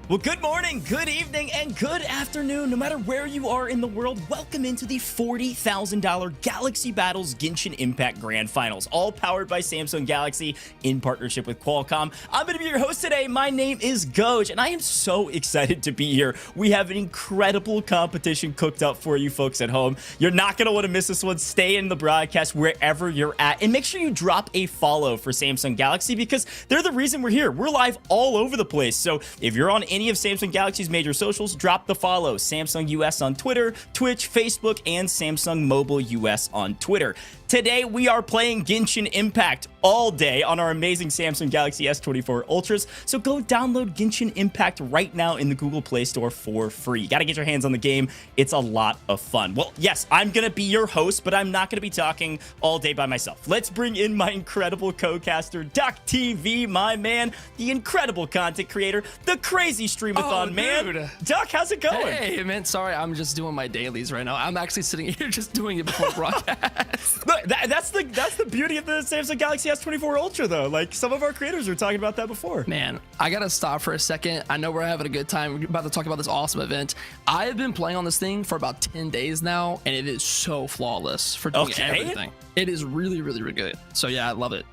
Well, good morning, good evening, and good afternoon. No matter where you are in the world, welcome into the $40,000 Galaxy Battles Genshin Impact Grand Finals, all powered by Samsung Galaxy in partnership with Qualcomm. I'm going to be your host today. My name is Gojj, and I am so excited to be here. We have an incredible competition cooked up for you folks at home. You're not going to want to miss this one. Stay in the broadcast wherever you're at, and make sure you drop a follow for Samsung Galaxy because they're the reason we're here. We're live all over the place, so if you're on any of Samsung Galaxy's major socials, drop the follow. Samsung US on Twitter, Twitch, Facebook, and Samsung Mobile US on Twitter. Today, we are playing Genshin Impact all day on our amazing Samsung Galaxy S24 Ultras, so go download Genshin Impact right now in the Google Play Store for free. You gotta get your hands on the game. It's a lot of fun. Well, yes, I'm gonna be your host, but I'm not gonna be talking all day by myself. Let's bring in my incredible co-caster, DukTV, my man, the incredible content creator, the crazy streamathon man. Duck, how's it going? Hey, man, sorry, I'm just doing my dailies right now. I'm actually sitting here just doing it before broadcast. That's the beauty of the Samsung Galaxy S24 Ultra, though. Like, some of our creators were talking about that before. Man, I gotta stop for a second. I know we're having a good time. We're about to talk about this awesome event. I have been playing on this thing for about 10 days now, and it is so flawless for doing everything. It is really, really, really good. So yeah, I love it.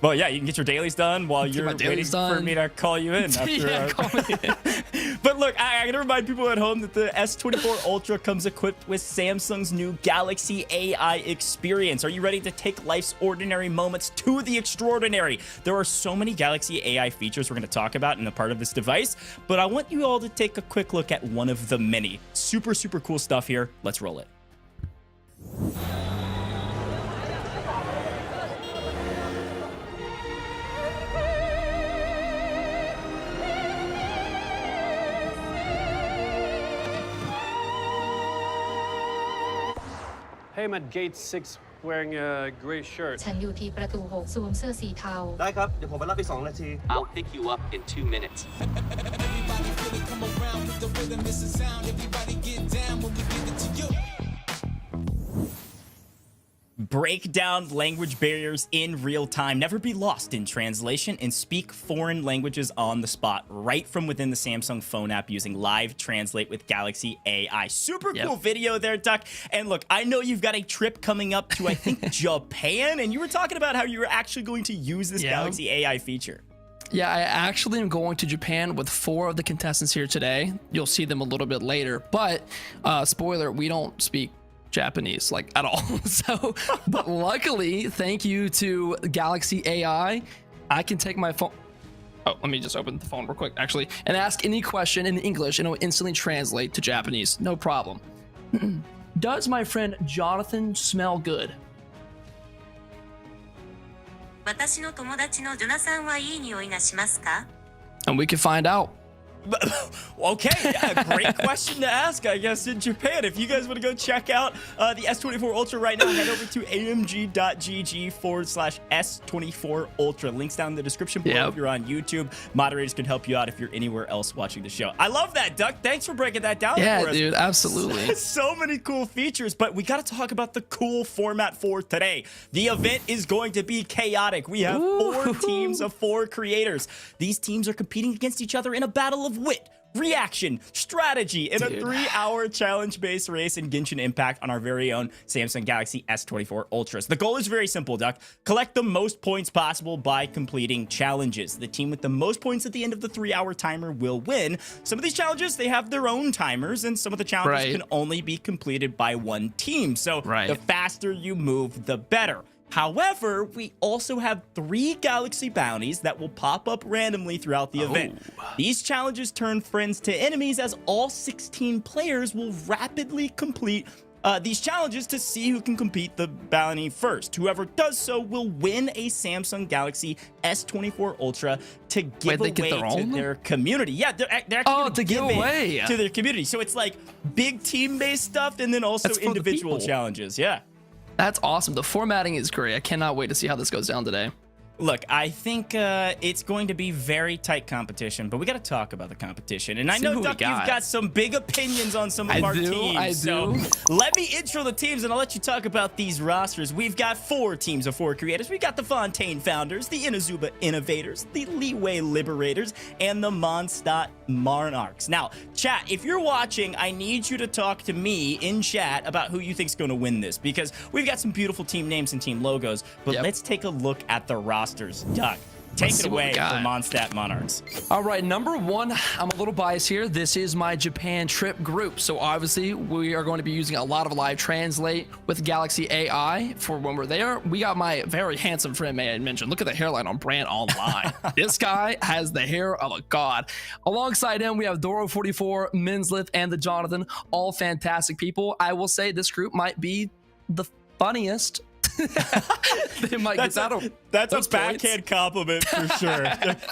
Well, yeah, you can get your dailies done while you're waiting for me to call you in. After call me in. But look, I gotta remind people at home that the S24 Ultra comes equipped with Samsung's new Galaxy AI experience. Are you ready to take life's ordinary moments to the extraordinary? There are so many Galaxy AI features we're gonna talk about in a part of this device, but I want you all to take a quick look at one of the many. Super, super cool stuff here. Let's roll it. Hey, I'm at gate 6 wearing a gray shirt. ฉันอยู่ที่ประตู6สวมเสื้อสีเทา ได้ครับ เดี๋ยวผมไปรับอีก2 นาที I'll pick you up in 2 minutes. Break down language barriers in real time. Never be lost in translation and speak foreign languages on the spot right from within the Samsung phone app using Live Translate with Galaxy AI. Super cool video there, Duck. And look, I know you've got a trip coming up to, I think, Japan, and you were talking about how you were actually going to use this Galaxy AI feature. Yeah, I actually am going to Japan with 4 of the contestants here today. You'll see them a little bit later, but spoiler, we don't speak Japanese like at all. So, but luckily, thank you to Galaxy AI, I can take my phone. Oh, let me just open the phone real quick, actually, and ask any question in English, and it will instantly translate to Japanese. No problem. Does my friend Jonathan smell good? 私の友達のジョナサンはいい匂いがしますか? And we can find out. Okay, yeah, great question to ask, I guess, in Japan. If you guys want to go check out the S24 Ultra right now, head over to amg.gg/S24 Ultra. Links down in the description below if you're on YouTube. Moderators can help you out if you're anywhere else watching the show. I love that, Duck. Thanks for breaking that down for us. Yeah, dude, absolutely. So many cool features, but we got to talk about the cool format for today. The event is going to be chaotic. We have 4 teams of 4 creators. These teams are competing against each other in a battle of wit, reaction, strategy in a 3-hour challenge-based race in Genshin Impact on our very own Samsung Galaxy S24 Ultras. The goal is very simple, Duck. Collect the most points possible by completing challenges. The team with the most points at the end of the 3-hour timer will win. Some of these challenges, they have their own timers, and some of the challenges can only be completed by one team. So the faster you move, the better. However, we also have 3 Galaxy bounties that will pop up randomly throughout the event. These challenges turn friends to enemies as all 16 players will rapidly complete these challenges to see who can complete the bounty first. Whoever does so will win a Samsung Galaxy S24 Ultra to give away to their community. Yeah, they're actually to give away to their community. So it's like big team-based stuff and then also individual challenges. Yeah. That's awesome. The formatting is great. I cannot wait to see how this goes down today. Look, I think it's going to be very tight competition, but we got to talk about the competition. And I See know, who we Duck, you've got some big opinions on some of our teams. I So do. let me intro the teams, and I'll let you talk about these rosters. We've got 4 teams of 4 creators. We've got the Fontaine Founders, the Inazuma Innovators, the Liyue Liberators, and the Mondstadt Monarchs. Now, chat, if you're watching, I need you to talk to me in chat about who you think's going to win this, because we've got some beautiful team names and team logos, but let's take a look at the rosters. Duck, take it away for Mondstadt Monarchs. All right, number 1, I'm a little biased here. This is my Japan trip group. So obviously we are going to be using a lot of live translate with Galaxy AI for when we're there. We got my very handsome friend, may I mention. Look at the hairline on BranOnline. This guy has the hair of a god. Alongside him, we have Doro44, Minsleif, and TheJonathon, all fantastic people. I will say this group might be the funniest. They might That's get a backhand compliment for sure.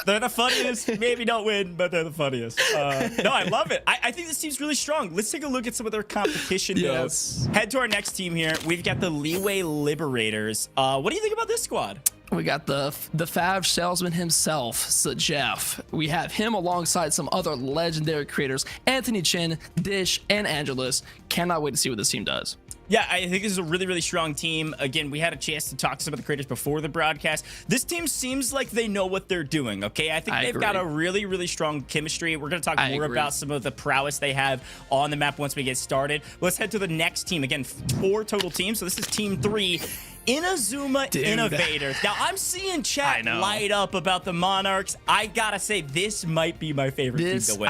They're the funniest. Maybe don't win, but they're the funniest. No, I love it. I think this team's really strong. Let's take a look at some of their competition. Yes. Head to our next team here. We've got the Liyue Liberators. What do you think about this squad? We got the Fav salesman himself, Sir Jeff. We have him alongside some other legendary creators, antonychenn, Dish, and Angelus. Cannot wait to see what this team does. Yeah, I think this is a really, really strong team. Again, we had a chance to talk to some of the creators before the broadcast. This team seems like they know what they're doing, okay? I think they've got a really, really strong chemistry. We're going to talk more about some of the prowess they have on the map once we get started. Let's head to the next team. Again, 4 total teams. So this is team 3. Inazuma Innovators. Now, I'm seeing chat light up about the Monarchs. I gotta say, this might be my favorite team to win.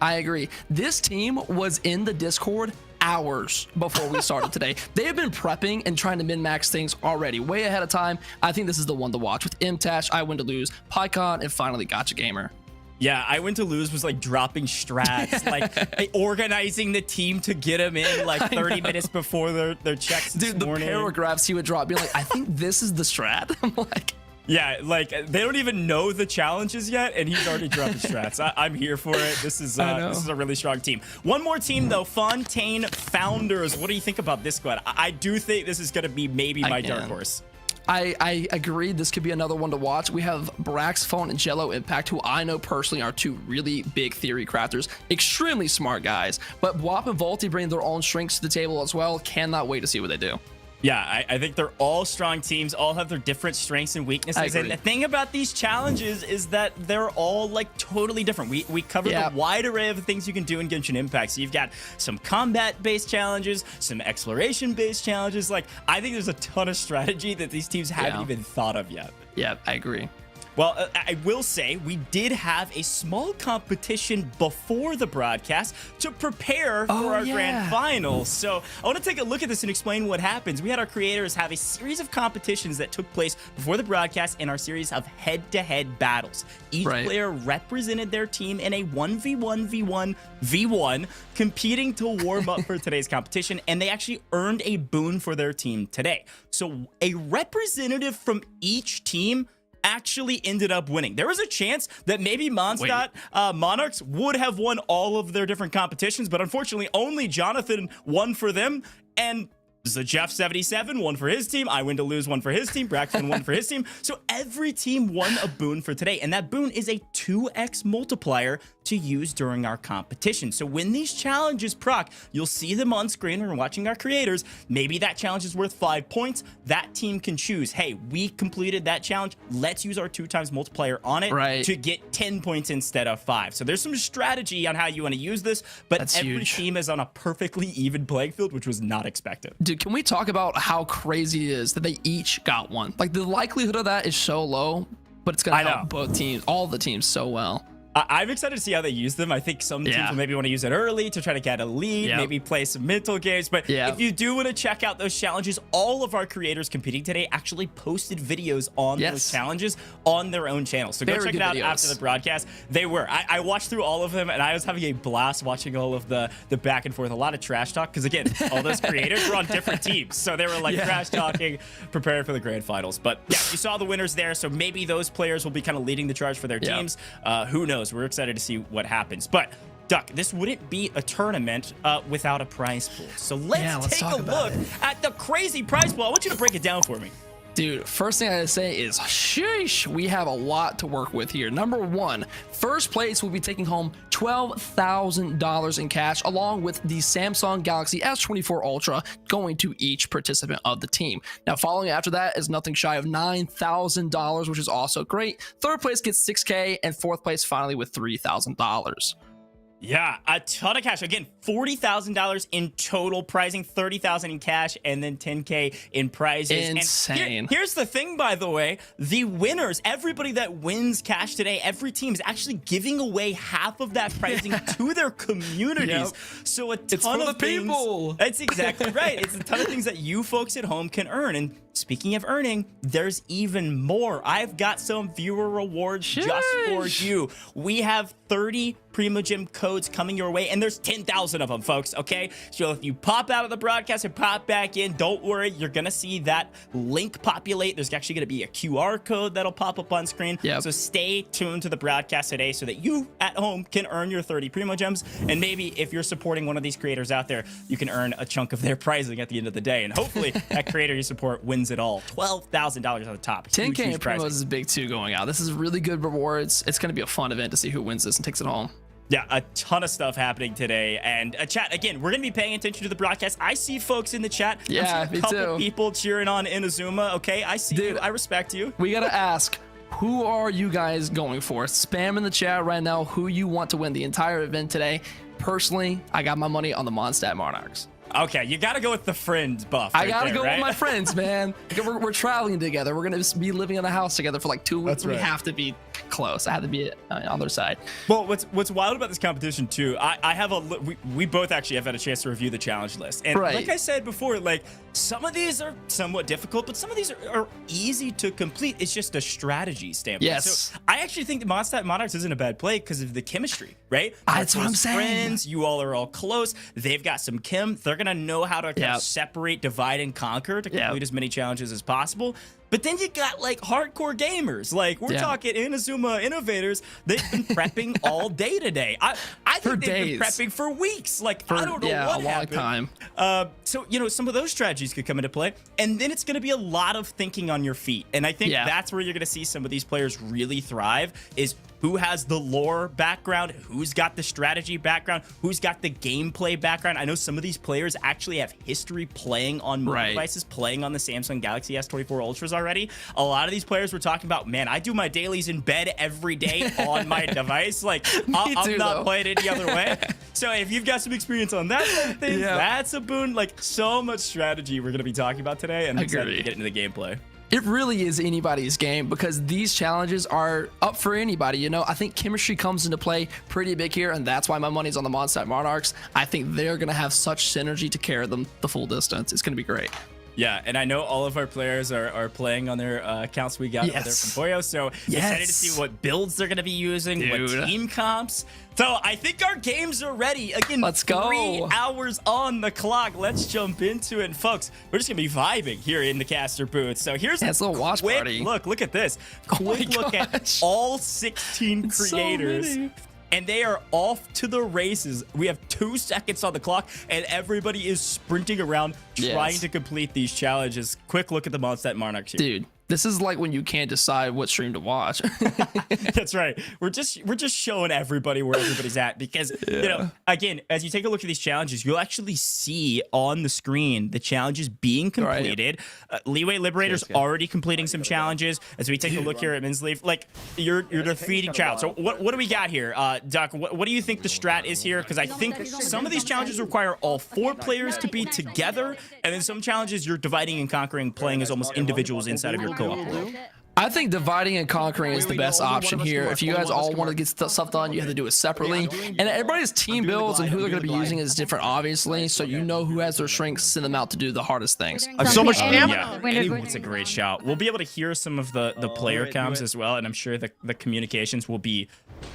I agree. This team was in the Discord hours before we started today. They have been prepping and trying to min-max things already way ahead of time. I think this is the one to watch with Mtashed, IWinToLose, ipsaikon, and finally Gacha Gamer. Yeah, IWinToLose was like dropping strats, like organizing the team to get them in like 30 minutes before their checks this morning. The paragraphs he would drop, being like, I think this is the strat. I'm like, yeah, like they don't even know the challenges yet, and he's already dropping strats. I'm here for it. This is a really strong team. One more team though, Fontaine Founders. What do you think about this squad? I do think this is going to be maybe my dark horse. I agree. This could be another one to watch. We have Braxophone and Jello Impact, who I know personally are 2 really big theory crafters, extremely smart guys. But Bwaap and Voltyea bring their own strengths to the table as well. Cannot wait to see what they do. Yeah, I think they're all strong teams, all have their different strengths and weaknesses. And the thing about these challenges is that they're all like totally different. We covered the wide array of things you can do in Genshin Impact. So you've got some combat-based challenges, some exploration-based challenges. Like, I think there's a ton of strategy that these teams haven't even thought of yet. Yeah, I agree. Well, I will say we did have a small competition before the broadcast to prepare for our grand finals. So I want to take a look at this and explain what happens. We had our creators have a series of competitions that took place before the broadcast in our series of head-to-head battles. Each player represented their team in a 1v1v1v1, competing to warm up for today's competition, and they actually earned a boon for their team today. So a representative from each team actually ended up winning. There was a chance that maybe Mondstadt Monarchs would have won all of their different competitions, but unfortunately only Jonathan won for them, and TheJonathon won for his team, IWinToLose won for his team, Braxophone won for his team. So every team won a boon for today, and that boon is a 2x multiplier to use during our competition. So when these challenges proc, you'll see them on screen when we're watching our creators. Maybe that challenge is worth 5 points. That team can choose, hey, we completed that challenge. Let's use our 2x multiplier on it to get 10 points instead of 5. So there's some strategy on how you want to use this, but every team is on a perfectly even playing field, which was not expected. Dude, can we talk about how crazy it is that they each got one? Like, the likelihood of that is so low, but it's going to help both teams, all the teams, so well. I'm excited to see how they use them. I think some teams will maybe want to use it early to try to get a lead, maybe play some mental games. But if you do want to check out those challenges, all of our creators competing today actually posted videos on those challenges on their own channel. So go check it out after the broadcast. They were. I watched through all of them, and I was having a blast watching all of the back and forth. A lot of trash talk, because again, all those creators were on different teams. So they were like trash talking, preparing for the grand finals. But yeah, you saw the winners there. So maybe those players will be kind of leading the charge for their teams. Who knows? We're excited to see what happens. But Duck, this wouldn't be a tournament without a prize pool. So let's take a look at the crazy prize pool. I want you to break it down for me. Dude, first thing I gotta say is, sheesh, we have a lot to work with here. Number one, first place will be taking home $12,000 in cash, along with the Samsung Galaxy S24 Ultra going to each participant of the team. Now, following after that is nothing shy of $9,000, which is also great. Third place gets $6K, and fourth place finally with $3,000. Yeah, a ton of cash. Again, $40,000 in total prizing, $30,000 in cash, and then $10K in prizes. Insane. And here's the thing, by the way, the winners, everybody that wins cash today, every team is actually giving away half of that prizing to their communities. Yep. So a It's ton for of the things, people. That's exactly right. It's a ton of things that you folks at home can earn. And speaking of earning, there's even more. I've got some viewer rewards just for you. We have 30 Primogem codes coming your way, and there's 10,000 of them, folks, okay? So if you pop out of the broadcast and pop back in, don't worry, you're gonna see that link populate. There's actually gonna be a QR code that'll pop up on screen. Yep. So stay tuned to the broadcast today so that you at home can earn your 30 Primogems, and maybe if you're supporting one of these creators out there, you can earn a chunk of their prizing at the end of the day, and hopefully that creator you support wins it all. $12,000 on the top. 10K Huge in prizing. Primos is big too going out. This is really good rewards. It's going to be a fun event to see who wins this and takes it home. Yeah, a ton of stuff happening today. And chat, again, we're going to be paying attention to the broadcast. I see folks in the chat. Yeah, I'm seeing me a couple too. people cheering on Inazuma. Okay, I see Dude, you. I respect you. We got to ask, who are you guys going for? Spam in the chat right now who you want to win the entire event today. Personally, I got my money on the Mondstadt Monarchs. Okay, you got to go with the friend buff. I right gotta there, go right? with my friends, man. We're traveling together. We're gonna be living in a house together for like 2 weeks. That's right. We have to be close. I have to be on their side. Well, what's wild about this competition too, I have we both actually have had a chance to review the challenge list, and Right. like I said before, like some of these are somewhat difficult, but some of these are easy to complete. It's just a strategy standpoint. Yes. So I actually think the Mondstadt Monarchs isn't a bad play because of the chemistry, right? That's They're what I'm close saying. Friends, you all are all close. They've got some chem. They're gonna know how to kind Yep. of separate, divide, and conquer to complete Yep. as many challenges as possible. But then you got like hardcore gamers. Like we're Yeah. talking Inazuma Innovators. They've been prepping all day today. I For think they've days. been prepping for weeks. Like I don't know yeah, what a long happened. time. So you know some of those strategies could come into play, and then it's going to be a lot of thinking on your feet. And I think Yeah. that's where you're going to see some of these players really thrive. Is who has the lore background, who's got the strategy background, who's got the gameplay background. I know some of these players actually have history playing on mobile Right. devices, playing on the Samsung Galaxy S24 Ultras already. A lot of these players were talking about, man, I do my dailies in bed every day on my device. Like, I'm too, not though. playing any other way. So if you've got some experience on that side of things, Yeah. that's a boon. Like, so much strategy we're going to be talking about today, and I'm excited Agree. to get into the gameplay. It really is anybody's game because these challenges are up for anybody. You know, I think chemistry comes into play pretty big here, and that's why my money's on the Mondstadt Monarchs. I think they're going to have such synergy to carry them the full distance. It's going to be great. Yeah, and I know all of our players are playing on their accounts we got over there from Boyo, so excited to see what builds they're going to be using, what Dude. team comps. So I think our games are ready. Again, Let's go. 3 hours on the clock. Let's jump into it. And folks, we're just going to be vibing here in the caster booth. So here's it's a little watch quick party. look at this. Oh my Quick look at gosh. all 16 It's so creators. many. And they are off to the races. We have 2 seconds on the clock, and everybody is sprinting around trying Yes. to complete these challenges. Quick look at the Mondstadt Monarchs here. Dude, this is like when you can't decide what stream to watch. That's right. We're just showing everybody where everybody's at because you know, again, as you take a look at these challenges, you'll actually see on the screen the challenges being completed. Liyue Liberators already completing some challenges. As we take a look here at Minsleif, like you're defeating child. So what do we got here, Duck? What do you think the strat is here? Because I think some of these challenges require all 4 players to be together, and then some challenges you're dividing and conquering, playing as almost individuals inside of your co-op world. I think dividing and conquering is the best option here. If you guys all want to get stuff done, you have to do it separately. And everybody's team builds and who they're going to be using is different, obviously. So you know who has their strengths, send them out to do the hardest things. I have so much Yeah, it's a great shout. We'll be able to hear some of the player counts as well, and I'm sure the communications will be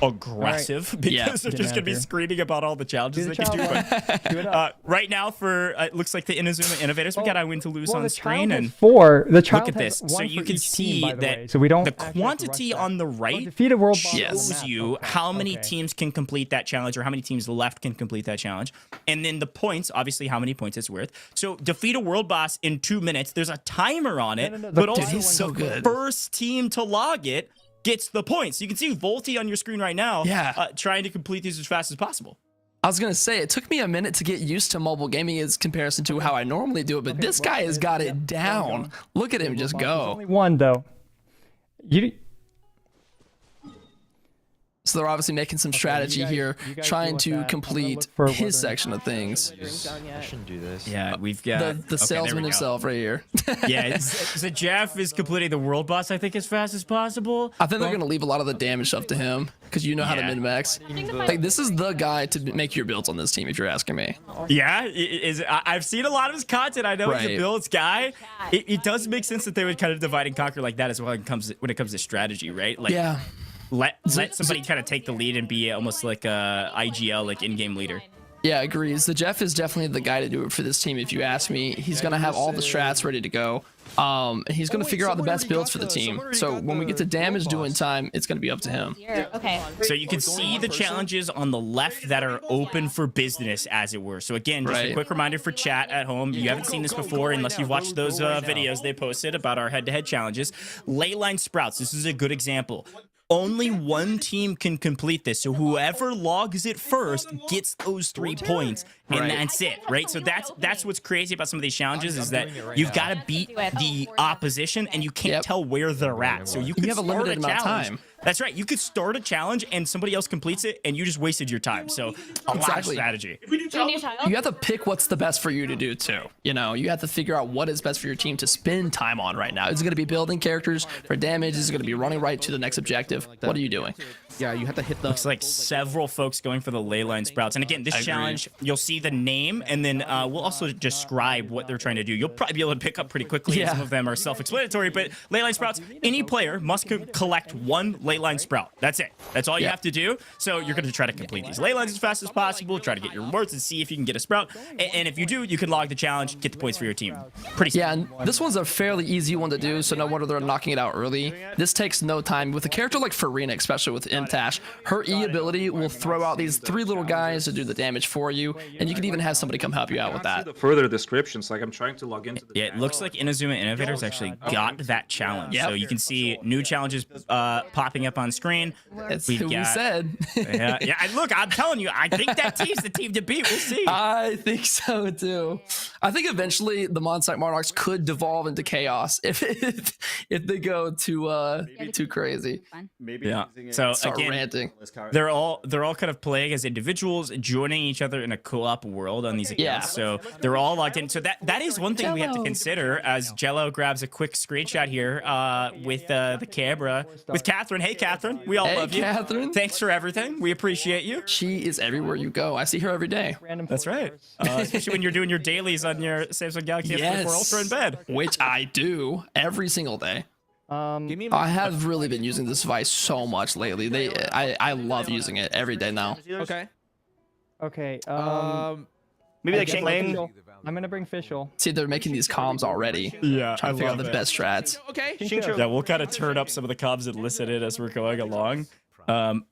aggressive because Yeah. they're just going to be screaming about all the challenges they can do. But, right now, for it looks like the Inazuma Innovators, we got IWinToLose on the screen, and the child look at this. So you can see that that so we don't the actually have to quantity rush that. on the right Defeat a world boss shows on the you map. how many Okay. teams can complete that challenge or how many teams left can complete that challenge. And then the points, obviously how many points it's worth. So defeat a world boss in 2 minutes. There's a timer on it, No. but Dude, also he's so the good. first team to log it gets the points. You can see Voltyea on your screen right now, trying to complete these as fast as possible. I was gonna say it took me a minute to get used to mobile gaming as comparison to how I normally do it, but this guy has got it down. Look at him just There's go. only one though. So they're obviously making some strategy here, you guys trying deal to with that. complete I'm gonna look for his whether- section of things. I shouldn't do this. Yeah, we've got The okay, there salesman we go. himself right here. Yeah, so Jeff is completing the world boss, I think, as fast as possible. I think they're gonna leave a lot of the damage up to him because you know how to Yeah. min-max. Like this is the guy to make your builds on this team, if you're asking me. Yeah, I've seen a lot of his content. I know he's a Right. builds guy. It does make sense that they would kind of divide and conquer like that as well when it comes to strategy, right? Like, Yeah. let somebody kind of take the lead and be almost like a IGL, like in-game leader. Yeah, agrees. The Jeff is definitely the guy to do it for this team, if you ask me. He's gonna have all the strats ready to go. He's gonna figure out the best builds for the team. So when we get to damage doing time, it's gonna be up to him. Okay. So you can see the challenges on the left that are open for business, as it were. So again, just a Right. quick reminder for chat at home. You haven't seen this before unless you've watched those videos they posted about our head-to-head challenges. Leyline sprouts. This is a good example. Only one team can complete this, so whoever logs it first gets those 3 points, and Right. that's it, right? So that's what's crazy about some of these challenges is that you've got to beat the opposition, and you can't Yep. tell where they're at. So you can have a limited amount of time. That's right. You could start a challenge and somebody else completes it, and you just wasted your time. So a lot of Exactly. strategy. You have to pick what's the best for you to do too. You know, you have to figure out what is best for your team to spend time on right now. Is it going to be building characters for damage? Is it going to be running right to the next objective? What are you doing? Yeah, you have to hit the. Looks like several folks going for the leyline sprouts. And again, this challenge, you'll see the name, and then we'll also describe what they're trying to do. You'll probably be able to pick up pretty quickly. Yeah. Some of them are self-explanatory, but leyline sprouts, any player must collect one leyline sprout. That's it. That's all you have to do. So you're going to try to complete these leylines as fast as possible, try to get your rewards and see if you can get a sprout. And if you do, you can log the challenge, get the points for your team. Pretty simple. Yeah, and this one's a fairly easy one to do, so no wonder they're knocking it out early. This takes no time. With a character like Farina, especially with Mtashed, her E ability will throw out these 3 little guys to do the damage for you, and you can even have somebody come help you out with that. The further descriptions, like I'm trying to log into the Yeah, it looks like Inazuma Innovators actually got that challenge. Yep. So you can see new challenges popping up on screen. That's who we said. Yeah, and look, I'm telling you, I think that team's the team to beat. We'll see. I think so too. I think eventually the Mondstadt Monarchs could devolve into chaos if they go too crazy. Maybe Yeah. So Start again, ranting. they're all kind of playing as individuals, joining each other in a co-op world on these accounts. Yeah. So they're all logged in. So that is one thing we have to consider as Jello grabs a quick screenshot here with the camera with Catherine. Hey, Catherine, we all Hey, love you. Catherine. Thanks for everything. We appreciate you. She is everywhere you go. I see her every day. That's right. Especially when you're doing your dailies on your Samsung Galaxy S24 Ultra in bed. Which I do every single day. Give me. I have really been using this device so much lately. I love using it every day now. Okay. Okay. Maybe like I guess Lane. Fischl. I'm gonna bring Fischl. See, they're making these comms already. Yeah, Trying to figure out the best strats. Okay. Yeah, we'll kind of turn up some of the comms and listen in as we're going along.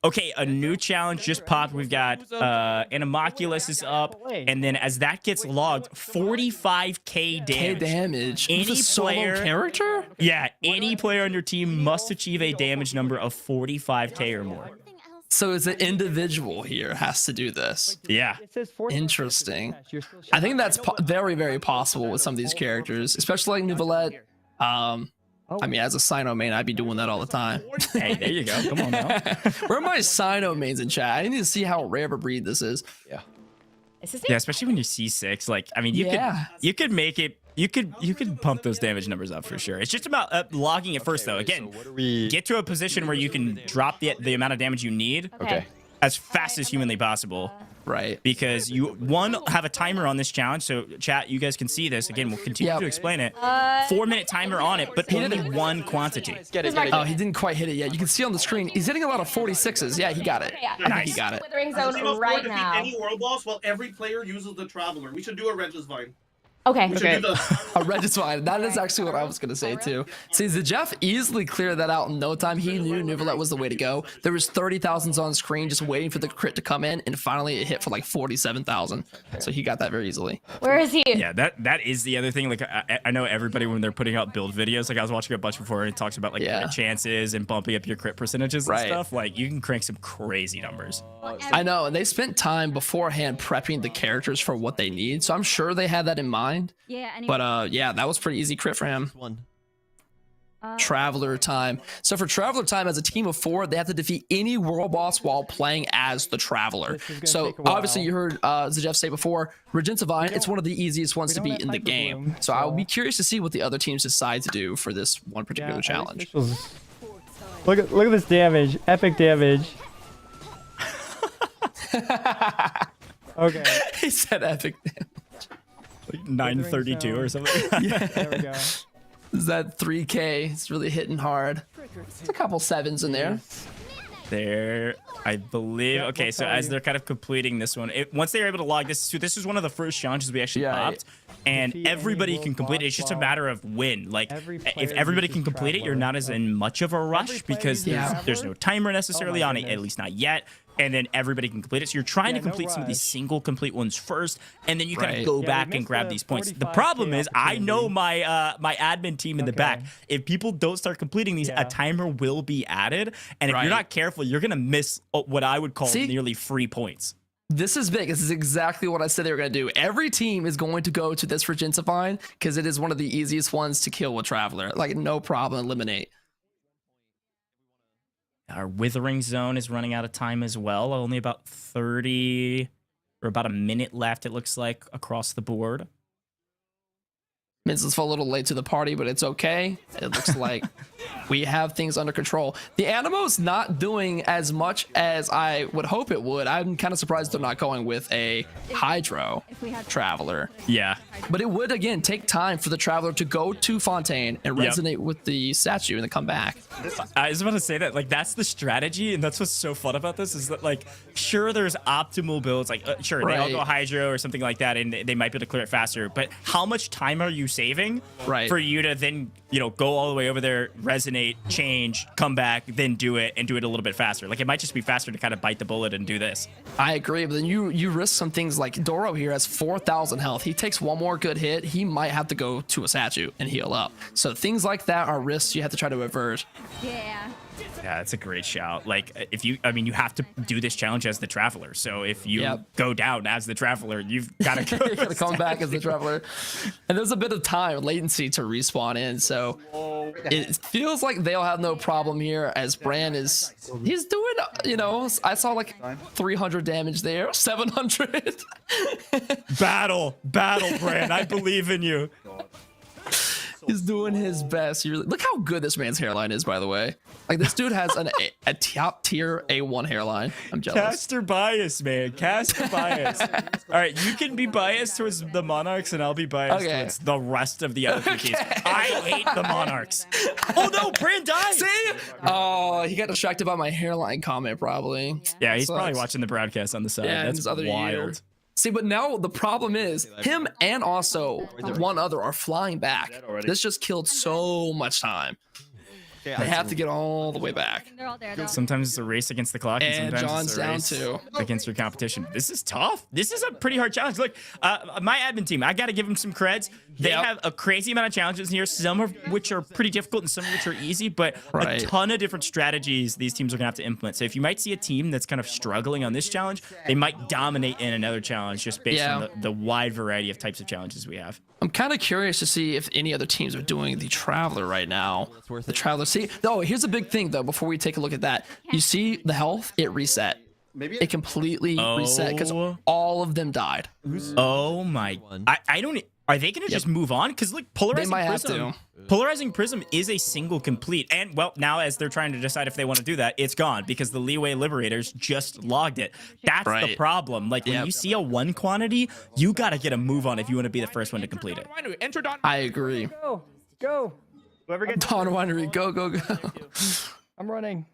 Okay, a new challenge just popped. We've got Animoculus is up, and then as that gets logged, 45k damage. Damage. Any With a solo player- character? Yeah, any player on your team must achieve a damage number of 45k or more. So it's an individual here has to do this. Yeah. It says 4 Interesting. You're still I think that's very, very possible with some of these characters, especially like Nouvellette. I mean, as a Sino main, I'd be doing that all the time. Hey, there you go. Come on now. Where are my Sino mains in chat? I need to see how rare of a breed this is. Yeah, especially when you're C6. Like, I mean, you could make it. You could pump those damage numbers up for sure. It's just about logging it first, though. Again, get to a position where you can drop the amount of damage you need as fast as humanly possible. Right. Because you, have a timer on this challenge. So, chat, you guys can see this. Again, we'll continue to explain it. 4-minute timer on it, but only one quantity. Oh, he didn't quite hit it yet. You can see on the screen, he's hitting a lot of 46s. Yeah, he got it. I think he got it. Slithering zone right now. Any world boss while every player uses the traveler. We should do a Regis Vine. Okay. A red is fine. That is actually what I was gonna say too. See, the Jeff easily cleared that out in no time. He knew Nuvolet was the way to go. There was 30,000s on screen just waiting for the crit to come in, and finally it hit for like 47,000. So he got that very easily. Where is he? Yeah, that is the other thing. Like I know everybody when they're putting out build videos, like I was watching a bunch before, and it talks about like crit chances and bumping up your crit percentages and stuff. Like you can crank some crazy numbers. I know, and they spent time beforehand prepping the characters for what they need, so I'm sure they had that in mind. Yeah. But yeah, that was pretty easy crit for him. Traveler time. So for Traveler time, as a team of 4, they have to defeat any world boss while playing as the Traveler. So obviously you heard Jeff say before, Regentivine, it's one of the easiest ones to beat in the game. So I will be curious to see what the other teams decide to do for this one particular challenge. Look at this damage. Epic damage. Okay. He said epic damage. Like 932 or something. Yeah. There we go. Is that 3K? It's really hitting hard. It's a couple 7s in there. There, I believe. Okay, so as they're kind of completing this one, once they're able to log this, so this is one of the first challenges we actually popped, and everybody can complete it. It's just a matter of when. Like, if everybody can complete it, you're not as in much of a rush because there's no timer necessarily on it, at least not yet. And then everybody can complete it. So you're trying to complete some of these single complete ones first, and then you kind of go back and grab these points. The problem is, I know my my admin team in the back. If people don't start completing these, a timer will be added, and if you're not careful, you're gonna miss what I would call nearly free points. This is big. This is exactly what I said they were going to do. Every team is going to go to this Regentivine because it is one of the easiest ones to kill with Traveler. Like, no problem, eliminate. Our Withering Zone is running out of time as well. Only about 30 or about a minute left, it looks like, across the board. Minsleif a little late to the party, but it's okay. It looks like we have things under control. The Animo's not doing as much as I would hope it would. I'm kind of surprised they're not going with a Hydro Traveler. Yeah. But it would, again, take time for the Traveler to go to Fontaine and resonate with the statue and then come back. I was about to say that, like, that's the strategy, and that's what's so fun about this, is that, like, sure, there's optimal builds. Like, sure, they all go Hydro or something like that, and they might be able to clear it faster, but how much time are you saving for you to then, you know, go all the way over there, resonate, change, come back, then do it, and do it a little bit faster? Like, it might just be faster to kind of bite the bullet and do this. I agree, but then you risk some things. Like Doro here has 4,000 health. He takes one more good hit, he might have to go to a statue and heal up. So things like that are risks you have to try to avert. Yeah, that's a great shout. Like, if you, I mean, you have to do this challenge as the Traveler. So if you go down as the Traveler, you've got to go. You got to come back as the Traveler. And there's a bit of time, latency to respawn in. So it feels like they'll have no problem here, as Bran is, he's doing, you know, I saw like 300 damage there, 700. Battle, Bran. I believe in you. He's doing his best. Look how good this man's hairline is, by the way. Like, this dude has a top tier A1 hairline. I'm jealous. Caster bias, man. Caster bias. All right, you can be biased towards the Monarchs, and I'll be biased towards the rest of the other teams. I hate the Monarchs. Oh no, Bran died. See? Oh, he got distracted by my hairline comment, probably. Yeah, he's probably watching the broadcast on the side. Yeah, that's wild. See, but now the problem is him and also one other are flying back. This just killed so much time. They have to get all the way back. They're all there, though. Sometimes it's a race against the clock, and sometimes John's it's a down race too against your competition. This is tough. This is a pretty hard challenge. Look, my admin team, I got to give them some creds. They have a crazy amount of challenges in here, some of which are pretty difficult and some of which are easy, but a ton of different strategies these teams are going to have to implement. So if you might see a team that's kind of struggling on this challenge, they might dominate in another challenge just based on the wide variety of types of challenges we have. I'm kind of curious to see if any other teams are doing the Traveler right now. The Traveler, see, oh, here's a big thing though, before we take a look at that. You see the health, it reset. It completely reset because all of them died. Oh my, I don't, are they going to just move on? Because look, Polarizing Prism is a single complete. And well, now as they're trying to decide if they want to do that, it's gone because the Liyue Liberators just logged it. That's the problem. Like when you see a 1 quantity, you got to get a move on if you want to be the first one to complete it. I agree. Go. Whoever gets Dawn Winery, go. I'm running.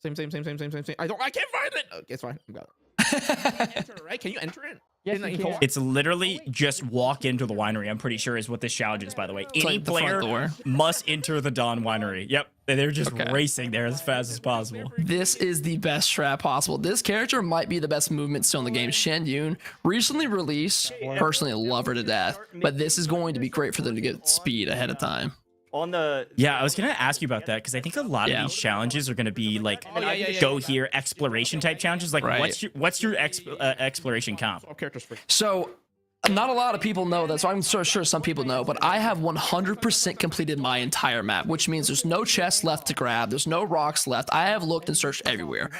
Same. I can't find it. Okay, it's fine. I'm got it. Enter, right? Can you enter it? Yes, you can. It's literally just walk into the winery. I'm pretty sure is what this challenge is, by the way. Any like the front player door. must enter the Dawn Winery. Yep. They're just racing there as fast as possible. This is the best strat possible. This character might be the best movement still in the game. Shen Yun, recently released. Personally, love her to death. But this is going to be great for them to get speed ahead of time. On the Yeah, I was gonna ask you about that because I think a lot of these challenges are gonna be like go here exploration type challenges. Like, what's your exploration comp? So, not a lot of people know that, so I'm so sure some people know, but I have 100% completed my entire map, which means there's no chests left to grab, there's no rocks left. I have looked and searched everywhere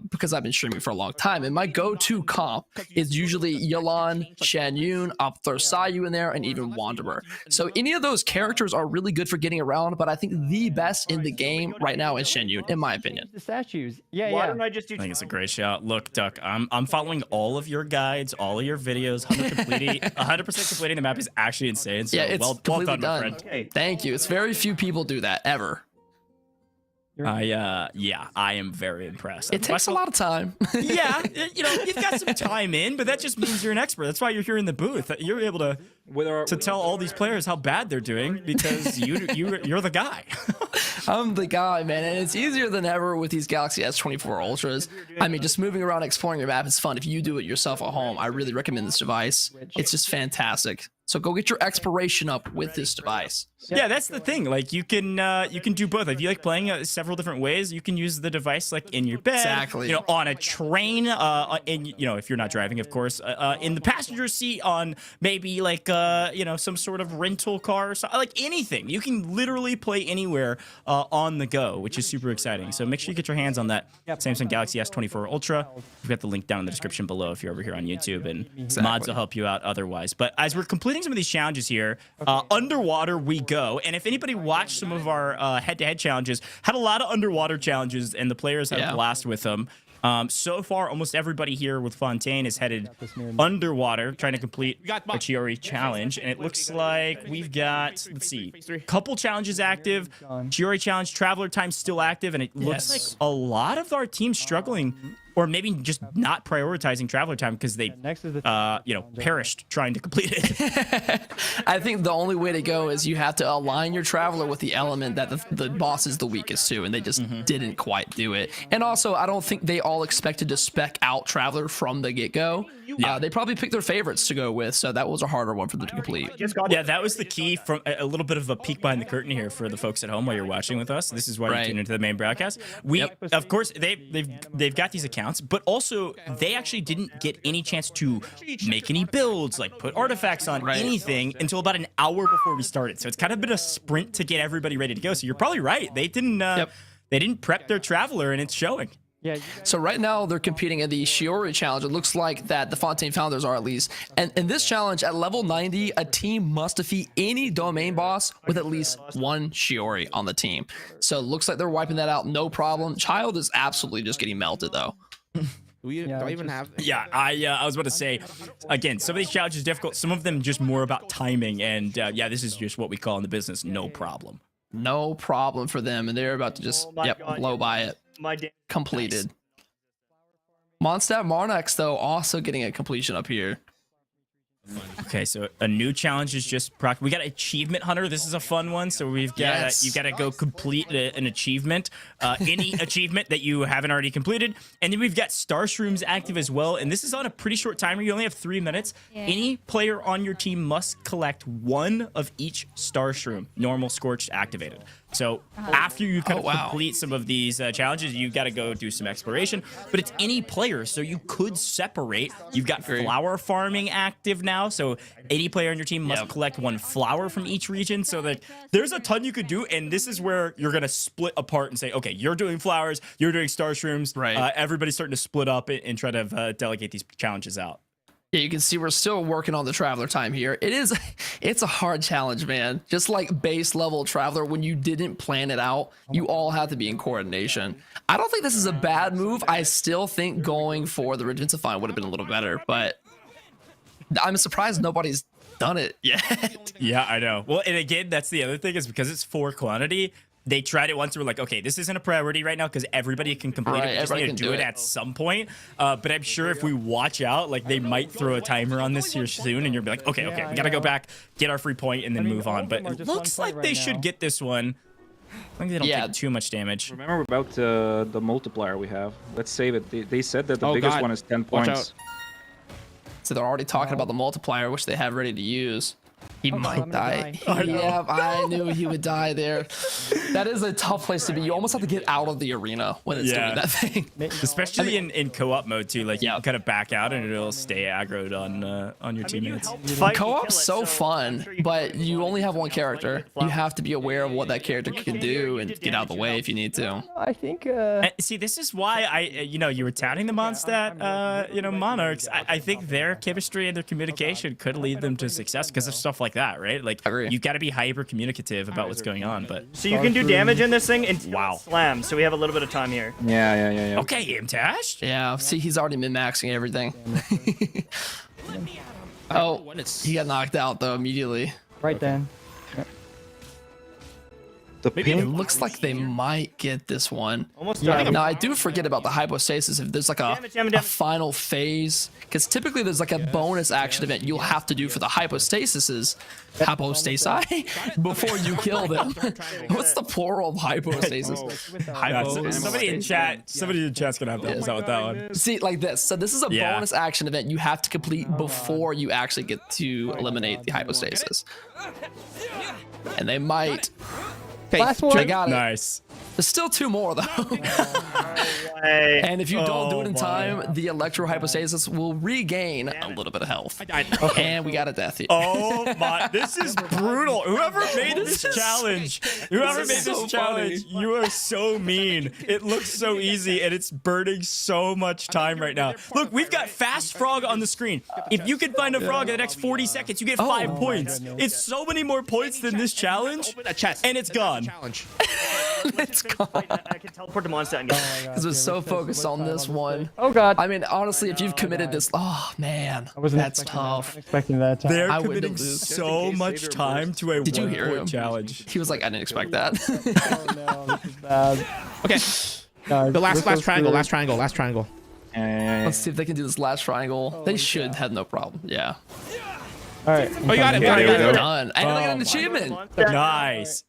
because I've been streaming for a long time, and my go-to comp is usually Yelan, Shen Yun, I'll throw Sayu in there, and even Wanderer. So any of those characters are really good for getting around, but I think the best in the game right now is Shen Yun, in my opinion. The statues. Yeah, why yeah. don't I just do? I think it's a great shot. Look, Duck, I'm following all of your guides, all of your videos. 100% completing the map is actually insane. So Yeah, it's well completely done, my done. friend. Thank you. It's very few people do that ever. I am very impressed. It takes a lot of time. Yeah, you know, you've got some time in, but that just means you're an expert. That's why you're here in the booth. You're able to tell all these players how bad they're doing because you're the guy. I'm the guy, man, and it's easier than ever with these Galaxy S24 Ultras. I mean, just moving around, exploring your map is fun. If you do it yourself at home, I really recommend this device. It's just fantastic. So go get your exploration up with this device. Yeah, that's the thing. Like you can do both. If you like playing several different ways, you can use the device like in your bed, Exactly. you know, on a train, and you know, if you're not driving, of course, in the passenger seat, on maybe like you know, some sort of rental car, or something, like anything. You can literally play anywhere on the go, which is super exciting. So make sure you get your hands on that Samsung Galaxy S24 Ultra. We've got the link down in the description below if you're over here on YouTube, and mods will help you out otherwise. But as we're completing some of these challenges here, underwater we go. And if anybody watched some of our head-to-head challenges, had a lot of underwater challenges, and the players had a blast with them. So far, almost everybody here with Fontaine is headed underwater, trying to complete a Chiori challenge. And it looks like we've got, let's see, a couple challenges active. Chiori challenge, Traveler Time still active, and it looks like a lot of our teams struggling, or maybe just not prioritizing Traveler Time because they, you know, perished trying to complete it. I think the only way to go is you have to align your Traveler with the element that the boss is the weakest to, and they just didn't quite do it. And also, I don't think they all expected to spec out Traveler from the get-go. They probably picked their favorites to go with, so that was a harder one for them to complete. Yeah, that was the key. From a little bit of a peek behind the curtain here for the folks at home while you're watching with us. This is why you tune into the main broadcast. We, of course, they've got these accounts, but also they actually didn't get any chance to make any builds, like put artifacts on anything until about an hour before we started. So it's kind of been a sprint to get everybody ready to go. So you're probably right. They didn't prep their Traveler, and it's showing. Yeah. So right now they're competing in the Chiori challenge. It looks like that the Fontaine founders are, at least. And in this challenge at level 90, a team must defeat any domain boss with at least one Chiori on the team. So it looks like they're wiping that out, no problem. Child is absolutely just getting melted though. Do I even have? Yeah, I was about to say, again, some of these challenges are difficult. Some of them just more about timing. And yeah, this is just what we call in the business, no problem. No problem for them. And they're about to just, blow by it. Completed. Mondstadt Monarchs, though, also getting a completion up here. Okay, so a new challenge is just we got Achievement Hunter. This is a fun one. So we've got you got to go complete an achievement, any achievement that you haven't already completed, and then we've got Star Shrooms active as well. And this is on a pretty short timer. You only have 3 minutes. Any player on your team must collect one of each Star Shroom, normal, scorched, activated. So after you complete some of these challenges, you got to go do some exploration. But it's any player, so you could separate. You've got flower farming active now, so any player on your team must collect one flower from each region. So that there's a ton you could do, and this is where you're gonna split apart and say, okay, you're doing flowers, you're doing Star Shrooms. Everybody's starting to split up and try to delegate these challenges out. Yeah, you can see we're still working on the Traveler Time here. It's a hard challenge, man. Just like base level Traveler, when you didn't plan it out, you all have to be in coordination. I don't think this is a bad move. I still think going for the Regentify would have been a little better, but I'm surprised nobody's done it yet. Yeah, I know. Well, and again, that's the other thing, is because it's 4 quantity, they tried it once. We're like, okay, this isn't a priority right now because everybody can complete Right, it. We just everybody need to can do do it it. at some point. But I'm sure if we watch out, like they might throw a timer on this here soon, and you'll be like, okay, we gotta go back, get our free point, and then move on. But it looks like they should get this one. I think they don't take too much damage. Remember about the multiplier we have. Let's save it. They said that the biggest one is 10 Watch points. So they're already talking about the multiplier, which they have ready to use. He might die. Yeah, I knew he would die there. That is a tough place to be. You almost have to get out of the arena when it's doing that thing. Especially in co-op mode too. Like you can kind of back out and it'll stay aggroed on your teammates. Co-op's so fun, but you only have one character. You have to be aware of what that character can do and get out of the way if you need to. I think. See, this is why you were touting the Mondstadt, Monarchs. I think their chemistry and their communication could lead them to success because of stuff like that, right? Like you got to be hyper communicative about what's going on. But so you can do damage in this thing and slam. So we have a little bit of time here. Yeah. Okay, Mtashed. Yeah, see, he's already min-maxing everything. Oh, he got knocked out though immediately. Right then. It looks like they might get this one. Almost Now I do forget about the hypostasis. If there's like a final phase, because typically there's like a bonus action event you'll have to do for the hypostasises, before you kill them. What's the plural of hypostasis? Somebody in chat's gonna have to help us out with that one. See, like this. So this is a bonus action event you have to complete before you actually get to eliminate the hypostasis. And they might. Last one. They got it. Nice. There's still two more though. And if you don't do it in time, the electrohypostasis will regain a little bit of health. And we got a death here. Oh my, this is brutal. Whoever made this challenge, you are so mean. It looks so easy and it's burning so much time right now. Look, we've got fast frog on the screen. If you can find a frog in the next 40 seconds, you get 5 points. It's so many more points than this challenge, and it's gone. It's gone. I can teleport to Mondstadt and get Because we're so focused on this one. Oh god. I mean, honestly, if you've committed this, oh man, that's tough. Expecting that time. They're I wouldn't committing lose. so much time to a Did you hear 1 point him? challenge. He was like, I didn't expect that. Oh no, this is bad. Okay. Guys, The last we're so triangle. screwed. Let's see if they can do this last triangle. They should have no problem. Yeah. All right. Oh, you got it. Done. And I got an achievement. Nice.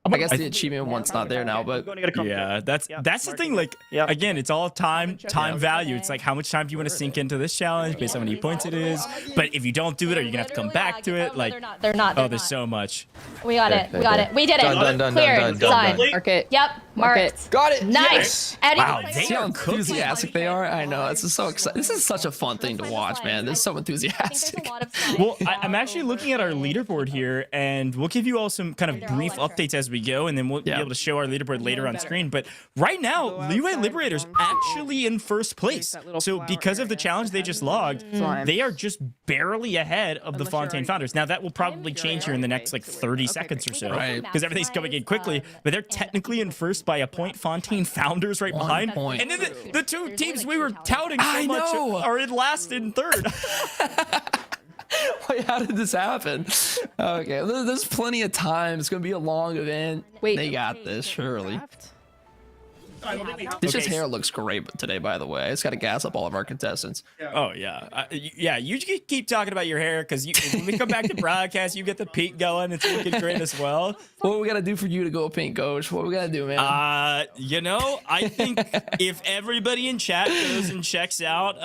I guess the achievement one's not there now, but Yeah, that's the thing. Like, again, it's all time value. It's like how much time do you want to sink into this challenge based on how many points it is. But if you don't do it, are you gonna have to come back to it? Like, They're not. oh, there's so much. We got it. We got it. We did it. Done. Cleared. Done. Okay. Yep. Marked. Got it. Nice. Eddie, Wow, see how enthusiastic they are? I know. This is so exciting. This is such a fun thing to watch, man. They're so enthusiastic. Well, I'm actually looking at our leaderboard here, and we'll give you all some kind of brief updates as we go, and then we'll be able to show our leaderboard later on screen. But right now, Liyue Liberators actually in first place. So because of the challenge they just logged, they are just barely ahead of the Fontaine founders. Now that will probably change here in the next like 30 seconds or so, because everything's coming in quickly. But they're technically in first by a point. Fontaine founders right behind, and then the two teams we were touting so much are in last and third. Wait, how did this happen? Okay, there's plenty of time. It's gonna be a long event. Wait. They got this, surely. This just hair looks great today, by the way. It's got to gas up all of our contestants. Oh yeah, you keep talking about your hair because when we come back to broadcast, you get the peak going. It's looking great as well. What we gotta do for you to go pink, Gojj? What we gotta do, man? I think if everybody in chat goes and checks out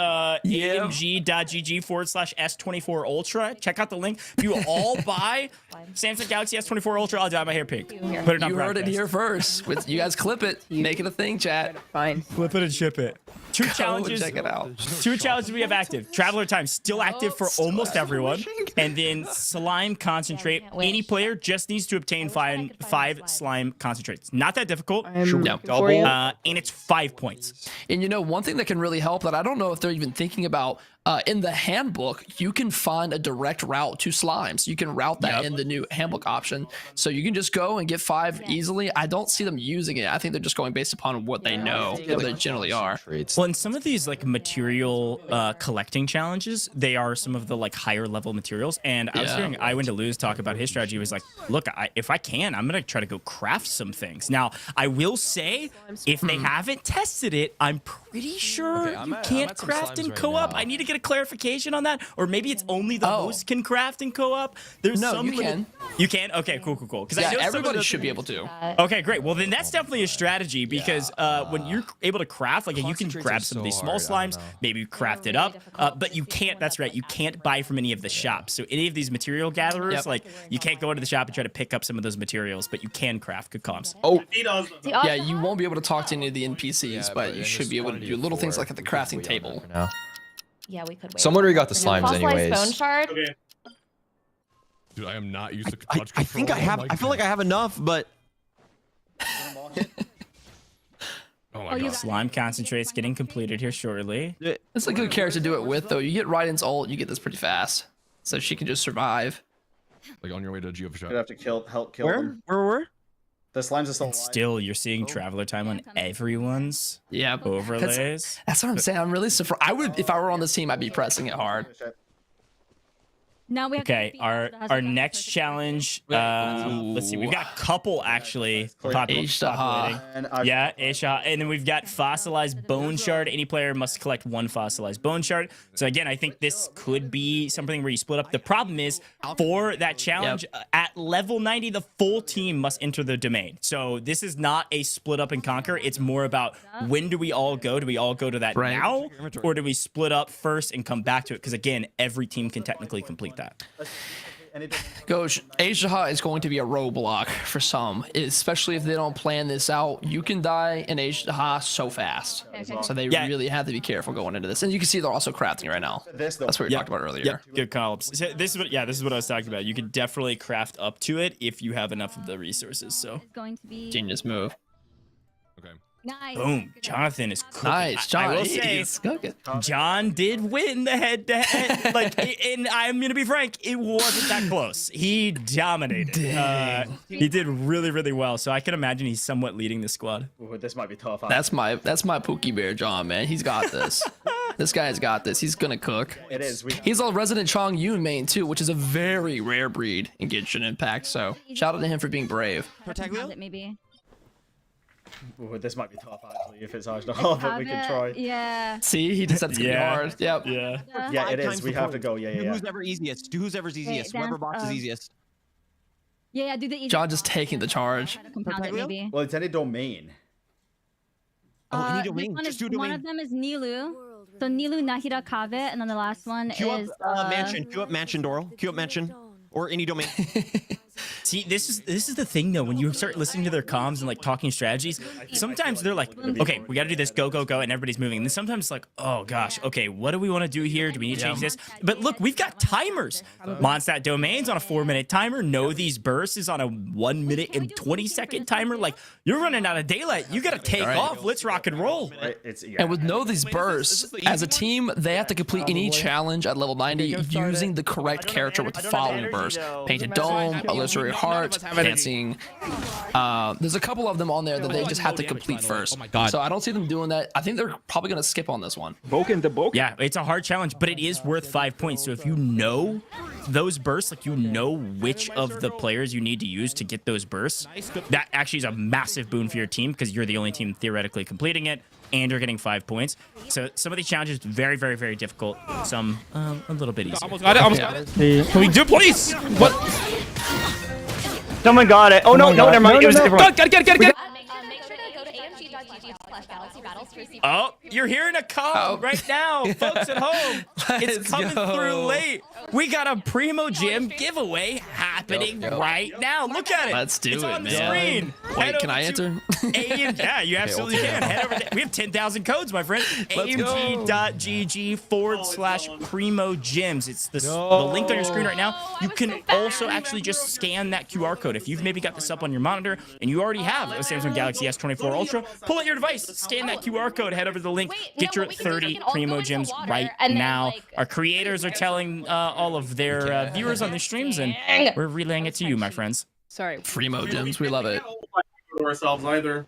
amg.gg/S24 Ultra, check out the link. If you all buy Samsung Galaxy S24 Ultra, I'll dye my hair pink. Put it on you heard it broadcast. here first. You guys clip it, make it a thing, chat. Fine. Flip it and ship it. Two challenges. Check it out. Two challenges we have active. Traveler time still active for almost everyone, and then slime concentrate. Any player just needs to obtain five slime concentrates. Not that difficult. No. And it's 5 points. And you know, one thing that can really help that I don't know if they're even thinking about, in the handbook, you can find a direct route to slimes. You can route that in the new handbook option. So you can just go and get 5 easily. I don't see them using it. I think they're just going based upon what they know, what they generally are. Well, in some of these like material collecting challenges, they are some of the like higher level material materials. And I was hearing IWinToLose talk about his strategy. He was like, look, if I can, I'm going to try to go craft some things. Now, I will say, if they haven't tested it, I'm pretty sure you can't craft in co-op. I need to get a clarification on that. Or maybe it's only the host can craft in co-op. There's some you can. You can? Okay, cool. Because I know everybody should be able to. Okay, great. Well, then that's definitely a strategy because when you're able to craft, like you can grab some of these small slimes, maybe craft it up, but you can't. That's right. You can't buy from any of the shops. So any of these material gatherers, like you can't go into the shop and try to pick up some of those materials, but you can craft. Good comms. Oh, yeah. You won't be able to talk to any of the NPCs, but you should be able to do little things like at the crafting table. Yeah, we could wait. Someone already got the slimes anyways. Bone shard. Okay. Dude, I am not used to touch I think I have. I feel like I have enough, but. Oh my god. Slime concentrates getting completed here shortly. It's a good character to do it with, though. You get Raiden's ult, you get this pretty fast, so she can just survive. Like on your way to Geo shop. You have to help kill them. Where? The slimes are still alive. Still, you're seeing traveler time on everyone's overlays. That's what I'm saying. I'm really surprised. I would, if I were on this team, I'd be pressing it hard. Now we have our next challenge. Let's see. We've got a couple actually populating. Yeah, Aisha. And then we've got fossilized bone shard. Any player must collect 1 fossilized bone shard. So again, I think this could be something where you split up. The problem is for that challenge at level 90, the full team must enter the domain. So this is not a split up and conquer. It's more about when do we all go? Do we all go to that now, or do we split up first and come back to it? Because again, every team can technically complete that. Gojj, Asia is going to be a roadblock for some, especially if they don't plan this out. You can die in Asia so fast, so they really have to be careful going into this. And you can see they're also crafting right now. That's what we talked about earlier. Yeah, good columns. So this is what I was talking about. You can definitely craft up to it if you have enough of the resources. So genius move. Okay. Nice. Boom. Jonathan is cooking. Nice, John. I will say, John did win the head-to-head. And I'm going to be frank, it wasn't that close. He dominated. He did really, really well. So I can imagine he's somewhat leading the squad. Ooh, this might be tough. That's my Pookie Bear John, man. He's got this. This guy's got this. He's going to cook. It is. He's a resident Chong Yun main, too, which is a very rare breed in Genshin Impact. So shout out to him for being brave. Maybe. Ooh, this might be tough actually if it's hard but we can try. Yeah. See, he just said it's gonna be hard. Yep. Yeah, it is. We have to go. Yeah. Who's ever easiest? Do who's ever's easiest. Whoever box is easiest. Yeah, do the easy. John just taking the charge. Compound it, maybe. Well, it's any domain. Any domain. Just do domain. One of them is Nilou. So Nilou, Nahida, Kave, and then the last one is mansion. Queue up mansion, Doral. Queue up mansion. Or any domain. See, this is the thing though. When you start listening to their comms and like talking strategies, sometimes they're like, okay, we got to do this, go, and everybody's moving. And then sometimes it's like, oh gosh, okay, what do we want to do here? Do we need to change this? But look, we've got timers. Mondstadt domains on a 4-minute timer. Know these bursts is on a 1 minute and 20-second timer. Like you're running out of daylight. You got to take off. Let's rock and roll. And with Know these bursts, as a team, they have to complete any challenge at level 90 using the correct character with the following burst: Painted Dome, Illusory Heart, Dancing. There's a couple of them on there that they just have to complete first. So I don't see them doing that. I think they're probably going to skip on this one. Yeah, it's a hard challenge, but it is worth 5 points. So if you know those bursts, like you know which of the players you need to use to get those bursts, that actually is a massive boon for your team because you're the only team theoretically completing it. And you're getting 5 points. So some of these challenges very, very, very difficult. Some a little bit easier. Almost got it. Can we do it, please? What? Someone got it. Oh no, never mind. It was different. Get it. Make sure that you go to amg.gg/galaxybattles. Oh, you're hearing a call right now, folks at home. It's coming through late. We got a Primo Gym giveaway happening right now. Look at it. Let's do it's it, on the man. screen. Wait, can I enter? Yeah, you absolutely can. Head over there. We have 10,000 codes, my friend. amg.gg/Primo Gyms. It's the link on your screen right now. You can also actually just scan that QR code. If you've maybe got this up on your monitor and you already have a Samsung Galaxy S24 Ultra, pull out your device, scan that QR code, head over to the link, get your 30 Primo Gyms right now. Our creators are telling all of their viewers on their streams, and we're relaying it to you, my friends. Sorry. Primo Gyms, we love it. Ourselves either.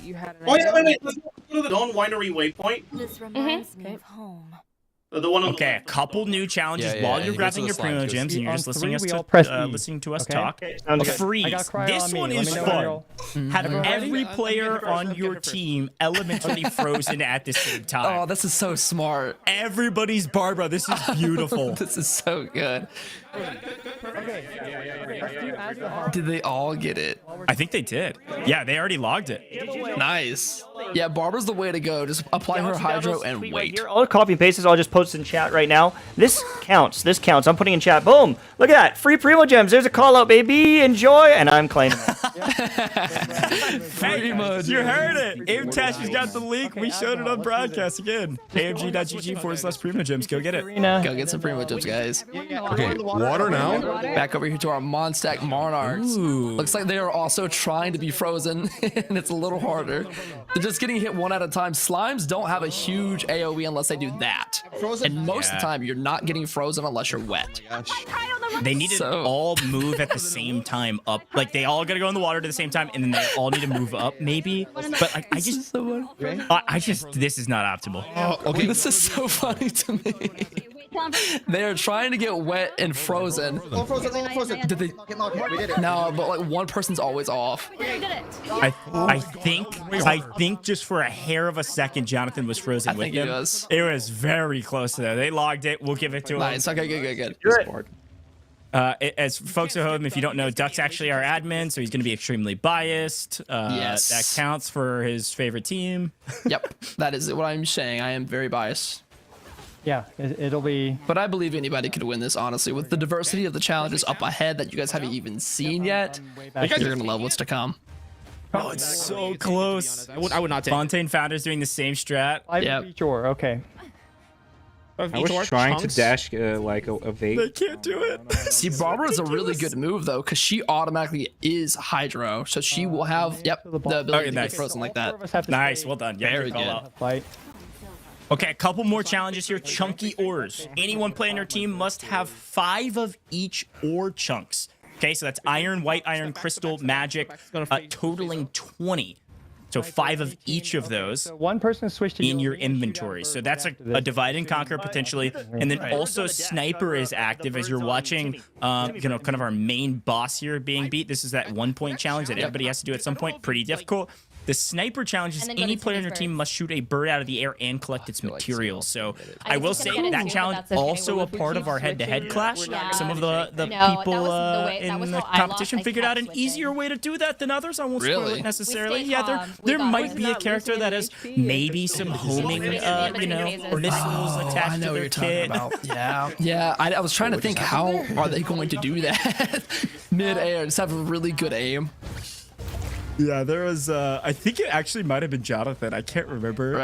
You had wait. Let's go to the Dawn Winery waypoint. This reminds me of home. Okay, a couple new challenges while you're grabbing your primo gems and you're just listening to us talk. A freeze. This one is fun. Have every player on your team elementally frozen at the same time. Oh, this is so smart. Everybody's Barbara. This is beautiful. This is so good. Did they all get it? I think they did. Yeah, they already logged it. Nice. Yeah, Barbara's the way to go. Just apply her hydro and wait. All the copy and pastes, I'll just post in chat right now. This counts. This counts. I'm putting in chat. Boom. Look at that. Free Primo Gems. There's a call out, baby. Enjoy. And I'm claiming it. Primo, you heard it. Mtashed has got the link. We showed it on broadcast again. amg.gg/Primo Gems. Go get it. Go get some Primo Gems, guys. Okay, water now. Back over here to our Mondstadt Monarchs. Looks like they are also trying to be frozen, and it's a little harder. They're just getting hit one at a time. Slimes don't have a huge AoE unless they do that. And most of the time, you're not getting frozen unless you're wet. They need to all move at the same time up. Like, they all gotta go in the water at the same time, and then they all need to move up, maybe. But, like, this is not optimal. Okay. This is so funny to me. They're trying to get wet and frozen. Did they? No, but like one person's always off. I think just for a hair of a second, Jonathan was frozen with them. It was very close to that. They logged it. We'll give it to him. Nice. Okay, good. As folks at home, if you don't know, Duck's actually our admin, so he's going to be extremely biased. Yes. That counts for his favorite team. Yep, that is what I'm saying. I am very biased. Yeah, it'll be... But I believe anybody could win this, honestly. With the diversity of the challenges up ahead that you guys haven't even seen yet, you're going to love what's to come. Oh, it's so close. I would not take Fontaine Founder's doing the same strat. Yeah. Okay. I was trying to dash like a vape. They can't do it. See, Barbara is a really good move though, because she automatically is Hydro, so she will have the ability to get frozen like that. Nice, well done. Yeah, very good. Okay, a couple more challenges here. Chunky ores. Anyone playing your team must have 5 of each ore chunks. Okay, so that's iron, white iron, crystal, magic, totaling 20. So 5 of each of those one person switched in your inventory. So that's a divide and conquer potentially. And then also sniper is active as you're watching, kind of our main boss here being beat. This is that 1-point challenge that everybody has to do at some point. Pretty difficult. The sniper challenge is any player on your team must shoot a bird out of the air and collect its materials. So I will say that challenge also a part of our head-to-head clash. Some of the people in the competition figured out an easier way to do that than others. I won't spoil it necessarily. Yeah, there might be a character that has maybe some homing, missiles attached to their kit. Yeah. I was trying to think, how are they going to do that mid-air? Just have a really good aim. Yeah, there was. I think it actually might have been Jonathan. I can't remember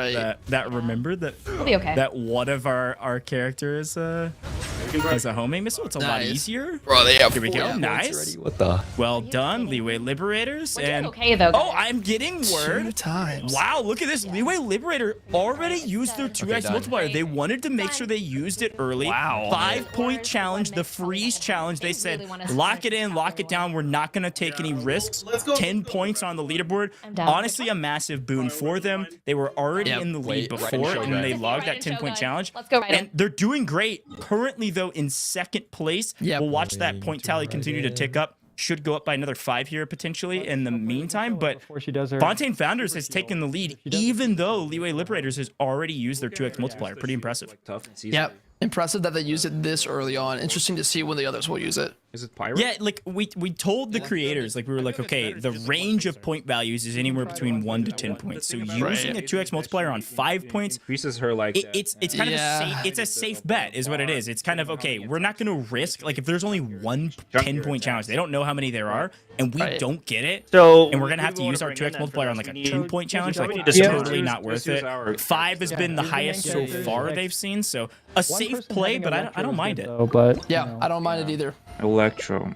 that remembered that. We'll be okay. That one of our characters has a homing missile. It's a lot easier. Bro, they have Here we go. Nice. What the? Well done, Liyue Liberators. And okay though. Oh, I'm getting word. 2 times. Wow, look at this. Liyue Liberator already used their 2x multiplier. They wanted to make sure they used it early. Wow. 5-point challenge, the freeze challenge. They said, lock it in, lock it down. We're not going to take any risks. 10 points on the leaderboard. Honestly, a massive boon for them. They were already in the lead before, and they logged that 10-point challenge. Let's go, and they're doing great. Currently, though, in 2nd place. We'll watch that point tally continue to tick up. Should go up by another 5 here potentially in the meantime, but Fontaine Founders has taken the lead, even though Liyue Liberators has already used their 2x multiplier. Pretty impressive. Yep. Impressive that they used it this early on. Interesting to see when the others will use it. Is it pirate? Yeah, like we told the creators, like we were like, okay, the range of point values is anywhere between 1 to 10 points. So using a 2x multiplier on 5 points increases her like it's kind of a safe bet is what it is. It's kind of okay, we're not going to risk, like if there's only one 10-point challenge, they don't know how many there are, and we don't get it. So and we're going to have to use our 2x multiplier on like a 2-point challenge. Like it's totally not worth it. 5 has been the highest so far they've seen. So a safe play, but I don't mind it. But yeah, I don't mind it either. Electro.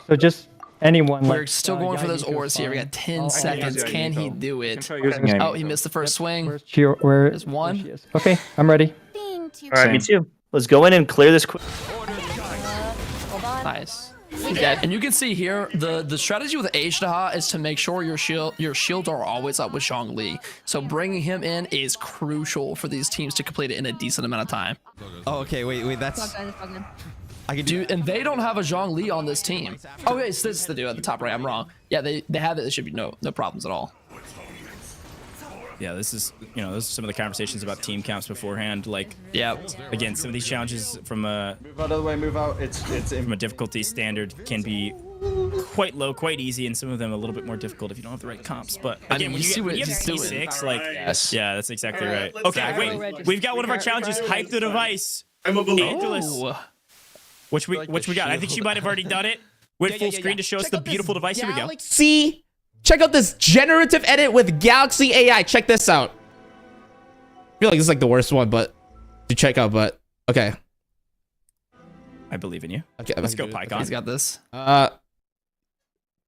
So just anyone. We're still going for those ores here. We got 10 seconds. Can he do it? Oh, he missed the first swing. Where's one? Okay, I'm ready. All right, me too. Let's go in and clear this quick. Nice. Yeah, and you can see here the strategy with Ashtaha is to make sure your shields are always up with Zhongli. So bringing him in is crucial for these teams to complete it in a decent amount of time. Oh, okay. Wait. That's. I can do, and they don't have a Zhongli on this team. Oh, yeah, this is the dude at the top right. I'm wrong. Yeah, they have it. There should be no problems at all. Yeah, this is, you know, those are some of the conversations about team counts beforehand. Like, yeah, again, some of these challenges from a move out of the way, move out. It's from a difficulty standard can be quite low, quite easy, and some of them a little bit more difficult if you don't have the right comps. But again, when you have T6, like, yeah, that's exactly right. Okay, wait, we've got one of our challenges. Hype the device. I'm a believer. Angelus. Which we got? I think she might have already done it. Went full screen to show us the beautiful device. Here we go. See. Check out this generative edit with Galaxy AI. Check this out. I feel like this is like the worst one, but to check out, but okay. I believe in you. Okay, let's go, PyCon. He's got this.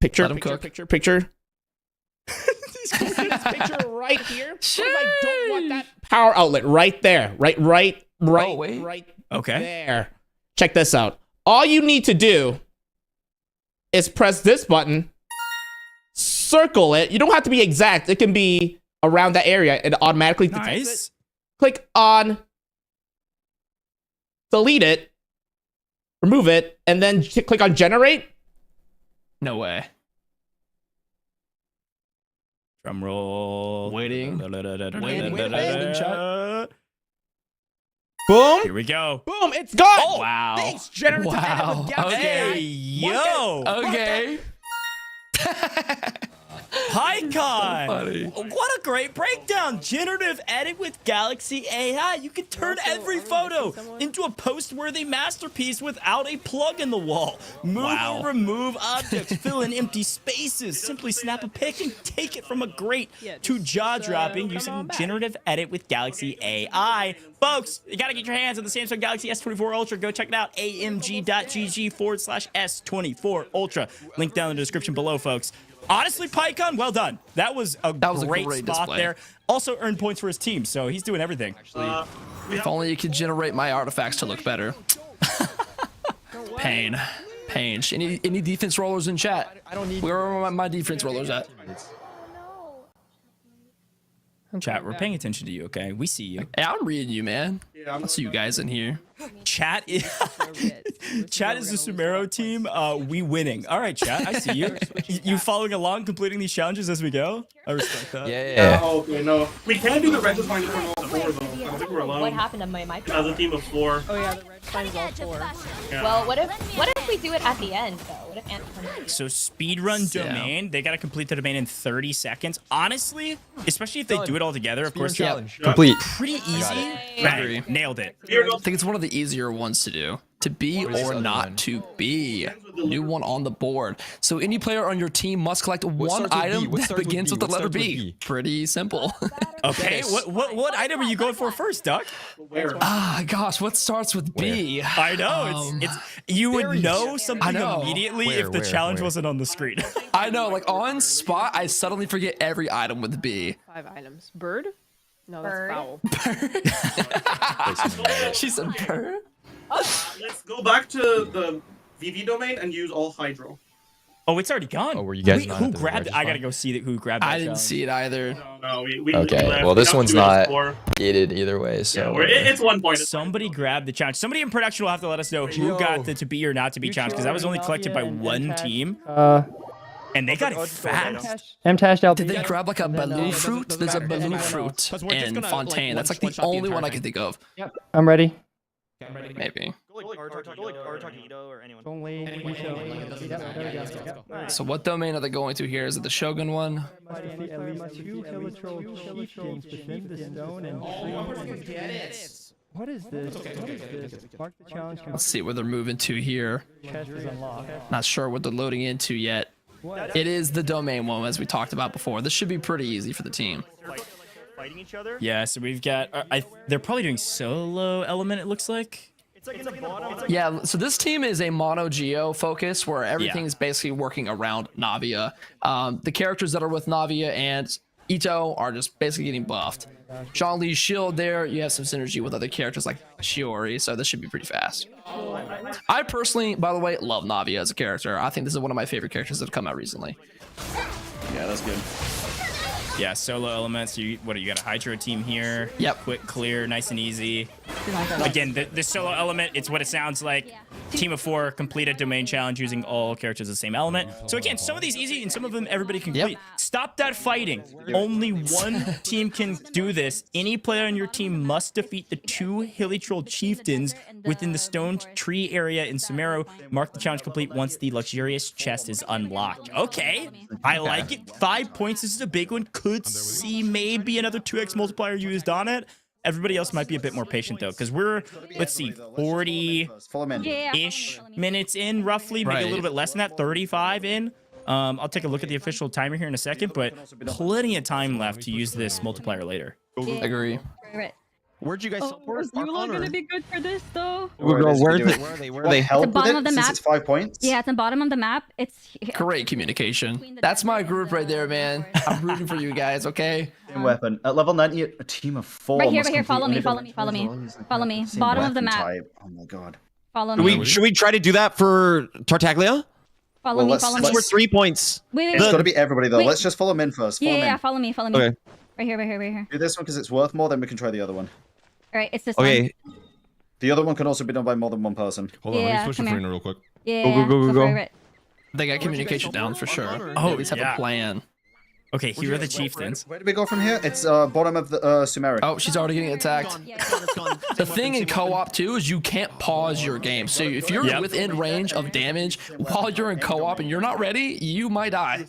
Picture. He's picture right here. Because I don't want that power outlet right there. Right okay. There. Check this out. All you need to do is press this button. Circle it. You don't have to be exact. It can be around that area and automatically detects it. Click on delete it, remove it, and then click on generate. No way. Drum roll. Waiting. Boom. Here we go. Boom. It's gone. Oh, wow. Thanks, generative wow. Okay. Yo. Okay. PyCon! What a great breakdown! Generative edit with Galaxy AI. You can turn every photo into a post-worthy masterpiece without a plug in the wall. Move or remove objects, fill in empty spaces. Simply snap a pic and take it from a grate to jaw-dropping using generative edit with Galaxy AI. Folks, you gotta get your hands on the Samsung Galaxy S24 Ultra. Go check it out, amg.gg/S24 Ultra. Link down in the description below, folks. Honestly, PyCon, well done. That was a great spot display there. Also earned points for his team, so he's doing everything. If only you could generate my artifacts to look better. Pain. Any defense rollers in chat? Where are my defense rollers at? Chat, we're paying attention to you, okay? We see you. Hey, I'm reading you, man. I see you guys in here. Chat is Chat is the Sumero team. We winning. All right, chat. I see you. You following along, completing these challenges as we go. I respect that. Yeah. Oh, okay, no. We can do the red design for all four, though. I don't think we're alone. What happened to my mic? As a team of 4. Oh yeah, the red design is all 4. Yeah. Well, what if we do it at the end though? What if Ant So speedrun domain, they gotta complete the domain in 30 seconds. Honestly, especially if they do it all together, of course. Complete. Pretty easy. Bang, nailed it. I think it's one of the easier ones to do. To be or not to be. New one on the board. So any player on your team must collect one item that begins with the letter B. Pretty simple. Okay, what item are you going for first, Duck? Ah, gosh, what starts with B? I know, it's you would know something immediately if the challenge wasn't on the screen. I know, like on spot, I suddenly forget every item with B. 5 items. Bird? No, that's foul. She said bird? Let's go back to the VV domain and use all Hydro. Oh, it's already gone. Oh, were you guys not who grabbed it? I gotta go see who grabbed it. I didn't see it either. No, okay, well, this one's not gated either way, so... Yeah, it's 1 point. Somebody grabbed the challenge. Somebody in production will have to let us know who got the to be or not to be challenge, because that was only collected by one team. And they got it fast. Mtashed out. Did they grab like a baloo fruit? There's a baloo fruit in Fontaine. That's like the only one I can think of. Yep, I'm ready. Maybe. Nice. So what domain are they going to here? Is it the Shogun one? What is this? Mark the challenge. Let's see where they're moving to here. Not sure what they're loading into yet. It is the domain one, as we talked about before. This should be pretty easy for the team. Fighting each other? Yeah, so we've got... they're probably doing solo element, it looks like. It's like in the bottom. Yeah, so this team is a mono geo focus where everything is basically working around Navia. The characters that are with Navia and Ito are just basically getting buffed. Zhongli's shield there, you have some synergy with other characters like Shiori, so this should be pretty fast. I personally, by the way, love Navi as a character. I think this is one of my favorite characters that have come out recently. Yeah, that's good. Yeah, solo elements. You got a Hydro team here. Yep. Quick, clear, nice and easy. Again, the solo element, it's what it sounds like. Team of 4, complete a domain challenge using all characters of the same element. So again, some of these easy and some of them everybody can complete. Stop that fighting. Only one team can do this. Any player on your team must defeat the 2 Hilly Troll chieftains within the stone tree area in Sumeru. Mark the challenge complete once the luxurious chest is unlocked. Okay, I like it. 5 points. This is a big one. Could see maybe another 2x multiplier used on it. Everybody else might be a bit more patient though, because we're, let's see, 40-ish minutes in, roughly, maybe a little bit less than that, 35 in. I'll take a look at the official timer here in a second, but plenty of time left to use this multiplier later. Agree. Right. Where'd you guys support? Is Yula gonna be good for this though? Where are they held At the bottom of the map. It's 5 points. Yeah, at the bottom of the map. It's Great communication. That's my group right there, man. I'm rooting for you guys, okay? Same weapon. At level 90, a team of 4. right here. Follow me. Follow me. Bottom of the map. Oh my god. Follow me. Should we try to do that for Tartaglia? Follow me. We're 3 points. Wait. It's got to be everybody though. Wait. Let's just follow Min first. Yeah, follow me. Okay. Right here. Do this one because it's worth more, then we can try the other one. All right, it's this one. The other one can also be done by more than one person. Hold on, let me switch the trainer real quick. Yeah. Go. They got communication down for sure. Oh, at least have a plan. Okay, here are the chieftains. Where do we go from here? It's bottom of the Sumeru. Oh, she's already getting attacked. The thing in co-op too is you can't pause your game. So if you're within range of damage while you're in co-op and you're not ready, you might die.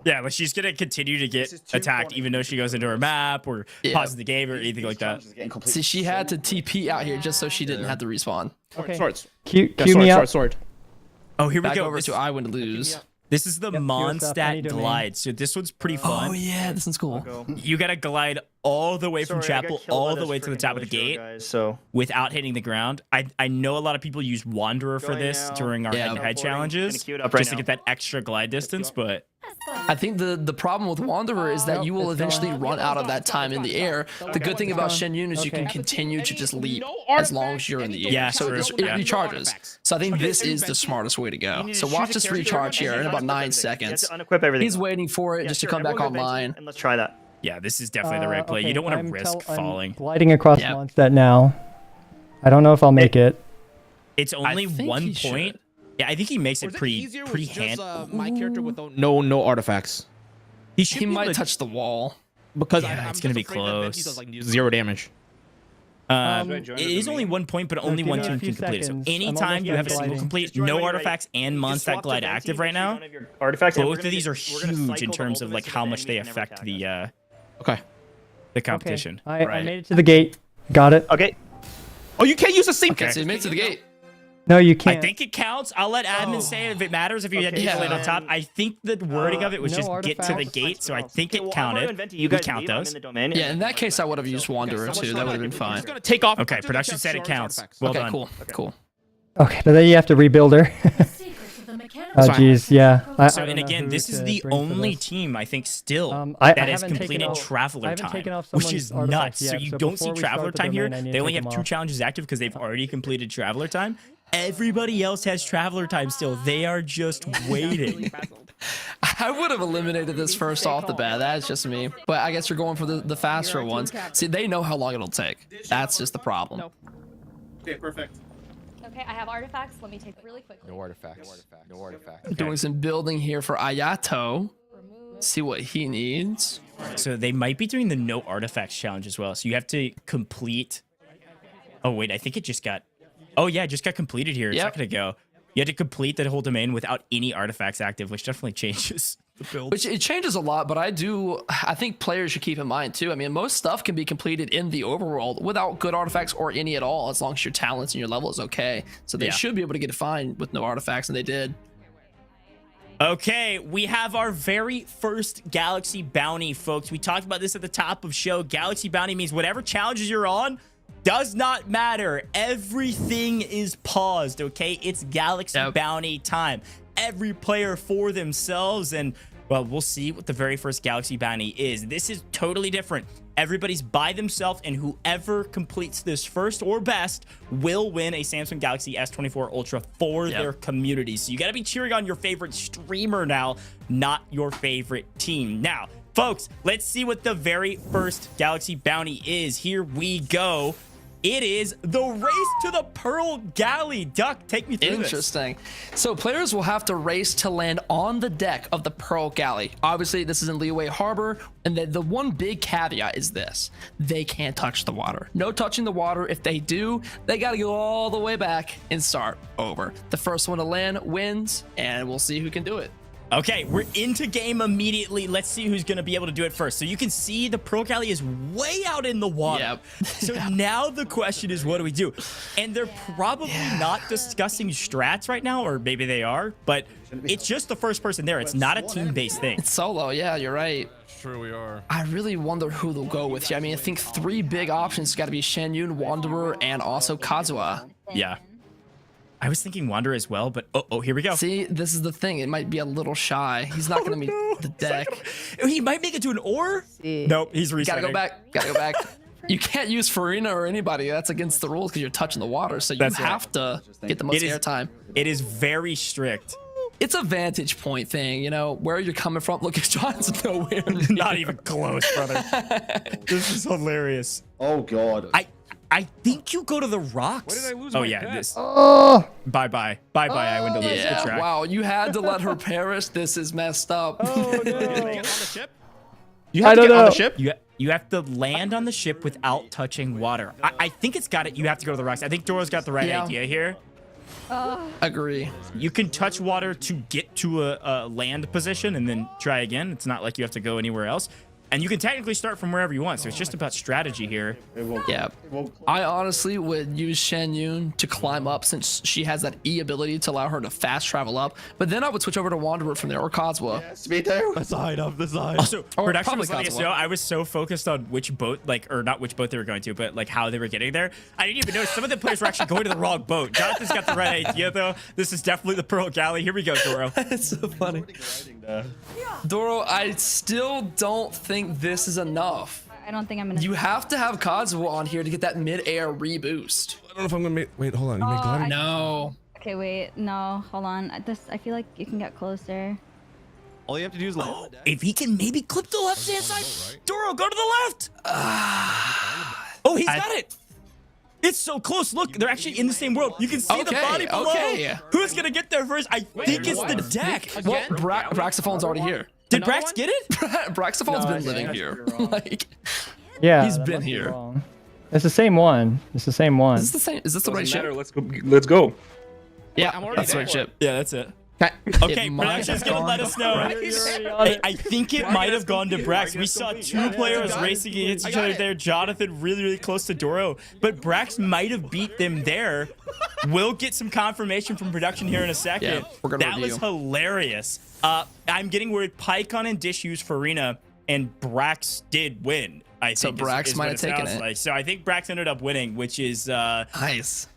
Yeah, but she's gonna continue to get attacked even though she goes into her map or pauses the game or anything like that. See, she had to TP out here just so she didn't have to respawn. Okay. Swords. Cue me up. Sword. Oh, here we Back go. over to IWinToLose. This is the Mondstadt glide. So this one's pretty fun. Oh yeah, this one's cool. You gotta glide all the way from chapel all the way to the top of the gate, without hitting the ground. I know a lot of people use Wanderer for this during our head-to-head challenges, just to get that extra glide distance. But I think the problem with Wanderer is that you will eventually run out of that time in the air. The good thing about Shen Yun is you can continue to just leap as long as you're in the air. Yeah, so it recharges. So I think this is the smartest way to go. So watch this recharge here in about 9 seconds. He's waiting for it just to come back online. And let's try that. Yeah, this is definitely the right play. You don't want to risk falling. I'm gliding across Mondstadt now. I don't know if I'll make it. It's only 1 point. Yeah, I think he makes it pretty hand. My character with no artifacts. He might touch the wall. Because it's gonna be close. He does like 0 damage. It is only 1 point, but only one team can complete it. So anytime you have a single complete, no artifacts, and Mondstadt glide active right now, both of these are huge in terms of like how much they affect the competition. I made it to the gate. Got it. Okay. Oh, you can't use the same. Okay, so you made it to the gate. No, you can't. I think it counts. I'll let admin say if it matters if you had to get on top. I think the wording of it was just get to the gate, so I think it counted. You can count those. Yeah, in that case, I would have used Wanderer too. That would have been fine. Take off. Okay, production said it counts. Well done. Cool. Okay, but then you have to rebuild her. Oh, jeez, yeah. So, and again, this is the only team, I think, still that has completed Traveler Time, which is nuts. So you don't see Traveler Time here. They only have 2 challenges active because they've already completed Traveler Time. Everybody else has Traveler Time still. They are just waiting. I would have eliminated this first off the bat. That's just me. But I guess you're going for the faster ones. See, they know how long it'll take. That's just the problem. Okay, perfect. Okay, I have artifacts. Let me take it really quickly. No artifacts. No artifacts. Okay. Doing some building here for Ayato. See what he needs. So they might be doing the no artifacts challenge as well. So you have to complete. Oh wait, I think it just got. Oh yeah, it just got completed here. It's not gonna go. You had to complete that whole domain without any artifacts active, which definitely changes the build. Which it changes a lot, but I think players should keep in mind too. I mean, most stuff can be completed in the overworld without good artifacts or any at all, as long as your talents and your level is okay. So they should be able to get it fine with no artifacts, and they did. Okay, we have our very first Galaxy Bounty, folks. We talked about this at the top of show. Galaxy Bounty means whatever challenges you're on, does not matter. Everything is paused, okay? It's Galaxy Bounty time. Every player for themselves, and Well, we'll see what the very first Galaxy bounty is. This is totally different. Everybody's by themselves, and whoever completes this first or best will win a Samsung Galaxy S24 Ultra for their community. So you got to be cheering on your favorite streamer now, not your favorite team. Now, folks, let's see what the very first Galaxy bounty is. Here we go. It is the race to the Pearl Galley. Duck, take me through this. Interesting. So players will have to race to land on the deck of the Pearl Galley. Obviously, this is in Liyue Harbor, and the one big caveat is this. They can't touch the water. No touching the water. If they do, they got to go all the way back and start over. The first one to land wins, and we'll see who can do it. Okay, we're into game immediately. Let's see who's going to be able to do it first. So you can see the Pearl Galley is way out in the water. Yep. So now the question is, what do we do? And they're probably not discussing strats right now, or maybe they are, but it's just the first person there. It's not a team-based thing. It's solo. Yeah, you're right. Sure we are. I really wonder who they'll go with here. I mean, I think 3 big options got to be Shenyun, Wanderer, and also Kazuha. Yeah. I was thinking Wanderer as well, but oh, here we go. See, this is the thing. It might be a little shy. He's not going to meet the deck. He might make it to an ore. Nope, he's resetting. Gotta go back. You can't use Farina or anybody. That's against the rules because you're touching the water. So you have to get the most airtime. It is very strict. It's a vantage point thing, you know, where you're coming from. Look, John's nowhere. Not even close, brother. This is hilarious. Oh, God. I think you go to the rocks. Why did I lose oh my yeah, pet? this. Oh. Bye-bye, IWinToLose. Yeah, Good track. wow, you had to let her perish. This is messed up. Oh, no. Get on the ship? You have I to don't get on the know. ship. You have to land on the ship without touching water. I think it's got it. You have to go to the rocks. I think Doro's got the right idea here. Agree. You can touch water to get to a land position and then try again. It's not like you have to go anywhere else. And you can technically start from wherever you want, so it's just about strategy here. Yeah. I honestly would use Shenyun to climb up since she has that E ability to allow her to fast travel up. But then I would switch over to Wanderer from there or Kazuha. Yes, me too. The side of the side. Also, Or production was probably letting us Kazuha. know I was so focused on which boat, or not which boat they were going to, but like how they were getting there. I didn't even notice some of the players were actually going to the wrong boat. Jonathan's got the right idea, though. This is definitely the Pearl Galley. Here we go, Doro. It's so funny. Doro, I still don't think this is enough. I don't think I'm gonna. You have to have Kazuha on here to get that mid-air reboost. I don't know if I'm gonna make. Wait, hold on. You make gliding? No. Okay, wait. No, hold on. I feel like you can get closer. All you have to do is land on the deck. If he can maybe clip the left-hand side. Doro, go to the left. Oh, he's got it. It's so close. Look, they're actually in the same world. You can see the body below. Who's going to get there first? I think it's the deck. Well, Braxophone's already here. Did Brax get it? Braxophone's been living here. Like, Yeah. he's been here. Wrong. It's the same one. It's the same one. Is this the same? Is this the right Doesn't ship? matter. Let's go. Yeah, I'm already that's the there. right ship. Yeah, that's it. It Okay, might production's have gonna let gone us know. to I think it might have gone to Brax. We saw 2 players racing against each other there. Jonathan really close to Doro, but Brax might have beat them there. We'll get some confirmation from production here in a second. Yeah, we're gonna that review. was hilarious. I'm getting word Pycon and Dish used Farina, and Brax did win. I think So Brax is might what have taken sounds it. like. So I think Brax ended up winning, which is Nice.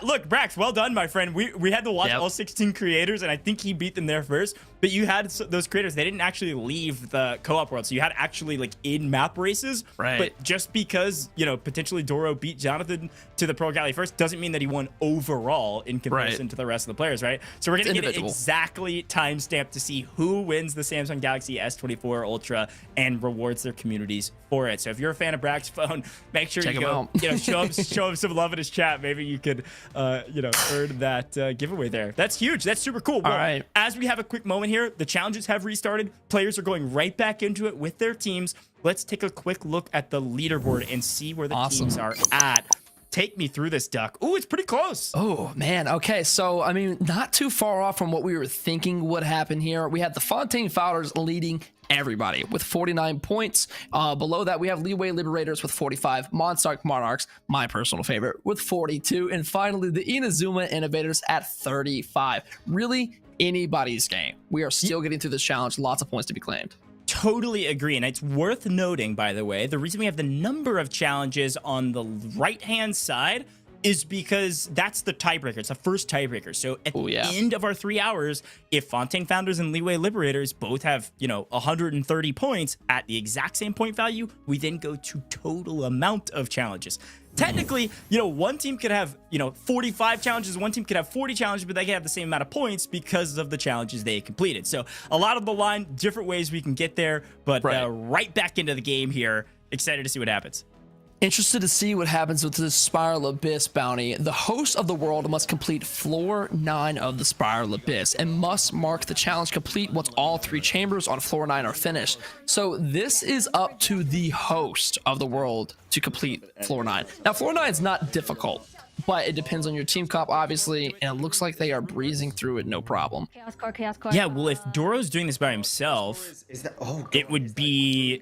look, Brax, well done, my friend. We had to watch all 16 creators, and I think he beat them there first. But you had those creators, they didn't actually leave the co-op world. So you had actually like in-map races. Right. But just because, you know, potentially Doro beat Jonathan to the Pro Galley first doesn't mean that he won overall in comparison to the rest of the players, right? So we're going to get it individual. exactly timestamped to see who wins the Samsung Galaxy S24 Ultra and rewards their communities for it. So if you're a fan of Braxophone, make sure Check you him go, out. you know, show him some love in his chat. Maybe you could, you know, earn that giveaway there. That's huge. That's super cool. Well, All right. as we have a quick moment here, the challenges have restarted. Players are going right back into it with their teams. Let's take a quick look at the leaderboard and see where the teams are at. Take me through this, Duck. Ooh, it's pretty close. Oh, man. Okay, so, I mean, not too far off from what we were thinking would happen here. We had the Fontaine Founders leading everybody with 49 points. Below that, we have Liyue Liberators with 45, Mondstadt Monarchs, my personal favorite, with 42, and finally, the Inazuma Innovators at 35. Really, anybody's game. We are still getting through this challenge. Lots of points to be claimed. Totally agree. And it's worth noting, by the way, the reason we have the number of challenges on the right-hand side is because that's the tiebreaker. It's the first tiebreaker. So at the end of our 3 hours, if Fontaine Founders and Liyue Liberators both have, 130 points at the exact same point value, we then go to total amount of challenges. Technically, one team could have, 45 challenges, one team could have 40 challenges, but they can have the same amount of points because of the challenges they completed. So a lot of the line, different ways we can get there, but right back into the game here. Excited to see what happens. Interested to see what happens with the Spiral Abyss bounty. The host of the world must complete floor 9 of the Spiral Abyss and must mark the challenge complete once all 3 chambers on floor 9 are finished. So this is up to the host of the world to complete floor 9. Now, floor 9 is not difficult, but it depends on your team comp, obviously, and it looks like they are breezing through it no problem. Chaos core. Yeah, well, if Doro's doing this by himself, it would be...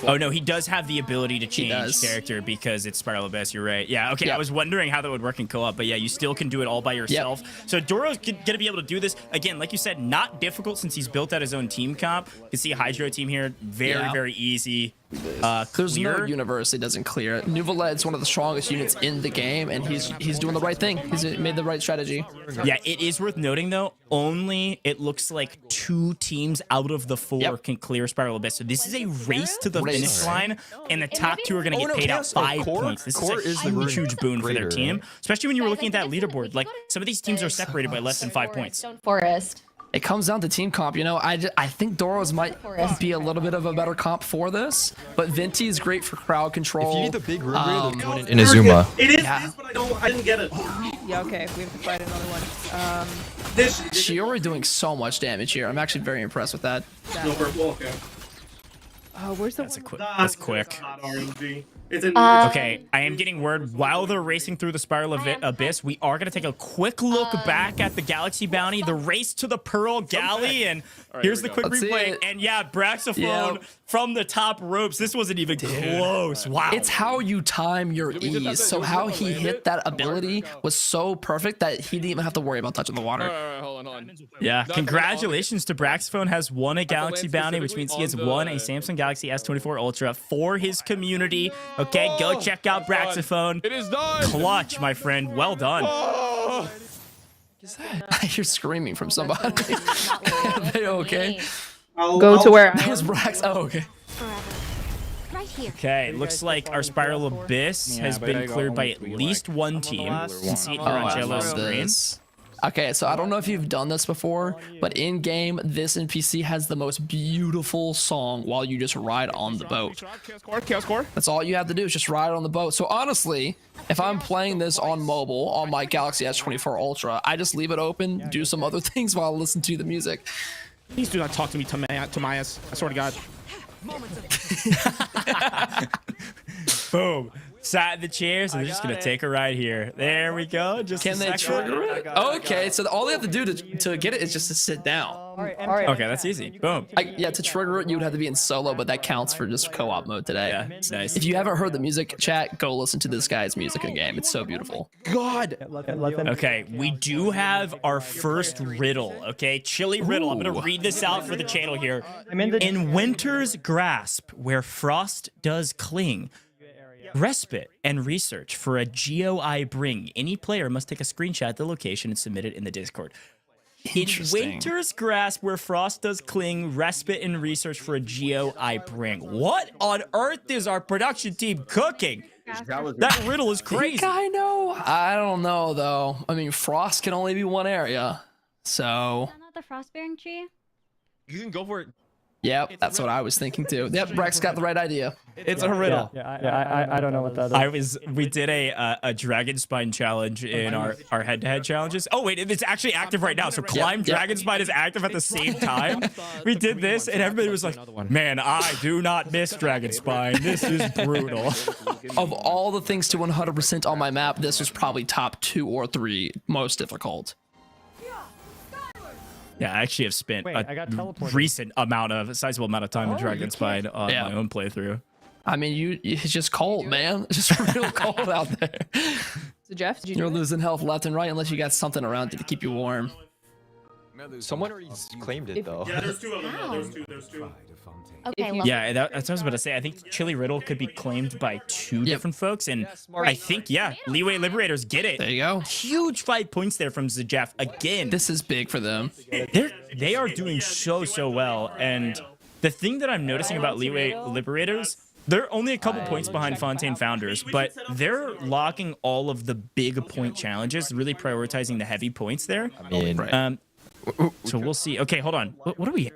Oh, no, he does have the ability to change character because it's Spiral Abyss, you're right. Yeah, okay, I was wondering how that would work in co-op, but yeah, you still can do it all by yourself. So Doro's going to be able to do this. Again, like you said, not difficult since he's built out his own team comp. You can see Hydro team here, very easy. There's no universe it doesn't clear. Nuvaled's one of the strongest units in the game, and he's doing the right thing. He's made the right strategy. Yeah, it is worth noting though, only it looks like 2 teams out of the 4 can clear Spiral Abyss. So this is a race to the finish line, and the top 2 are going to get paid out 5 points. This is a huge boon for their team, especially when you were looking at that leaderboard. Like, some of these teams are separated by less than 5 points. Forest. It comes down to team comp, I think Doros might be a little bit of a better comp for this, but Venti is great for crowd control. If you need the big room Inazuma. It is this, but I didn't get it. Yeah, okay, we have to fight another one. Shiori doing so much damage here. I'm actually very impressed with that. No purple, okay. Where's the That's quick. Not RNG. Okay, I am getting word while they're racing through the Spiral Abyss, we are going to take a quick look back at the Galaxy Bounty, the race to the Pearl Galley, and here's the quick replay. And yeah, Braxophone from the top ropes. This wasn't even close. Wow. It's how you time your E's. So how he hit that ability was so perfect that he didn't even have to worry about touching the water. Hold on. Yeah, congratulations to Braxophone, has won a Galaxy Bounty, which means he has won a Samsung Galaxy S24 Ultra for his community. Okay, go check out Braxophone. It is done. Clutch, my friend. Well done. I hear screaming from somebody. Are they okay? Go to where That was Brax. Oh, okay. Okay, looks like our Spiral Abyss has been cleared by at least 1 team. You can see it here on Jello's screen. Okay, so I don't know if you've done this before, but in game, this NPC has the most beautiful song while you just ride on the boat. Chaos core. That's all you have to do is just ride on the boat. So honestly, if I'm playing this on mobile on my Galaxy S24 Ultra, I just leave it open, do some other things while I listen to the music. Please do not talk to me, Tomias. I swear to God. Boom. Sat in the chair, so they're just gonna take a ride here. There we go. Just can they trigger it? Okay, so all they have to do to get it is just to sit down. Okay, that's easy. Boom. Yeah, to trigger it, you would have to be in solo, but that counts for just co-op mode today. Yeah, it's nice. If you haven't heard the music, chat, go listen to this guy's music in the game. It's so beautiful. God. Okay, we do have our first riddle. Okay, chilly riddle. I'm gonna read this out for the channel here. In winter's grasp, where frost does cling, respite and research for a GOI bring. Any player must take a screenshot of the location and submit it in the Discord. In winter's grasp, where frost does cling, respite and research for a GOI bring. What on earth is our production team cooking? That riddle is crazy. I know. I don't know though. I mean, frost can only be one area, so. Is that not the frost-bearing tree? You can go for it. Yep, that's what I was thinking too. Yep, Brex got the right idea. It's a riddle. I don't know what that is. We did a dragon spine challenge in our head-to-head challenges. Oh wait, it's actually active right now. So climb dragon spine is active at the same time. We did this, and everybody was like, "Man, I do not miss dragon spine. This is brutal." Of all the things to 100% on my map, this was probably top 2 or 3 most difficult. Yeah, I actually have spent a sizable amount of time in Dragon Spine on my own playthrough. I mean, it's just cold, man. It's just real cold out there. So Jeff, You're losing health left and right unless you got something around you to keep you warm. Someone already claimed it though. Yeah, there's 2 of them. Though. There's two. Okay. Yeah, that's what I was about to say. I think Chili Riddle could be claimed by 2 different folks, and I think Liyue Liberators get it. There you go. Huge 5 points there from TheJonathon again. This is big for them. They are doing so well, and the thing that I'm noticing about Liyue Liberators, they're only a couple points behind Fontaine Founders, but they're locking all of the big point challenges, really prioritizing the heavy points there. So we'll see. Okay, hold on. What are we?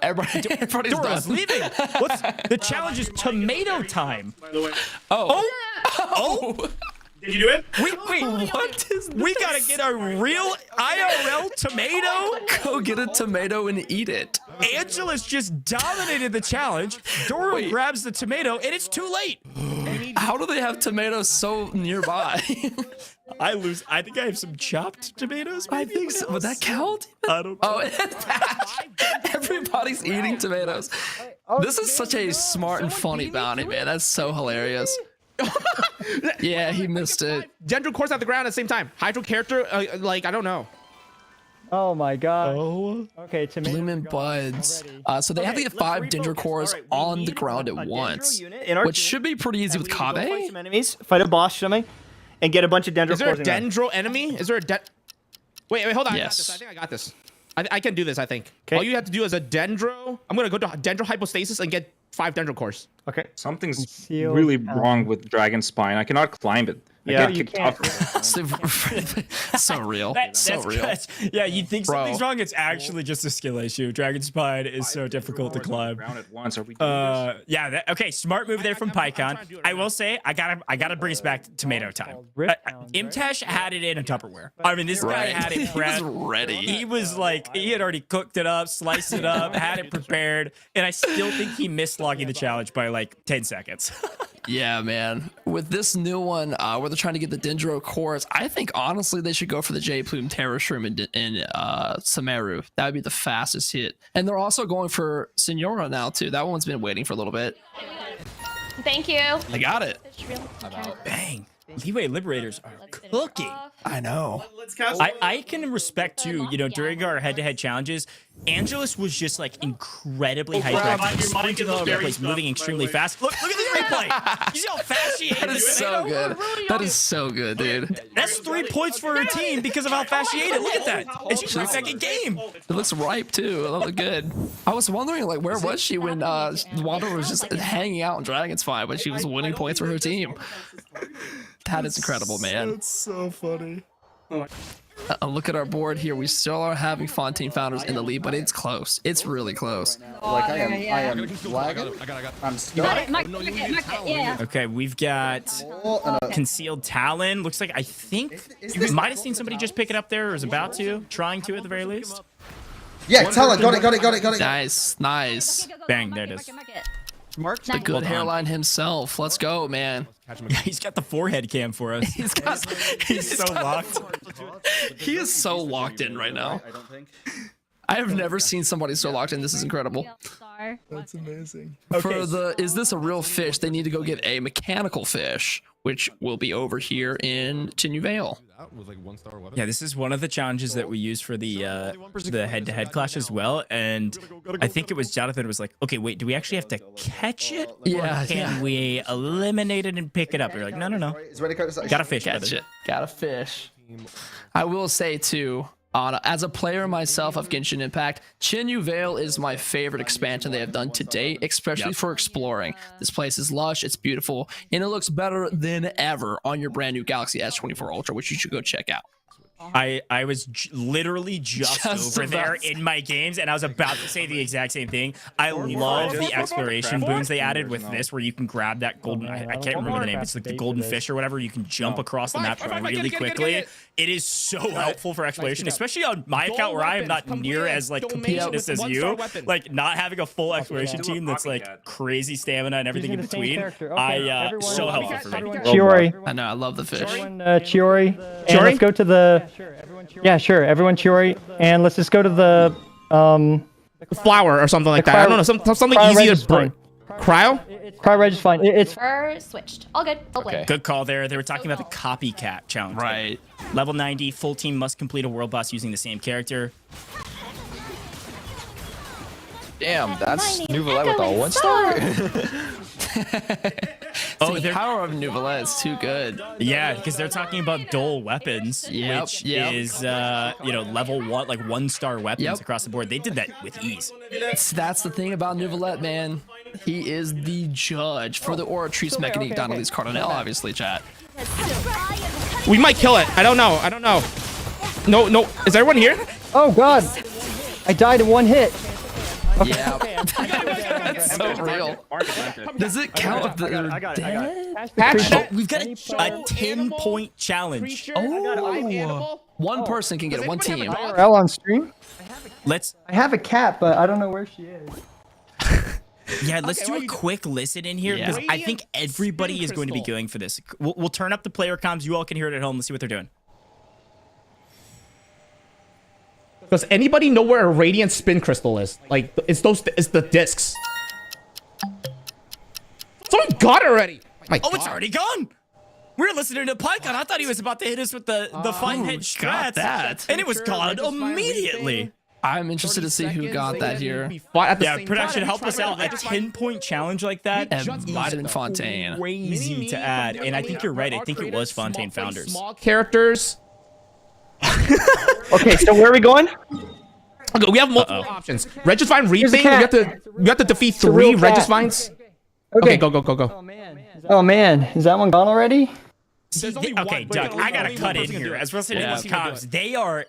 Everybody's Dora's done. leaving. What's the challenge? Is tomato time. By the way. Oh. Did you do it? What is this? We gotta get a real IRL tomato. Go get a tomato and eat it. Angelus just dominated the challenge. Dora grabs the tomato, and it's too late. How do they have tomatoes so nearby? I lose. I think I have some chopped tomatoes. I think so. Would that count? I don't know. Everybody's eating tomatoes. This is such a smart and funny bounty, man. That's so hilarious. Yeah, he missed it. Dendro course at the ground at the same time. Hydro character, like, I don't know. Oh my god. Okay, tomato. Blooming buds. So they have to get 5 Dendro cores on the ground at once, which should be pretty easy with Kave. Some enemies, fight a boss, something, and get a bunch of Dendro Is there a cores in there. Dendro enemy? Is there a Wait, hold on. Yes. I think I got this. I can do this, I think. All you have to do is a Dendro. I'm going to go to Dendro Hypostasis and get 5 Dendro cores. Okay. Something's really wrong with Dragon Spine. I cannot climb it. I get kicked off. So real. So real. Yeah, you'd think something's wrong. It's actually just a skill issue. Dragon Spine is so difficult to climb. Yeah. Okay. Smart move there from Paikon. I will say, I gotta bring us back to tomato time. Mtashed had it in a Tupperware. I mean, this guy had it prepped. He was ready. He was like, he had already cooked it up, sliced it up, had it prepared, and I still think he missed locking the challenge by like 10 seconds. Yeah, man. With this new one, where they're trying to get the Dendro cores, I think honestly they should go for the J Plume Terror Shroom in Samaru. That would be the fastest hit. And they're also going for Senora now too. That one's been waiting for a little bit. Thank you. I got it. Bang. Liyue Liberators are cooking. I know. I can respect too, during our head-to-head challenges, Angelus was just like incredibly hyperactive, sprinting all over the place, moving extremely fast. Look at this replay. You see how fast she is? That is so good. That is so good, dude. That's 3 points for her team because of how fast she ate it. Look at that. And she's right back in game. It looks ripe too. It looked good. I was wondering like where was she when Wander was just hanging out in Dragon's Fight, but she was winning points for her team. That is incredible, man. That's so funny. Look at our board here. We still are having Fontaine Founders in the lead, but it's close. It's really close. Like I am lagging. I'm stuck. Okay, we've got Concealed Talon. Looks like I think you might have seen somebody just pick it up there, or is about to, trying to at the very least. Yeah, Talon, got it. Nice. Bang, there it is. The good hairline himself. Let's go, man. He's got the forehead cam for us. He's so locked. He is so locked in right now. I have never seen somebody so locked in. This is incredible. That's amazing. For the is this a real fish? They need to go get a mechanical fish, which will be over here in Chinyu Vale. Yeah, this is one of the challenges that we use for the head-to-head clash as well. And I think it was Jonathan was like, okay, wait, do we actually have to catch it? Yeah. Or can we eliminate it and pick it up? You're like, no. Gotta fish. Catch it. Gotta fish. I will say too, as a player myself of Genshin Impact, Chinyu Vale is my favorite expansion they have done to date, especially for exploring. This place is lush, it's beautiful, and it looks better than ever on your brand new Galaxy S24 Ultra, which you should go check out. I was literally just over there in my games, and I was about to say the exact same thing. I love the exploration boons they added with this, where you can grab that golden, I can't remember the name, it's like the golden fish or whatever. You can jump across the map really quickly. It is so helpful for exploration, especially on my account where I am not near as like completionist as you. Like not having a full exploration team that's like crazy stamina and everything in between. So helpful for me. Chiori. I know, I love the fish. Chiori. And let's go to the. Yeah, sure. Everyone Chiori, and let's just go to the flower or something like that. I don't know, something easy to burn. Cryo? Cryo is fine. It's switched. All good. Okay. Good call there. They were talking about the copycat challenge. Right. Level 90, full team must complete a world boss using the same character. Damn, that's Nouvelle with a 1-star. The power of Nouvelle is too good. Yeah, because they're talking about dual weapons, which is level 1, like 1-star weapons across the board. They did that with ease. That's the thing about Nouvelle, man. He is the judge for the Oratrice Mechanique Donnelly's Cardinal, obviously, chat. We might kill it. I don't know. No. Is everyone here? Oh God, I died in one hit. Okay. Yeah. So real. Does it count if they're dead? Oh, we've got a 10-point challenge. Oh, one person can get it, one team. IRL on stream? I have a cat, but I don't know where she is. Yeah, let's do a quick listen in here because I think everybody is going to be going for this. We'll turn up the player comms. You all can hear it at home. Let's see what they're doing. Does anybody know where a radiant spin crystal is? Like, it's the discs. Someone got it already. It's already gone. We're listening to PyCon. I thought he was about to hit us with the fine head strats, and it was gone immediately. I'm interested to see who got that here. Yeah, production, help us out. A 10-point challenge like that might have been Fontaine. Crazy to add, and I think you're right. I think it was Fontaine founders. Small characters. Okay, so where are we going? Okay, we have multiple options. Regisvine Reaping. We have to defeat 3 Regisvines. Okay, go. Oh man, is that one gone already? Okay, Doug, I gotta cut in here. As we're listening to these comms, they are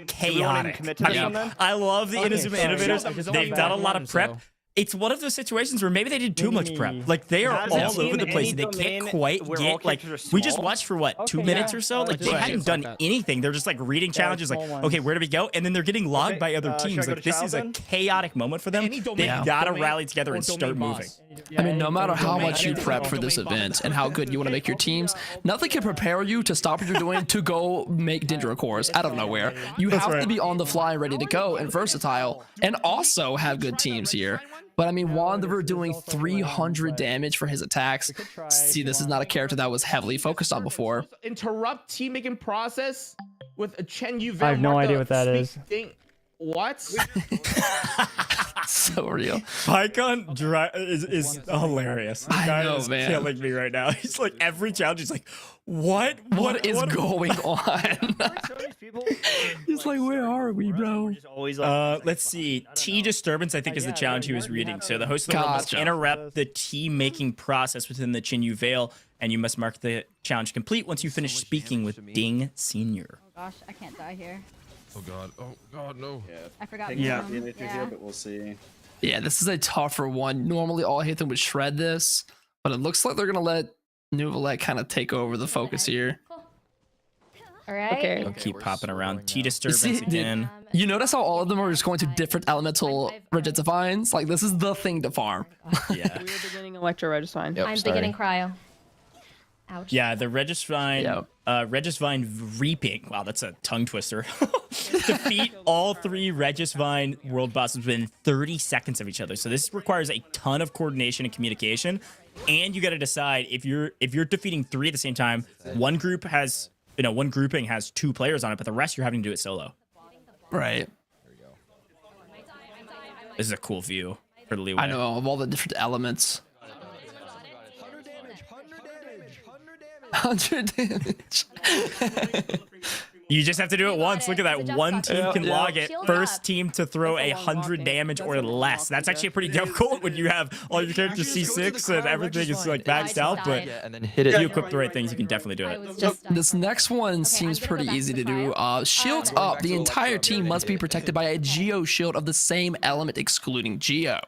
chaotic. I love the Inazuma Innovators. They've done a lot of prep. It's one of those situations where maybe they did too much prep. Like, they are all over the place. They can't quite get, like, we just watched for, what, 2 minutes or so? Like, they hadn't done anything. They're just, like, reading challenges, like, okay, where do we go? And then they're getting logged by other teams. Like, this is a chaotic moment for them. They've got to rally together and start moving. I mean, no matter how much you prep for this event and how good you want to make your teams, nothing can prepare you to stop what you're doing to go make Dendro cores out of nowhere. You have to be on the fly, ready to go, and versatile, and also have good teams here. But I mean, Wanderer doing 300 damage for his attacks. See, this is not a character that was heavily focused on before. Interrupt team making process with a Chen Yu. I have no idea what that is. What? So real. PyCon is hilarious. The guy is killing me right now. He's like, every challenge, he's like, what is going on? He's like, where are we, bro? Let's see. Tea disturbance, I think, is the challenge he was reading. So the host of the room must interrupt the tea making process within the Chin Yu Veil, and you must mark the challenge complete once you finish speaking with Ding Senior. Oh gosh, I can't die here. Oh god, no. I forgot. Here, but we'll see. Yeah, this is a tougher one. Normally, all Hathan would shred this, but it looks like they're gonna let Nouvelle kind of take over the focus here. All right. Okay. They'll keep popping around. Tea disturbance again. You notice how all of them are just going to different elemental Regicifines? Like, this is the thing to farm. Yeah. We are beginning Electro Regicine. I'm beginning Cryo. Ouch. Yeah, the Regisvine, Regisvine Reaping. Wow, that's a tongue twister. Defeat all 3 Regisvine world bosses within 30 seconds of each other. So this requires a ton of coordination and communication. And you got to decide if you're defeating 3 at the same time. One group has, one grouping has 2 players on it, but the rest you're having to do it solo. Right. This is a cool view for the Liyue. I know, of all the different elements. 100 damage. You just have to do it once. Look at that. One team can log it. First team to throw 100 damage or less. That's actually pretty difficult when you have all your characters C6 and everything is like maxed out. But if you equip the right things, you can definitely do it. This next one seems pretty easy to do. Shields up. The entire team must be protected by a Geo shield of the same element, excluding Geo.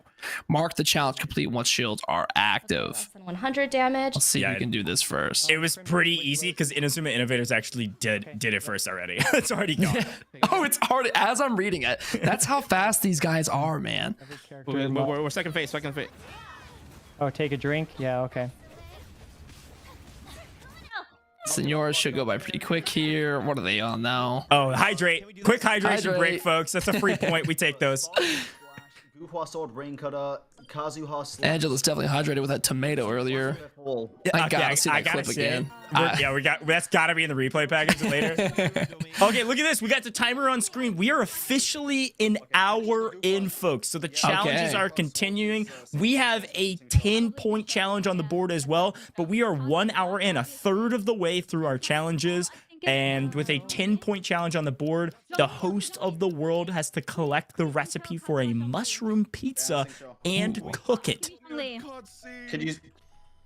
Mark the challenge complete once shields are active. 100 damage. Let's see who can do this first. It was pretty easy because Inazuma Innovators actually did it first already. It's already gone. Oh, it's already, as I'm reading it. That's how fast these guys are, man. We're second phase. Oh, take a drink? Yeah, okay. Senora should go by pretty quick here. What are they on now? Oh, hydrate. Quick hydration break, folks. That's a free point. We take those. Angela's definitely hydrated with that tomato earlier. I gotta see that clip again. That's gotta be in the replay package later. Okay, look at this. We got the timer on screen. We are officially an hour in, folks. So the challenges are continuing. We have a 10-point challenge on the board as well, but we are 1 hour in, a third of the way through our challenges. And with a 10-point challenge on the board, the host of the world has to collect the recipe for a mushroom pizza and cook it. Could you?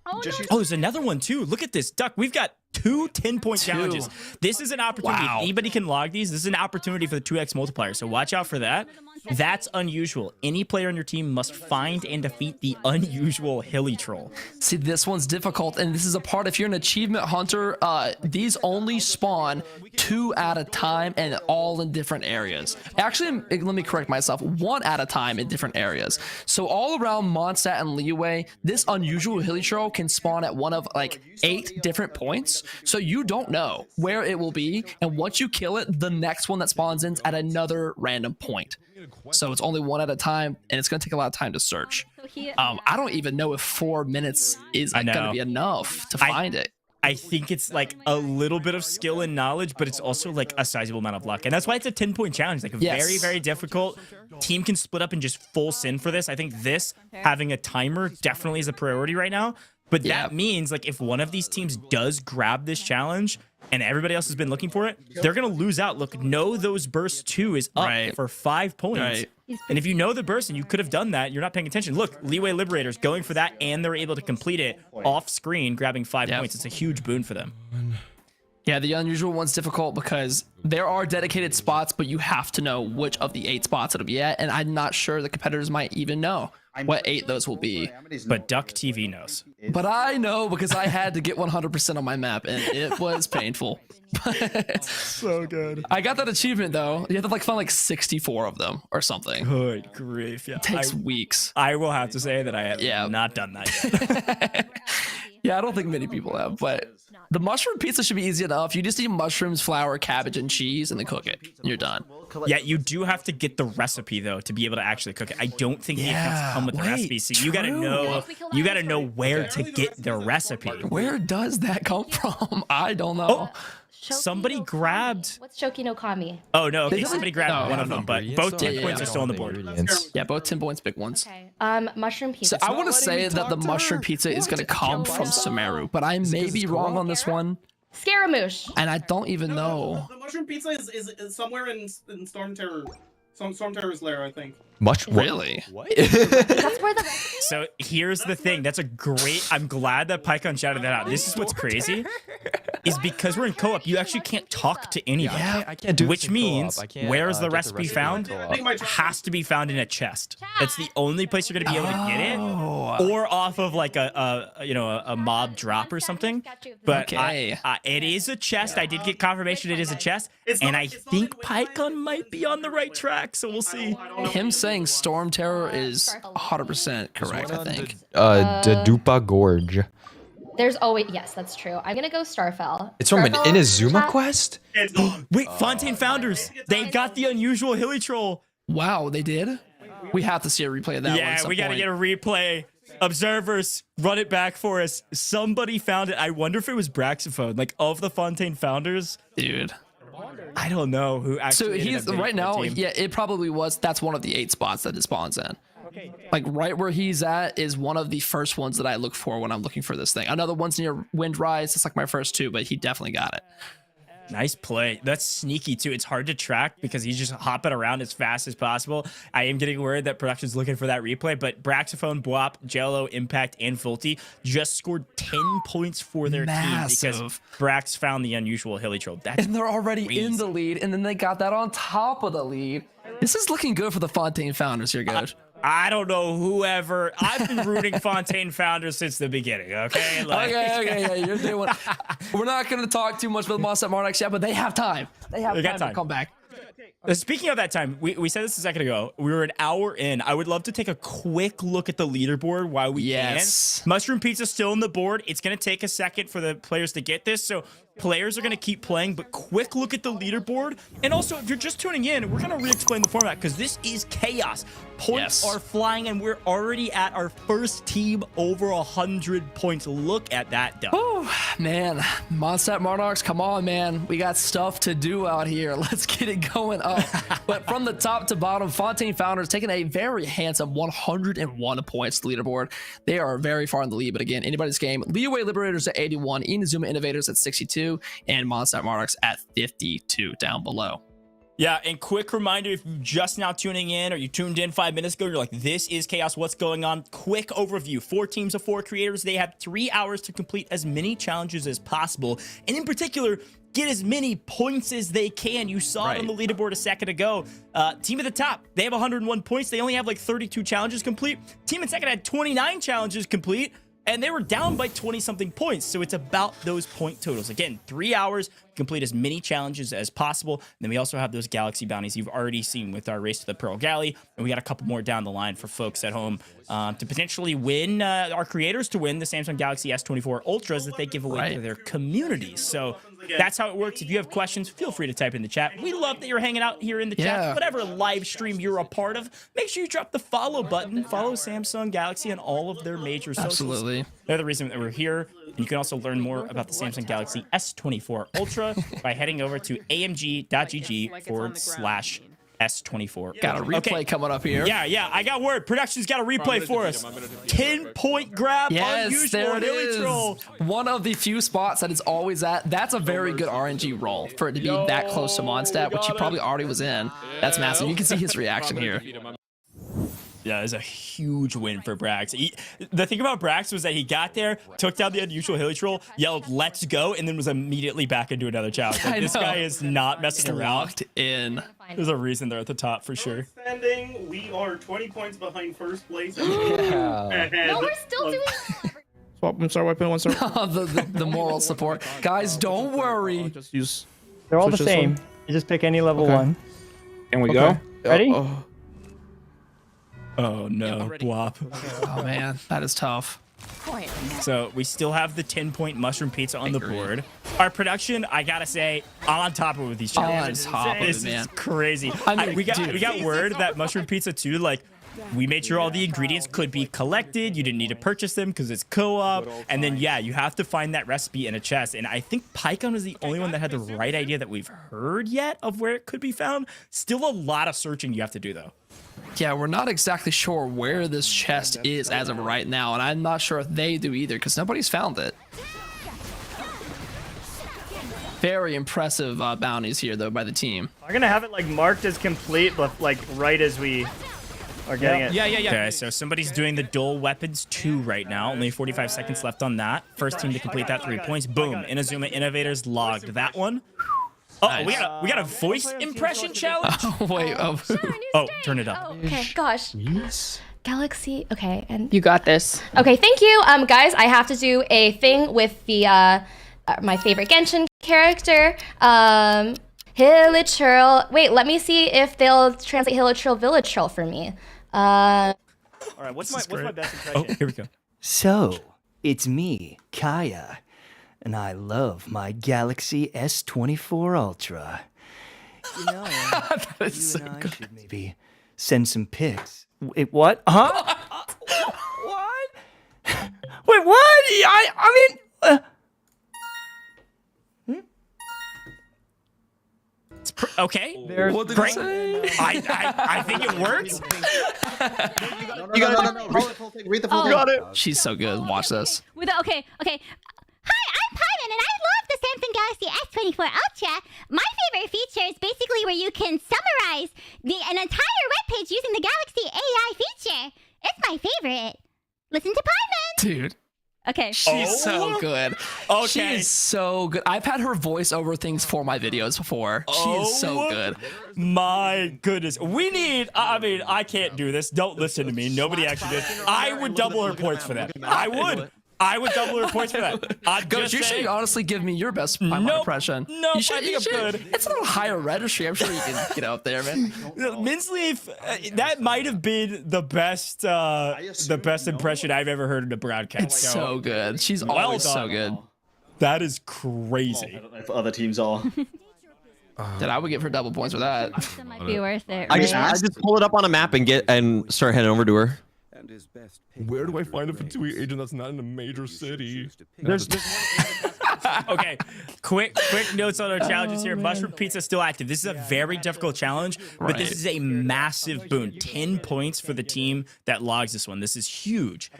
Oh, there's another one too. Look at this, Duck. We've got two 10-point challenges. This is an opportunity. If anybody can log these, this is an opportunity for the 2x multiplier. So watch out for that. That's unusual. Any player on your team must find and defeat the unusual hilly troll. See, this one's difficult, and this is a part, if you're an achievement hunter, these only spawn 2 at a time and all in different areas. Actually, let me correct myself, 1 at a time in different areas. So all around Mondstadt and Liyue, this unusual hilly troll can spawn at one of like 8 different points. So you don't know where it will be, and once you kill it, the next one that spawns in is at another random point. So it's only 1 at a time, and it's going to take a lot of time to search. I don't even know if 4 minutes is going to be enough to find it. I think it's like a little bit of skill and knowledge, but it's also like a sizable amount of luck. And that's why it's a 10-point challenge. Like very, very difficult. Team can split up and just full sin for this. I think this, having a timer, definitely is a priority right now. But that means like if one of these teams does grab this challenge and everybody else has been looking for it, they're going to lose out. Look, know those burst 2 is up for 5 points. And if you know the burst and you could have done that, you're not paying attention. Look, Liyue Liberators going for that, and they're able to complete it off screen, grabbing 5 points. It's a huge boon for them. Yeah, the unusual one's difficult because there are dedicated spots, but you have to know which of the 8 spots it'll be at, and I'm not sure the competitors might even know what 8 those will be. But DukTV knows. But I know because I had to get 100% on my map, and it was painful. So good. I got that achievement, though. You have to like find like 64 of them or something. Good grief. Yeah. It takes weeks. I will have to say that I have not done that yet. Yeah, I don't think many people have, but the mushroom pizza should be easy enough. You just need mushrooms, flour, cabbage, and cheese, and then cook it. And you're done. Yeah, you do have to get the recipe though to be able to actually cook it. I don't think the accounts come with the recipe, so you gotta know where to get the recipe. Where does that come from? I don't know. Somebody grabbed. What's Shoki no Kami? Oh no, okay, somebody grabbed one of them, but both 10 points are still on the board. Yeah, both 10 points, big ones. Okay. Mushroom pizza. So I want to say that the mushroom pizza is going to come from Sumeru, but I may be wrong on this one. Scaramouche. And I don't even know. The mushroom pizza is somewhere in Storm Terror. Storm Terror's lair, I think. Really? What? That's where the. So here's the thing. That's a great. I'm glad that PyCon shouted that out. This is what's crazy. Is because we're in co-op, you actually can't talk to anybody. Yeah, I can't do which means where's the recipe found? Has to be found in a chest. It's the only place you're gonna be able to get it, or off of like a mob drop or something. But it is a chest. I did get confirmation it is a chest, and I think PyCon might be on the right track. So we'll see. Him saying Storm Terror is 100% correct. I think. Dedupa Gorge. There's always that's true. I'm gonna go Starfell. It's from an Inazuma quest? Wait, Fontaine Founders. They got the unusual hilly troll. Wow, they did? We have to see a replay of that one. Yeah, we gotta get a replay. Observers, run it back for us. Somebody found it. I wonder if it was Braxophone, like of the Fontaine Founders. Dude. I don't know who actually. So he's right now. Yeah, it probably was. That's one of the 8 spots that it spawns in. Like right where he's at is one of the first ones that I look for when I'm looking for this thing. Another one's near Windrise. It's like my first 2, but he definitely got it. Nice play. That's sneaky too. It's hard to track because he's just hopping around as fast as possible. I am getting worried that production's looking for that replay, but Braxophone, Bwaap, Jello, Impact, and Voltyea just scored 10 points for their team because Brax found the unusual hilly troll. And they're already in the lead, and then they got that on top of the lead. This is looking good for the Fontaine Founders here, Gojj. I don't know whoever. I've been rooting Fontaine Founders since the beginning, okay? Okay, yeah, you're doing. We're not going to talk too much about Monarchs yet, but they have time. They have time to come back. Speaking of that time, we said this a second ago. We were an hour in. I would love to take a quick look at the leaderboard while we can. Mushroom Pizza's still on the board. It's going to take a second for the players to get this, so players are going to keep playing, but quick look at the leaderboard. And also, if you're just tuning in, we're going to re-explain the format because this is chaos. Points are flying, and we're already at our first team over 100 points. Look at that, Doug. Oh, man. Mondstadt Monarchs, come on, man. We got stuff to do out here. Let's get it going up. But from the top to bottom, Fontaine Founders taking a very handsome 101 points leaderboard. They are very far in the lead, but again, anybody's game. Liyue Liberators at 81, Inazuma Innovators at 62, and Mondstadt Monarchs at 52 down below. Yeah, and quick reminder, if you're just now tuning in or you tuned in 5 minutes ago, you're like, this is chaos, what's going on? Quick overview. 4 teams of 4 creators. They have 3 hours to complete as many challenges as possible. And in particular, get as many points as they can. You saw it on the leaderboard a second ago. Team at the top, they have 101 points. They only have like 32 challenges complete. Team in second had 29 challenges complete. And they were down by 20-something points. So it's about those point totals. Again, 3 hours, complete as many challenges as possible. And then we also have those Galaxy bounties you've already seen with our Race to the Pearl Galley. And we got a couple more down the line for folks at home to potentially win, our creators to win the Samsung Galaxy S24 Ultras that they give away to their communities. So that's how it works. If you have questions, feel free to type in the chat. We love that you're hanging out here in the chat. Whatever live stream you're a part of, make sure you drop the follow button. Follow Samsung Galaxy on all of their major socials. Absolutely. They're the reason that we're here. And you can also learn more about the Samsung Galaxy S24 Ultra by heading over to amg.gg/S24. Got a replay coming up here. Yeah, I got word. Production's got a replay for us. 10-point grab. Yes, there it is. One of the few spots that it's always at. That's a very good RNG roll for it to be that close to Mondstadt, which he probably already was in. That's massive. You can see his reaction here. Yeah, it's a huge win for Brax. The thing about Brax was that he got there, took down the unusual hilly troll, yelled, "Let's go," and then was immediately back into another challenge. Like, this guy is not messing around. Locked in. There's a reason they're at the top for sure. Standing, we are 20 points behind first place. No, we're still doing Swap them, start wiping one, start. the moral support. Guys, don't worry. Just use. They're all the same. You just pick any level one. Can we go? Ready? Oh no, Bwaap. Oh man, that is tough. So we still have the 10-point mushroom pizza on the board. Our production, I gotta say, on top of it with these challenges. On top of it, This man. is crazy. I mean, we got word that mushroom pizza too, like, we made sure all the ingredients could be collected. You didn't need to purchase them because it's co-op. And then, yeah, you have to find that recipe in a chest. And I think itspaikon is the only one that had the right idea that we've heard yet of where it could be found. Still a lot of searching you have to do, though. Yeah, we're not exactly sure where this chest is as of right now, and I'm not sure if they do either because nobody's found it. Very impressive bounties here, though, by the team. I'm gonna have it like marked as complete, but like right as we are getting it. Yeah. Okay, so somebody's doing the dual weapons 2 right now. Only 45 seconds left on that. First team to complete that 3 points. Boom. Inazuma Innovators logged that one. Oh, nice. we got a voice impression challenge. Oh, wait. Oh, turn it up. Oh, okay, gosh. Yes. Galaxy. Okay, and You got this. okay, thank you, guys. I have to do a thing with the my favorite Genshin character, Hilichurl. Wait, let me see if they'll translate Hilichurl Villagetrol for me. All right, what's my best impression? Oh, here we go. So, it's me, Kaya, and I love my Galaxy S24 Ultra. You know, that is so and I good. should maybe send some pics. Wait, what? Huh? What? Wait, what? I mean... Okay. What did he say? I think it works. You got no. Read the full thing. You got it. She's so good. Watch this. Okay. Hi, I'm Paimon, and I love the Samsung Galaxy S24 Ultra. My favorite feature is basically where you can summarize an entire webpage using the Galaxy AI feature. It's my favorite. Listen to Paimon. Dude. Okay. She's so good. Okay. She is so good. I've had her voice over things for my videos before. She is so good. My goodness. We need, I mean, I can't do this. Don't listen to me. Nobody actually did. I would double her points for that. I would. I would double her points for that. Gojj, you should honestly give me your best Paimon impression. No, you should, I think I'm good. It's a little higher registry. I'm sure you can get out there, man. Minsleif, that might have been the best impression I've ever heard in a broadcast. It's so good. She's always so good. That is crazy. If other teams are. Then I would give her double points for that. That might be worth it. I just pull it up on a map and start heading over to her. Where do I find a Fatui agent that's not in a major city? There's okay, quick notes on our challenges here. Mushroom Pizza still active. This is a very difficult challenge, but this is a massive boon. 10 points for the team that logs this one. This is huge.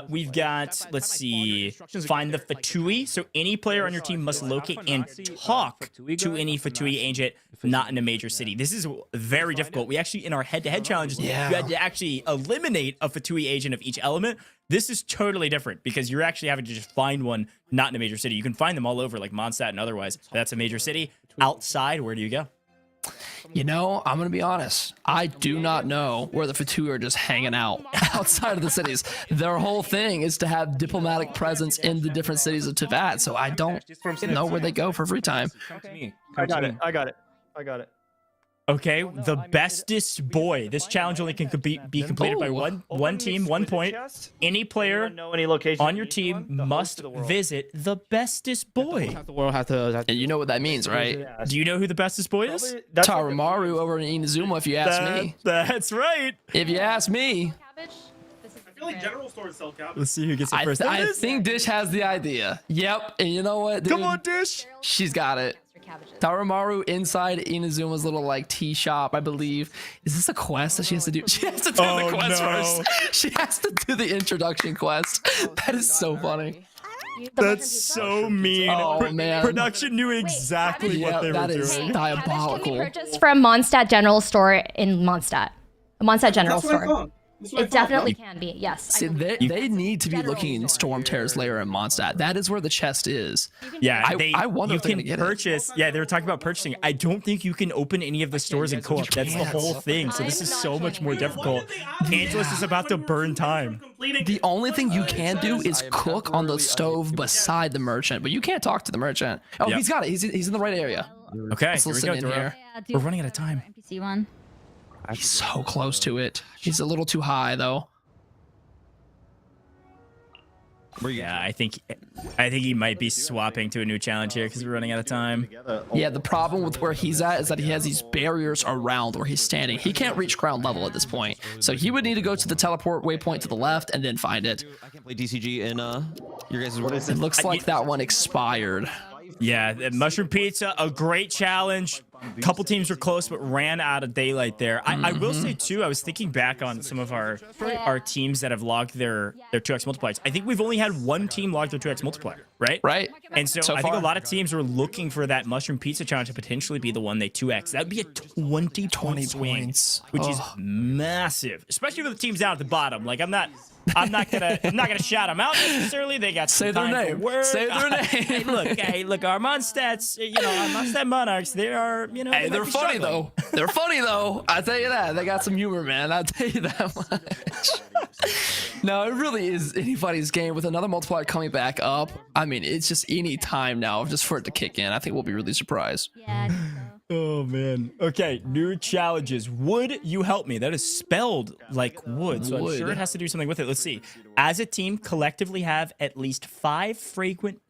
We've got, let's see, find the Fatui. So any player on your team must locate and talk to any Fatui agent not in a major city. This is very difficult. We actually, in our head-to-head challenges, you had to actually eliminate a Fatui agent of each element. This is totally different because you're actually having to just find one not in a major city. You can find them all over, like Mondstadt and otherwise. That's a major city. Outside, where do you go? You know, I'm going to be honest. I do not know where the Fatui are just hanging out outside of the cities. Their whole thing is to have diplomatic presence in the different cities of Teyvat, so I don't know where they go for free time. I got it. Okay, the bestest boy. This challenge only can be completed by one team, 1 point. Any player on your team must visit the bestest boy. And you know what that means, right? Do you know who the bestest boy is? Tarumaru over in Inazuma, if you ask me. That's right. If you ask me. I feel like general stores sell cabbage. Let's see who gets it first. I think Dish has the idea. Yep, and you know what, dude? Come on, Dish. She's got it. Tarumaru inside Inazuma's little like tea shop, I believe. Is this a quest that she has to do? She has to do the quest first. She has to do the introduction quest. That is so funny. That's so mean. Oh, man. Production knew exactly what they were doing. That is diabolical. Purchased from Mondstadt General Store in Mondstadt. Mondstadt General Store. It definitely can be, yes. See, they need to be looking in Storm Terror's lair in Mondstadt. That is where the chest is. Yeah, I wonder if they're gonna get purchase. Yeah, they were talking about purchasing. I don't think you can open any of the stores in co-op. That's the whole thing. So this is so much more difficult. Angelus is about to burn time. The only thing you can do is cook on the stove beside the merchant, but you can't talk to the merchant. Oh, he's got it. He's in the right area. Okay, let's listen in here. We're running out of time. NPC one. He's so close to it. He's a little too high though. Yeah, I think he might be swapping to a new challenge here because we're running out of time. Yeah, the problem with where he's at is that he has these barriers around where he's standing. He can't reach ground level at this point. So he would need to go to the teleport waypoint to the left and then find it. I can't play DCG in your guys' world. It looks like that one expired. Yeah, Mushroom Pizza, a great challenge. Couple teams were close, but ran out of daylight there. I will say, too, I was thinking back on some of our teams that have logged their 2x multipliers. I think we've only had one team log their 2x multiplier, right? Right. And so I think a lot of teams were looking for that Mushroom Pizza challenge to potentially be the one they 2x. That would be a 20 swing, which is massive, especially with the teams down at the bottom. Like, I'm not gonna shout them out necessarily. They got some time for work. Say their name. Hey, look, our Mondstadts, our Mondstadt Monarchs, they are, Hey, they're funny though. They're funny though. I tell you that. They got some humor, man. I tell you that much. No, it really is anybody's game with another multiplier coming back up. I mean, it's just any time now just for it to kick in. I think we'll be really surprised. Yeah. Oh man. Okay, new challenges. Would you help me? That is spelled like wood, so I'm sure it has to do something with it. Let's see. As a team, collectively have at least 5 fragrant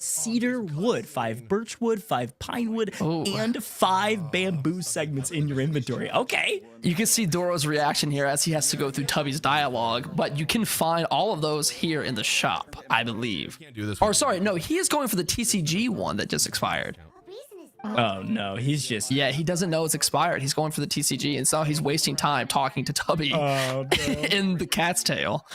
cedar wood, 5 birch wood, 5 pine wood, and 5 bamboo segments in your inventory. Okay. You can see Doro's reaction here as he has to go through Tubby's dialogue, but you can find all of those here in the shop, I believe. Or sorry, no, he is going for the TCG one that just expired. Oh no, he's just... Yeah, he doesn't know it's expired. He's going for the TCG, and so he's wasting time talking to Tubby in the cat's tail.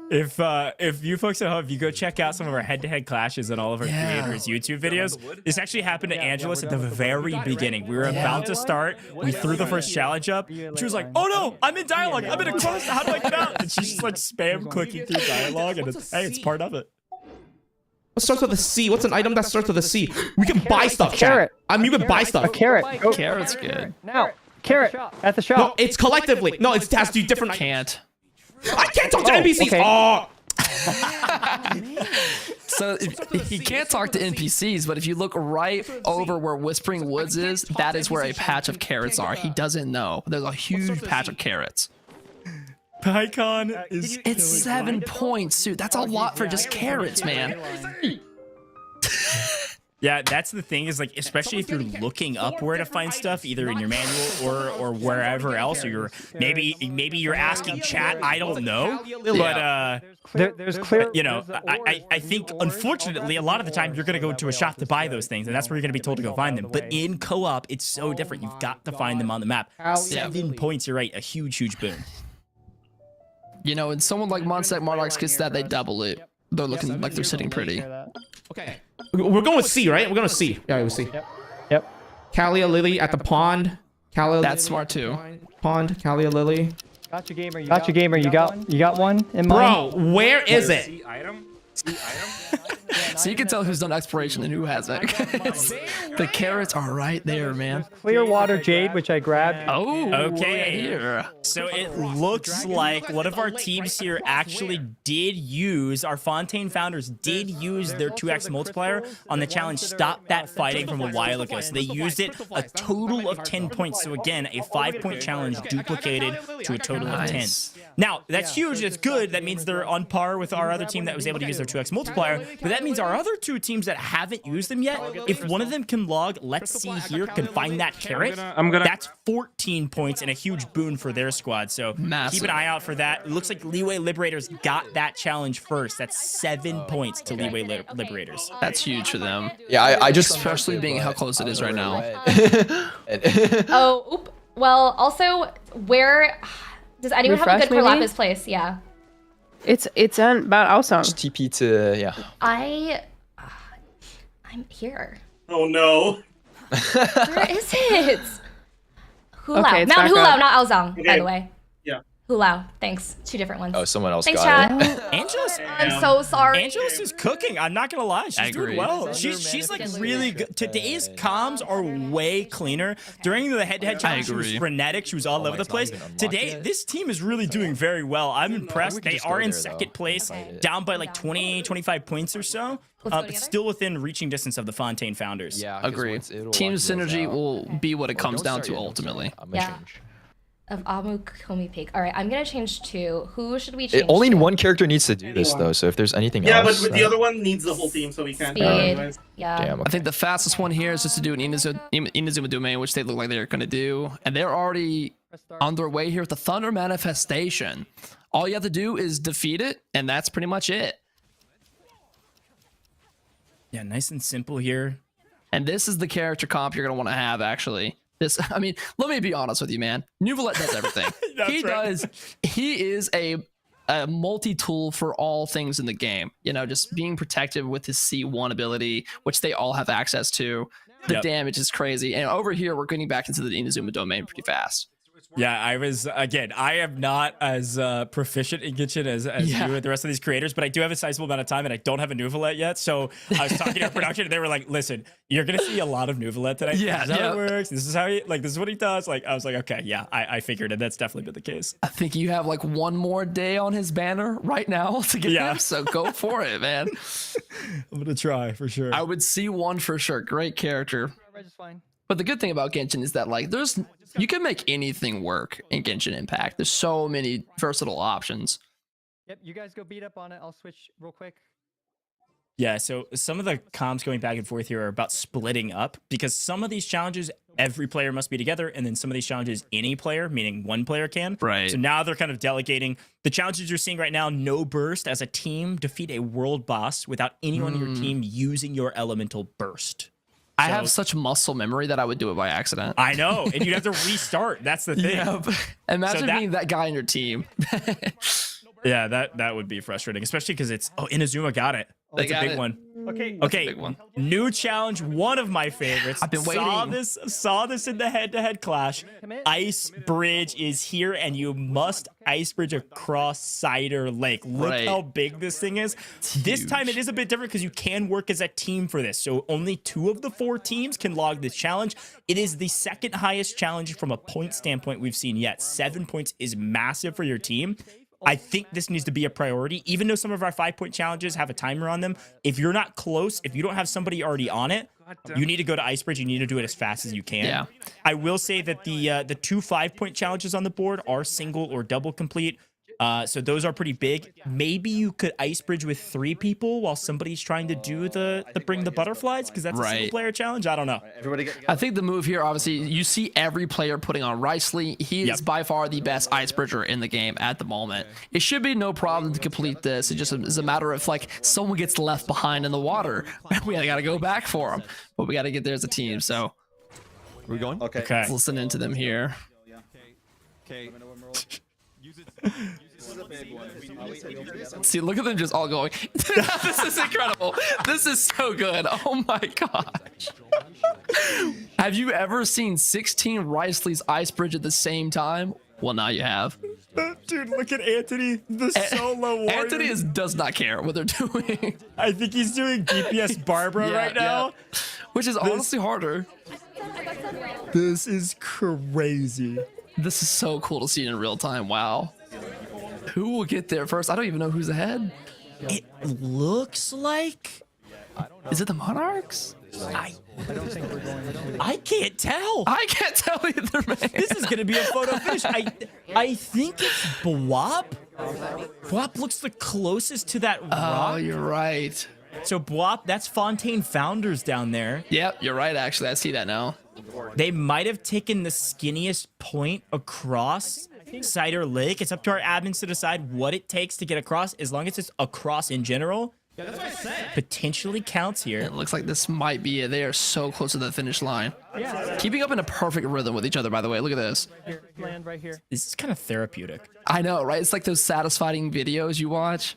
If you folks at home, if you go check out some of our head-to-head clashes and all of our creators' YouTube videos, this actually happened to Angelus at the very beginning. We were about to start. We threw the first challenge up. She was like, "Oh no, I'm in dialogue. I'm in a quest. How do I get out?" And she's just like spam clicking through dialogue, and it's part of it. What starts with a C? What's an item that starts with a C? We can buy stuff, chat. You can buy stuff. A carrot. Carrot's good. Now, carrot at the shop. No, it's collectively. No, it has to do different. Can't. I can't talk to NPCs. Okay. Oh. So he can't talk to NPCs, but if you look right over where Whispering Woods is, that is where a patch of carrots are. He doesn't know. There's a huge patch of carrots. Icon is It's 7 points, dude. That's a lot for just carrots, man. Yeah, that's the thing is like, especially if you're looking up where to find stuff, either in your manual or wherever else, or you're maybe you're asking chat. I don't know, but there's clear. you know, I think unfortunately a lot of the time you're gonna go to a shop to buy those things, and that's where you're gonna be told to go find them. But in co-op, it's so different. You've got to find them on the map. 7 points. You're right. A huge boon. You know, and someone like Mondstadt Monarchs gets that, they double it. They're looking like they're sitting pretty. Okay. We're going with C, right? We're going with C. Yeah, we'll see. Yep. Kalia Lily at the pond. Kalia That's smart too. Pond. Kalia Lily. Gotcha gamer. You got one in mind? Bro, where is it? See item? So you can tell who's done exploration and who hasn't. The carrots are right there, man. Clearwater Jade, which I grabbed. Oh, okay. Here. So it looks like one of our teams here actually did use, our Fontaine founders did use their 2x multiplier on the challenge Stop That Fighting from a while ago. So they used it a total of 10 points. So again, a 5-point challenge duplicated to a total of 10. Now, that's huge. That's good. That means they're on par with our other team that was able to use their 2x multiplier. But that means our other 2 teams that haven't used them yet, if one of them can log, let's see here, can find that carrot, that's 14 points and a huge boon for their squad. So keep an eye out for that. It looks like Liyue Liberators got that challenge first. That's 7 points to Liyue Liberators. That's huge for them. Yeah, I just... Especially being how close it is right now. Well, also, where... Does anyone have a good Lapis place? Yeah. It's on about Aosang. Just TP to, yeah. I'm here. Oh no. Where is it? Hulao. Okay, Mount Hulao, not Aosang, by the way. Yeah. Hulao. Thanks. 2 different ones. Oh, someone else Thanks, got chat. it. Angelus, I'm so sorry. Angelus is cooking. I'm not gonna lie, she's doing well. She's like really good. Today's comms are way cleaner. During the head-to-head challenge, she was frenetic. She was all over the place. Today, this team is really doing very well. I'm impressed. They are in second place, down by like 20, 25 points or so. But still within reaching distance of the Fontaine founders. Yeah, agree. Team synergy will be what it comes down to ultimately. Yeah. Of Amu Komi Pig. All right, I'm gonna change to who should we change? Only one character needs to do this though. So if there's anything else, but with the other one needs the whole team, so we can't. Speed. Yeah. Damn, I think the fastest one here is just to do an Inazuma domain, which they look like they're gonna do, and they're already on their way here with the Thunder Manifestation. All you have to do is defeat it, and that's pretty much it. Yeah, nice and simple here. And this is the character comp you're gonna want to have actually. I mean, let me be honest with you, man. Nuvolet does everything. He is a multi-tool for all things in the game. You know, just being protective with his C1 ability, which they all have access to. The damage is crazy. And over here, we're getting back into the Inazuma domain pretty fast. Yeah, I am not as proficient in Genshin as you and the rest of these creators, but I do have a sizable amount of time and I don't have a Nuvolet yet. So I was talking to our production and they were like, listen, you're going to see a lot of Nuvolet today. Yeah, this is how it works. This is how this is what he does. Like, I was like, okay, yeah, I figured it. That's definitely been the case. I think you have like one more day on his banner right now to get him. So go for it, man. I'm going to try for sure. I would see one for sure. Great character. But the good thing about Genshin is that like you can make anything work in Genshin Impact. There's so many versatile options. Yep, you guys go beat up on it. I'll switch real quick. Yeah, so some of the comms going back and forth here are about splitting up because some of these challenges, every player must be together, and then some of these challenges, any player, meaning one player can. Right. So now they're kind of delegating. The challenges you're seeing right now, no burst as a team, defeat a world boss without anyone on your team using your elemental burst. I have such muscle memory that I would do it by accident. I know, and you'd have to restart. That's the thing. Yeah, imagine being that guy on your team. Yeah, that would be frustrating, especially because it's Inazuma got it. That's a big one. Okay. New challenge, one of my favorites. I've been waiting. Saw this in the head-to-head clash. Ice Bridge is here, and you must ice bridge across Cider Lake. Look how big this thing is. This time it is a bit different because you can work as a team for this. So only 2 of the 4 teams can log this challenge. It is the second highest challenge from a point standpoint we've seen yet. 7 points is massive for your team. I think this needs to be a priority, even though some of our 5-point challenges have a timer on them. If you're not close, if you don't have somebody already on it, you need to go to Icebridge. You need to do it as fast as you can. Yeah. I will say that the 2 5-point challenges on the board are single or double complete. So those are pretty big. Maybe you could Icebridge with 3 people while somebody's trying to do the bring the butterflies, because that's a single player challenge. I don't know. I think the move here, obviously, you see every player putting on Ricely. He is by far the best Icebridger in the game at the moment. It should be no problem to complete this. It just is a matter of like someone gets left behind in the water. We gotta go back for him, but we gotta get there as a team. So we going? Okay. Let's listen into them here. Okay. See, look at them just all going. This is incredible. This is so good. Oh my gosh. Have you ever seen 16 Ricely's Icebridge at the same time? Well, now you have. Dude, look at Anthony, the solo warrior. Anthony does not care what they're doing. I think he's doing DPS Barbara right now. Which is honestly harder. This is crazy. This is so cool to see in real time. Wow. Who will get there first? I don't even know who's ahead. It looks like... Is it the Monarchs? I can't tell. I can't tell either, man. This is going to be a photo finish. I think it's Bwaap. Bwaap looks the closest to that rock. Oh, you're right. So Bwaap, that's Fontaine Founders down there. Yep, you're right, actually. I see that now. They might have taken the skinniest point across Cider Lake. It's up to our admins to decide what it takes to get across. As long as it's across in general, potentially counts here. It looks like this might be it. They are so close to the finish line. Keeping up in a perfect rhythm with each other, by the way. Look at this. Land right here. This is kind of therapeutic. I know, right? It's like those satisfying videos you watch.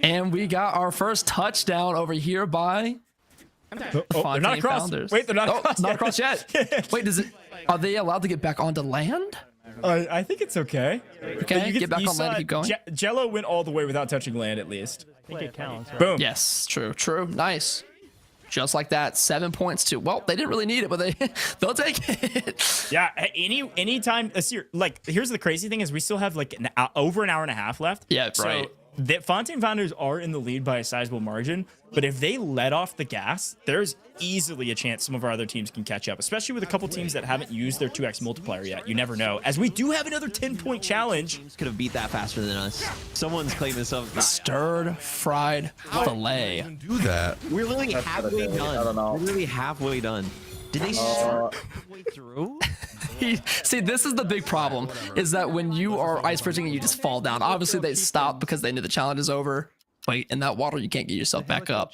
And we got our first touchdown over here by they're not across. Founders. Wait, they're not across. Not across yet. Wait, are they allowed to get back onto land? I think it's okay. Okay, get back on land and keep going. Jello went all the way without touching land, at least. I think it counts. Right? Boom. Yes, true. Nice. Just like that, 7 points too. Well, they didn't really need it, but they'll take it. Yeah, anytime. Like, here's the crazy thing is we still have like over an hour and a half left. Yeah, so right. The Fontaine Founders are in the lead by a sizable margin, but if they let off the gas, there's easily a chance some of our other teams can catch up, especially with a couple teams that haven't used their 2x multiplier yet. You never know. As we do have another 10-point challenge. Could have beat that faster than us. Someone's claiming something. Stirred fried fillet. Do that. We're literally halfway done. I don't know. We're literally halfway done. Did they start halfway through? See, this is the big problem, is that when you are ice bridging and you just fall down, obviously they stop because they knew the challenge is over. But in that water, you can't get yourself back up.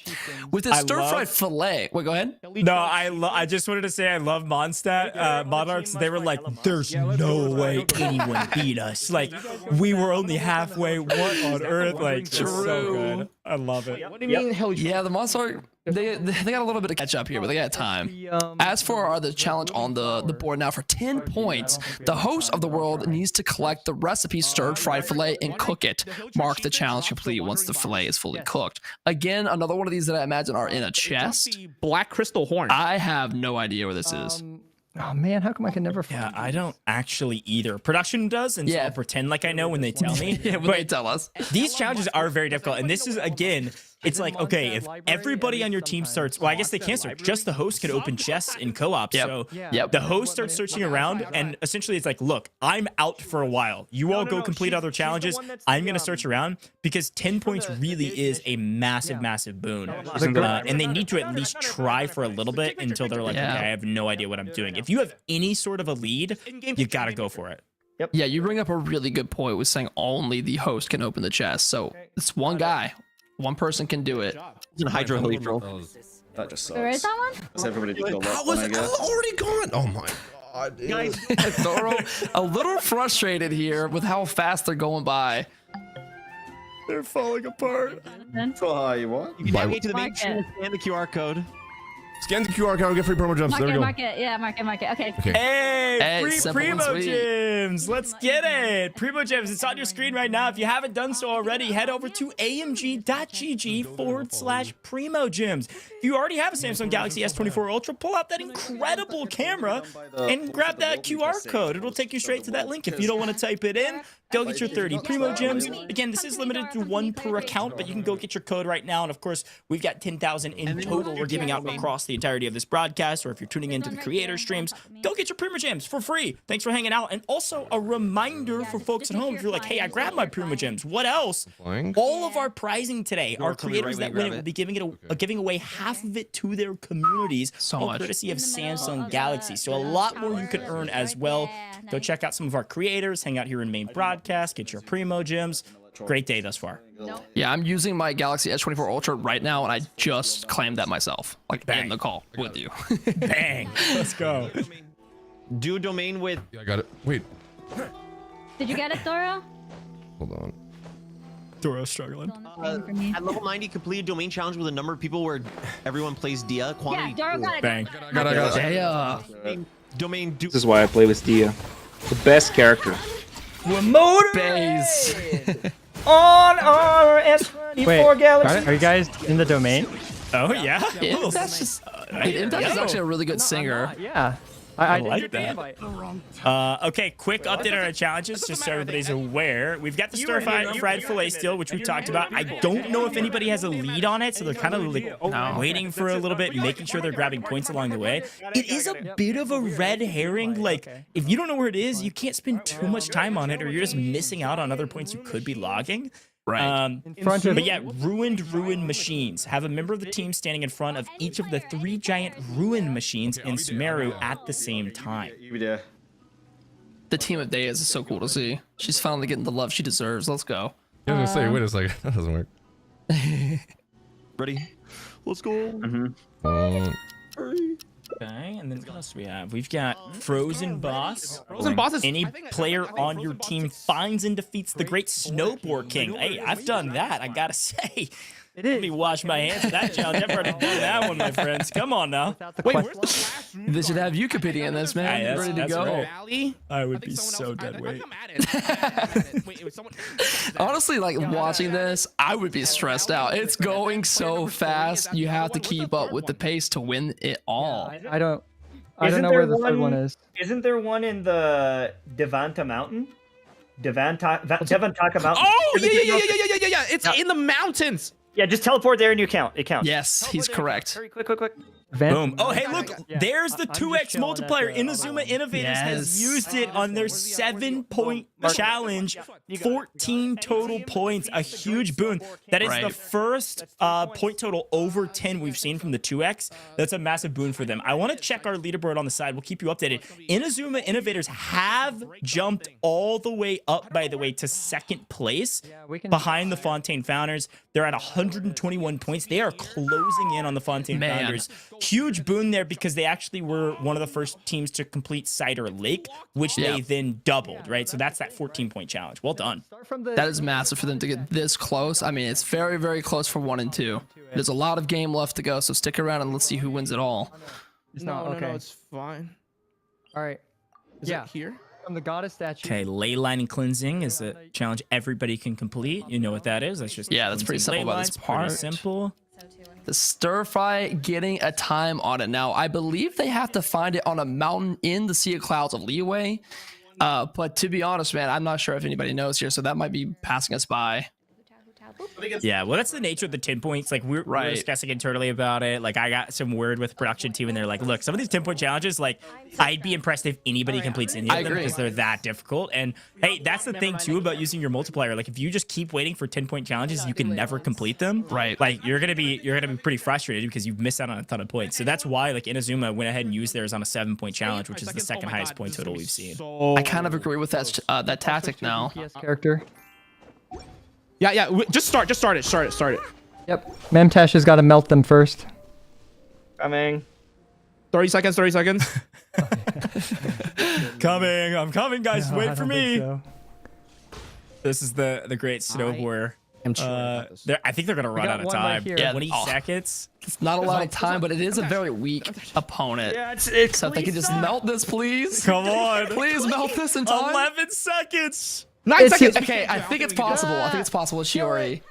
With this stir-fried fillet, wait, go ahead. No, I just wanted to say I love Mondstadt. Monarchs, they were like, there's no way anyone beat us. Like, we were only halfway. What on earth? Like, it's so good. I love it. What do you mean? Yeah, the Monster, they got a little bit of catch up here, but they got time. As for the challenge on the board now, for 10 points, the host of the world needs to collect the recipe stirred fried fillet and cook it. Mark the challenge complete once the fillet is fully cooked. Again, another one of these that I imagine are in a chest. Black crystal horn. I have no idea where this is. Oh man, how come I can never find Yeah, I don't actually either. Production does, and so I'll pretend like I know when they tell me. Yeah, when they tell us. These challenges are very difficult, and this is, again, it's like, okay, if everybody on your team starts, well, I guess they can't start. Just the host can open chests in co-op. So the host starts searching around, and essentially it's like, look, I'm out for a while. You all go complete other challenges. I'm going to search around, because 10 points really is a massive, massive boon. And they need to at least try for a little bit until they're like, okay, I have no idea what I'm doing. If you have any sort of a lead, you got to go for it. Yep. Yeah, you bring up a really good point with saying only the host can open the chest. So it's one guy. One person can do it. It's an hydroelectro. That just sucks. Where is that one? Does everybody do the How was it already gone? Oh my god, dude. Guys, Thorough, a little frustrated here with how fast they're going by. They're falling apart. So, you what? You can navigate to the main screen and scan the QR code. Scan the QR code, get free promo jumps. There we go. Mark it. Yeah, mark it. Okay. Hey, free simple and Primo sweet. Gems. Let's get it. Primo Gems, it's on your screen right now. If you haven't done so already, head over to amg.gg/Primo Gems. If you already have a Samsung Galaxy S24 Ultra, pull out that incredible camera and grab that QR code. It'll take you straight to that link. If you don't want to type it in, go get your 30 Primo Gems. Again, this is limited to 1 per account, but you can go get your code right now. And of course, we've got 10,000 in total we're giving out across the entirety of this broadcast. Or if you're tuning into the creator streams, go get your Primo Gems for free. Thanks for hanging out. And also a reminder for folks at home, if you're like, hey, I grabbed my Primo Gems, what else? All of our prizing today, our creators that win it will be giving away half of it to their communities, all courtesy of Samsung Galaxy. So a lot more you can earn as well. Go check out some of our creators, hang out here in main broadcast, get your Primo Gems. Great day thus far. Yeah, I'm using my Galaxy S24 Ultra right now, and I just claimed that myself, like in the call with you. Bang. Let's go. Do a domain with. Yeah, I got it. Wait. Did you get it, Doro? Hold on. Doro's struggling. At level 90, complete a domain challenge with a number of people where everyone plays Dia. Quantity. Yeah, Doro got it. Bang. Got it. Yeah. Domain. This is why I play with Dia. The best character. We're motorized on our S24 Galaxy. Are you guys in the domain? Oh, yeah. That's just. Mtashed is actually a really good singer. Yeah. I like that. Okay, quick update on our challenges, just so everybody's aware. We've got the stir-fried fillet still, which we talked about. I don't know if anybody has a lead on it, so they're kind of like waiting for a little bit, making sure they're grabbing points along the way. It is a bit of a red herring. Like, if you don't know where it is, you can't spend too much time on it, or you're just missing out on other points you could be logging. Right. But yeah, ruined machines. Have a member of the team standing in front of each of the 3 giant ruined machines in Sumeru at the same time. The team of Day is so cool to see. She's finally getting the love she deserves. Let's go. I was gonna say, wait a second. That doesn't work. Ready? Let's go. Okay, and then what else do we have? We've got Frozen Boss. Frozen Boss is... Any player on your team finds and defeats the Great Snowboard King. Hey, I've done that, I gotta say. Let me wash my hands of that challenge. I've already done that one, my friends. Come on now. Wait, where's the last room? They should have you competing in this, man. Hey, ready to go. Right. I would be so dead weight. Honestly, like watching this, I would be stressed out. It's going so fast. You have to keep up with the pace to win it all. I don't know where the third one is. Isn't there one in the Devanta Mountain? Devantaka Mountain? Oh, yeah. It's in the mountains. Yeah, just teleport there and you count. It counts. Yes, he's correct. Hurry, quick. Boom. Oh, hey, look. There's the 2x multiplier. Inazuma Innovators has used it on their 7-point challenge. 14 total points. A huge boon. That is the first point total over 10 we've seen from the 2x. That's a massive boon for them. I want to check our leaderboard on the side. We'll keep you updated. Inazuma Innovators have jumped all the way up, by the way, to 2nd place behind the Fontaine Founders. They're at 121 points. They are closing in on the Fontaine Founders. Huge boon there because they actually were one of the first teams to complete Cider Lake, which they then doubled, right? So that's that 14-point challenge. Well done. That is massive for them to get this close. I mean, it's very, very close for 1 and 2. There's a lot of game left to go, so stick around and let's see who wins it all. No, it's fine. All right. Is it here? From the goddess statue. Okay, ley line and cleansing is a challenge everybody can complete. You know what that is. That's just that's pretty simple by this part. Pretty simple. The stir fry getting a time on it. Now, I believe they have to find it on a mountain in the Sea of Clouds of Liyue. But to be honest, man, I'm not sure if anybody knows here, so that might be passing us by. Yeah, well, that's the nature of the 10 points. Like, we're discussing internally about it. Like, I got some word with the production team, and they're like, look, some of these 10-point challenges, like, I'd be impressed if anybody completes any of them because they're that difficult. And, hey, that's the thing, too, about using your multiplier. Like, if you just keep waiting for 10-point challenges, you can never complete them. Right. Like, you're gonna be pretty frustrated because you've missed out on a ton of points. So that's why, like, Inazuma went ahead and used theirs on a 7-point challenge, which is the 2nd highest point total we've seen. I kind of agree with that tactic now. Character. Yeah. Just start it. Yep. Mtashed has got to melt them first. Coming. 30 seconds. I'm coming, guys. No, Wait for me. So. This is the great snowboard. I think they're gonna run out of time. Yeah, 20 seconds. It's not a lot of time, but it is a very weak opponent. Yeah, it's so if they can just melt this, please. Come on. Please melt this in time. 11 seconds. 9 seconds. Okay, I think it's possible. I think it's possible with Shiori.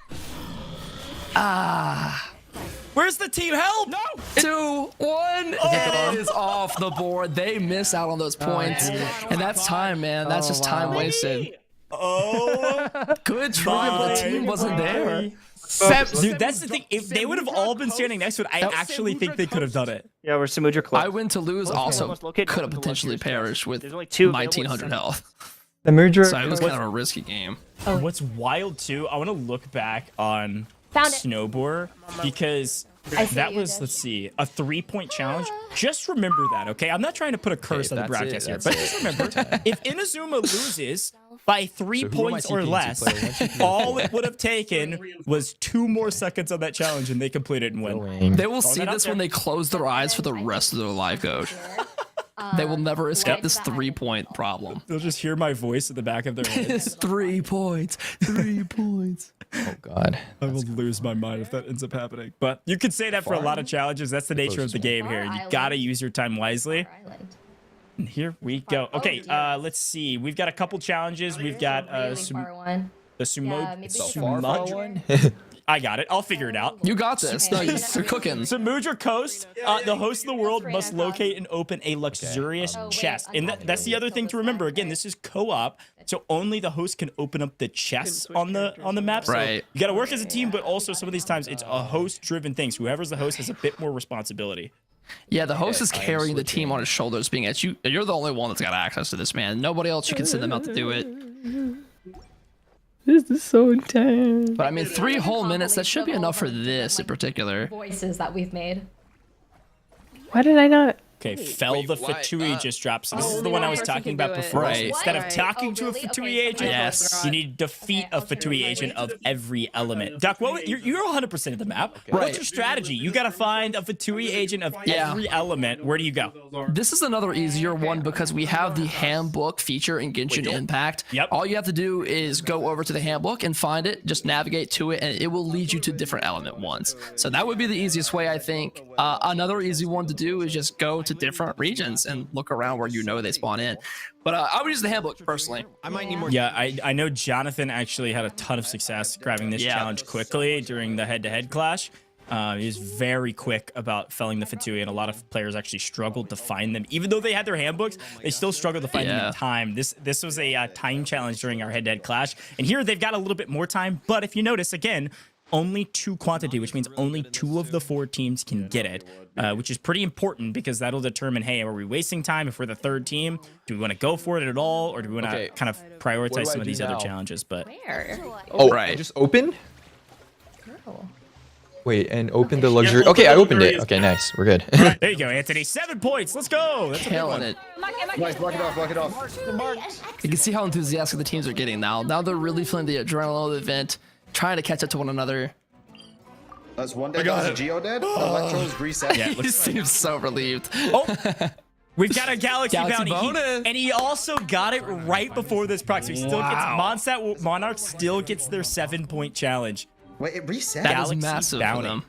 Where's the team? Help! No! 2, 1. It is off the board. They miss out on those points. And that's time, man. That's just time wasted. Oh, good try, but the team wasn't there. Dude, that's the thing. If they would have all been standing next to it, I actually think they could have done it. Yeah, we're Samudra close. IWinToLose also could have potentially perished with 1900 health. The Mudra. So it was kind of a risky game. What's wild too, I want to look back on Found it. Snowboard because that was, let's see, a 3-point challenge. Just remember that, okay? I'm not trying to put a curse on the broadcast here, but just remember, if Inazuma loses by 3 points or less, all it would have taken was 2 more seconds on that challenge and they complete it and win. They will see this when they close their eyes for the rest of their life, Gojj. They will never escape this 3-point problem. They'll just hear my voice at the back of their heads. 3 points. 3 points. Oh God. I will lose my mind if that ends up happening. But you could say that for a lot of challenges. That's the nature of the game here. You gotta use your time wisely. And here we go. Okay, let's see. We've got a couple challenges. We've got the sumo one. I got it. I'll figure it out. You got this. No, you're cooking. Samudra Coast, the host of the world must locate and open a luxurious chest. And that's the other thing to remember. Again, this is co-op, so only the host can open up the chests on the map. So right. You got to work as a team, but also some of these times it's a host-driven thing. So whoever's the host has a bit more responsibility. Yeah, the host is carrying the team on his shoulders, being at you. You're the only one that's got access to this, man. Nobody else, you can send them out to do it. This is so intense. But I mean, 3 whole minutes, that should be enough for this in particular. Voices that we've made. Why did I not? Okay, Fell the Fatui just dropped. So this is the one I was talking about before. Right. Instead of talking to a Fatui agent, Yes. you need to defeat a Fatui agent of every element. Duck, you're 100% of the map. What's your strategy? You got to find a Fatui agent of every element. Where do you go? This is another easier one because we have the handbook feature in Genshin Impact. Yep. All you have to do is go over to the handbook and find it, just navigate to it, and it will lead you to different element ones. So that would be the easiest way, I think. Another easy one to do is just go to different regions and look around where you know they spawn in. But I would use the handbook personally. I might need more. Yeah, I know Jonathan actually had a ton of success grabbing this challenge quickly during the head-to-head clash. He was very quick about felling the Fatui, and a lot of players actually struggled to find them. Even though they had their handbooks, they still struggled to find them in time. This was a time challenge during our head-to-head clash, and here they've got a little bit more time. But if you notice, again, only 2 quantity, which means only 2 of the 4 teams can get it, which is pretty important because that'll determine, hey, are we wasting time if we're the 3rd team? Do we want to go for it at all, or do we want to kind of prioritize some of these other challenges? But Oh, right. Just open? Wait, and open the luxury. Okay, I opened it. Okay, nice. We're good. There you go, Anthony. 7 points. Let's go. That's Killing it. Nice, block it off, block it off. You can see how enthusiastic the teams are getting now. Now they're really feeling the adrenaline of the event, trying to catch up to one another. That's one dead. That was a Geo-dead. Electros reset. Yeah, he seems so relieved. Oh, we've got a Galaxy Bounty. bonus. And he also got it right before this proc. So he still gets Mondstadt. Monarchs still gets their 7-point challenge. Wait, it reset? That Galaxy is massive for Bounty. them.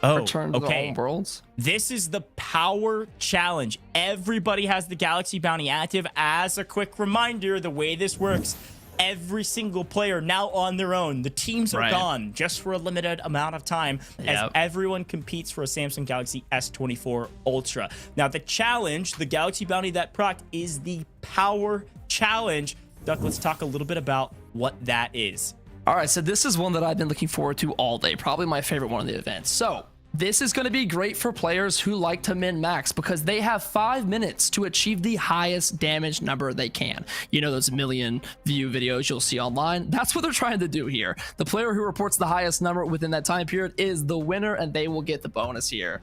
Oh, Return to okay. the home worlds. This is the power challenge. Everybody has the Galaxy Bounty active. As a quick reminder, the way this works, every single player now on their own. The teams are gone just for a limited amount of time as everyone competes for a Samsung Galaxy S24 Ultra. Now, the challenge, the Galaxy Bounty that proc, is the power challenge. Duck, let's talk a little bit about what that is. All right, so this is one that I've been looking forward to all day. Probably my favorite one of the event. So this is going to be great for players who like to min-max because they have 5 minutes to achieve the highest damage number they can. You know those million view videos you'll see online? That's what they're trying to do here. The player who reports the highest number within that time period is the winner, and they will get the bonus here.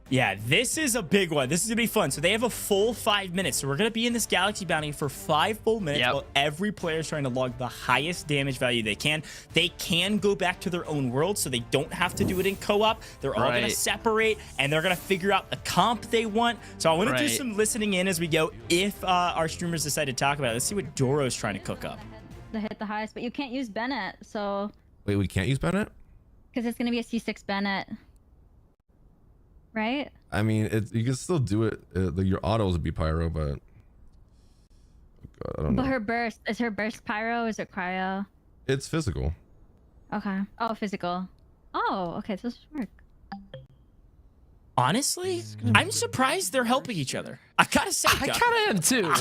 Yeah, this is a big one. This is going to be fun. So they have a full 5 minutes. So we're going to be in this Galaxy Bounty for 5 full minutes while every player is trying to log the highest damage value they can. They can go back to their own world, so they don't have to do it in co-op. They're all going to separate, and they're going to figure out the comp they want. So I want to do some listening in as we go if our streamers decide to talk about it. Let's see what Doro's trying to cook up. to hit the highest, but you can't use Bennett, so. Wait, we can't use Bennett? Because it's gonna be a C6 Bennett, right? I mean, you can still do it. Your autos would be pyro, but God, I don't know. But her burst pyro? Is it cryo? It's physical. Okay. Oh, physical. Oh, okay. So this should work. Honestly, I'm surprised they're helping each other. I gotta say, I kind of am too.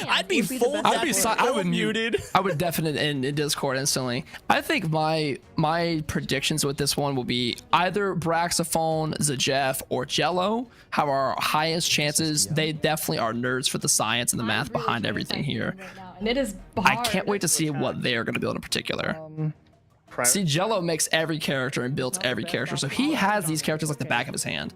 I'd be full. I would muted. I would definitely in Discord instantly. I think my predictions with this one will be either Braxophone, Zajef, or Jello have our highest chances. They definitely are nerds for the science and the math behind everything here. And it is I can't wait to see what they are going to build in particular. See, Jello makes every character and builds every character, so he has these characters like the back of his hand.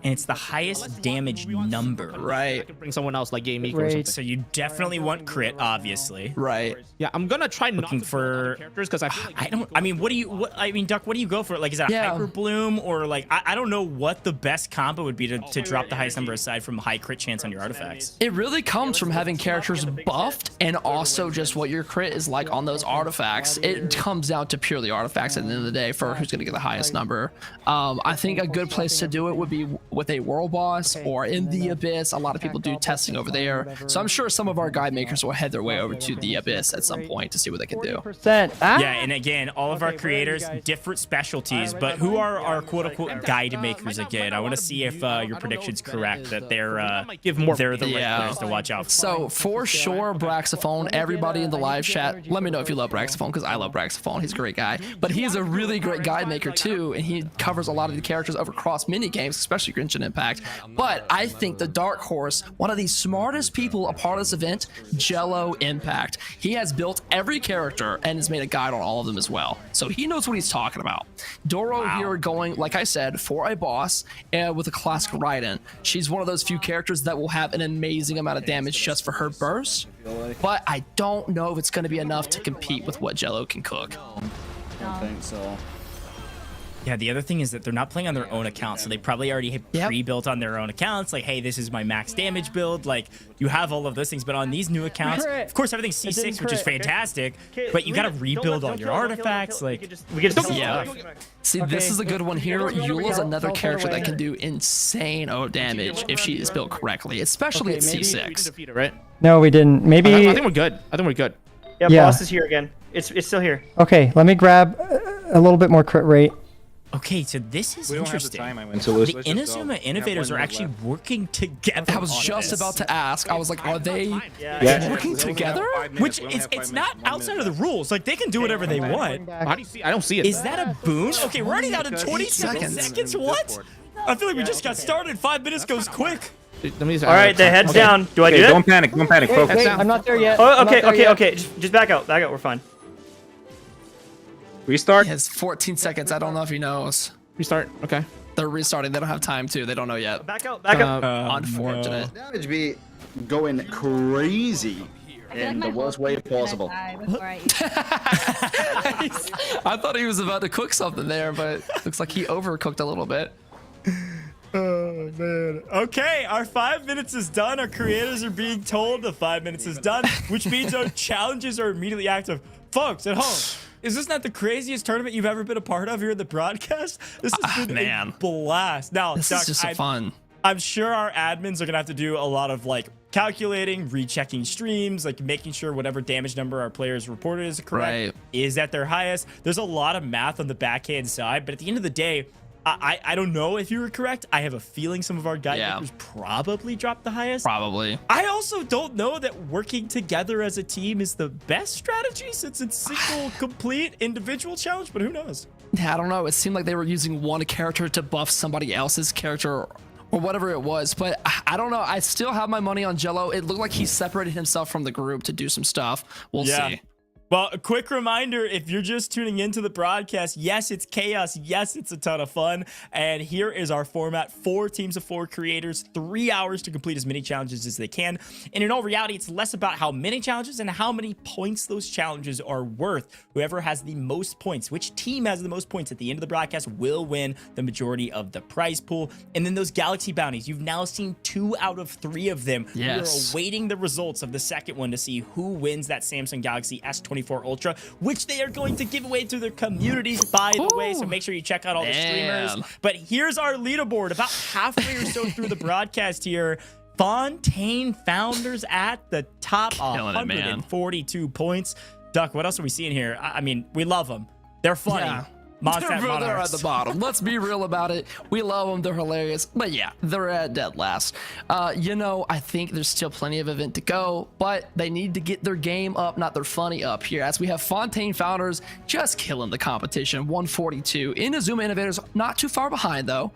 And it's the highest damage number. Right. I can bring someone else like Game Eco or something. So you definitely want crit, obviously. Right. Yeah, I'm gonna try looking for characters because I feel like Duck, what do you go for? Like, is that a Hyper Bloom or like I don't know what the best combo would be to drop the highest number aside from high crit chance on your artifacts. It really comes from having characters buffed and also just what your crit is like on those artifacts. It comes down to purely artifacts at the end of the day for who's gonna get the highest number. I think a good place to do it would be with a world boss or in the Abyss. A lot of people do testing over there, so I'm sure some of our guide makers will head their way over to the Abyss at some point to see what they can do. Yeah, and again, all of our creators, different specialties, but who are our quote-unquote guide makers again? I want to see if your prediction's correct, that they're the right players to watch out for. So for sure, Braxophone, everybody in the live chat, let me know if you love Braxophone, because I love Braxophone. He's a great guy, but he's a really great guide maker too, and he covers a lot of the characters over cross mini games, especially Genshin Impact. But I think the dark horse, one of the smartest people a part of this event, Jello Impact. He has built every character and has made a guide on all of them as well, so he knows what he's talking about. Doro here going, like I said, for a boss with a classic Raiden. She's one of those few characters that will have an amazing amount of damage just for her burst, but I don't know if it's going to be enough to compete with what Jello can cook. I don't think so. Yeah, the other thing is that they're not playing on their own account, so they probably already have pre-built on their own accounts. Like, hey, this is my max damage build. Like, you have all of those things, but on these new accounts, of course, everything's C6, which is fantastic. But you got to rebuild all your artifacts. Like, See, this is a good one here. Eula's another character that can do insane damage if she is built correctly, especially at C6. Right? No, we didn't. Maybe. I think we're good. I think we're good. Yeah, boss is here again. It's still here. Okay, let me grab a little bit more crit rate. Okay, so this is interesting. I went to lose. The Inazuma Innovators are actually working together. I was just about to ask. I was like, are they working together? Which it's not outside of the rules. Like, they can do whatever they want. How do you see? I don't see it. Is that a boon? Okay, we're already down to 27 seconds. What? I feel like we just got started. 5 minutes goes quick. All right, the head's down. Do I do it? Don't panic. Don't panic. Focus. Wait, I'm not there yet. Oh, okay. Just back out. Back out. We're fine. Restart. He has 14 seconds. I don't know if he knows. Restart. Okay. They're restarting. They don't have time to. They don't know yet. Back out. Back up. Unfortunate. Damage be going crazy in the worst way possible. I thought he was about to cook something there, but looks like he overcooked a little bit. Oh, man. Okay, our 5 minutes is done. Our creators are being told the 5 minutes is done, which means our challenges are immediately active. Folks at home, is this not the craziest tournament you've ever been a part of here in the broadcast? This has been a blast. Now, this is just fun. I'm sure our admins are going to have to do a lot of, like, calculating, rechecking streams, like making sure whatever damage number our players reported is correct, is at their highest. There's a lot of math on the backhand side, but at the end of the day, I don't know if you were correct. I have a feeling some of our guide makers probably dropped the highest. Probably. I also don't know that working together as a team is the best strategy since it's single, complete, individual challenge, but who knows? Yeah, I don't know. It seemed like they were using one character to buff somebody else's character or whatever it was, but I don't know. I still have my money on Jello. It looked like he separated himself from the group to do some stuff. We'll see. Well, a quick reminder, if you're just tuning into the broadcast, yes, it's chaos. Yes, it's a ton of fun. And here is our format. 4 teams of 4 creators, 3 hours to complete as many challenges as they can. And in all reality, it's less about how many challenges and how many points those challenges are worth. Whoever has the most points, which team has the most points at the end of the broadcast, will win the majority of the prize pool. And then those Galaxy bounties, you've now seen 2 out of 3 of them. Yes. We are awaiting the results of the second one to see who wins that Samsung Galaxy S24 Ultra, which they are going to give away to their communities, by the way, so make sure you check out all the streamers. But here's our leaderboard. About halfway or so through the broadcast here, Fontaine Founders at the top, 142 points. Duck, what else are we seeing here? I mean, we love them. They're funny. Yeah. Mondstadt They're Monarchs. at the bottom. Let's be real about it. We love them. They're hilarious. But yeah, they're at dead last. You know, I think there's still plenty of event to go, but they need to get their game up, not their funny up here, as we have Fontaine Founders just killing the competition. 142. Inazuma Innovators not too far behind, though.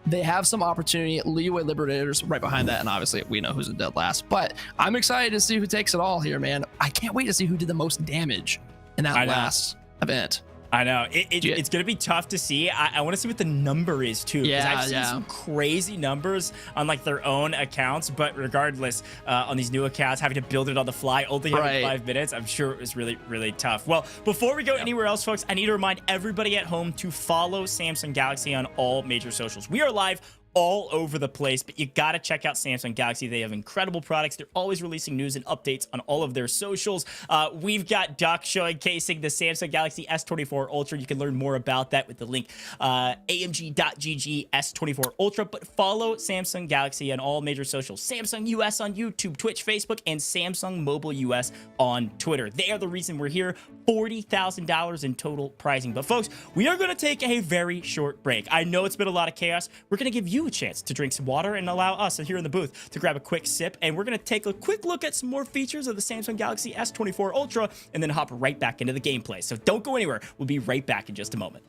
They have some opportunity. Liyue Liberators right behind that, and obviously we know who's in dead last. But I'm excited to see who takes it all here, man. I can't wait to see who did the most damage in that last event. I know. It's going to be tough to see. I want to see what the number is, too. Because I've seen some crazy numbers on, like, their own accounts. But regardless, on these new accounts, having to build it on the fly, only having 5 minutes, I'm sure it was really, really tough. Well, before we go anywhere else, folks, I need to remind everybody at home to follow Samsung Galaxy on all major socials. We are live all over the place, but you gotta check out Samsung Galaxy. They have incredible products. They're always releasing news and updates on all of their socials. We've got Duck showcasing the Samsung Galaxy S24 Ultra. You can learn more about that with the link amg.gg S24 Ultra. But follow Samsung Galaxy on all major socials. Samsung US on YouTube, Twitch, Facebook, and Samsung Mobile US on Twitter. They are the reason we're here. $40,000 in total pricing. But folks, we are going to take a very short break. I know it's been a lot of chaos. We're going to give you a chance to drink some water and allow us here in the booth to grab a quick sip. And we're going to take a quick look at some more features of the Samsung Galaxy S24 Ultra and then hop right back into the gameplay. So don't go anywhere. We'll be right back in just a moment.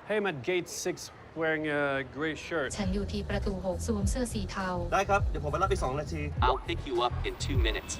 Hey, I'm at gate 6 wearing a gray shirt. ฉันอยู่ที่ประตู 6 สวมเสื้อสีเทา ได้ครับ เดี๋ยวผมไปรับอีก2 นาที I'll pick you up in 2 minutes.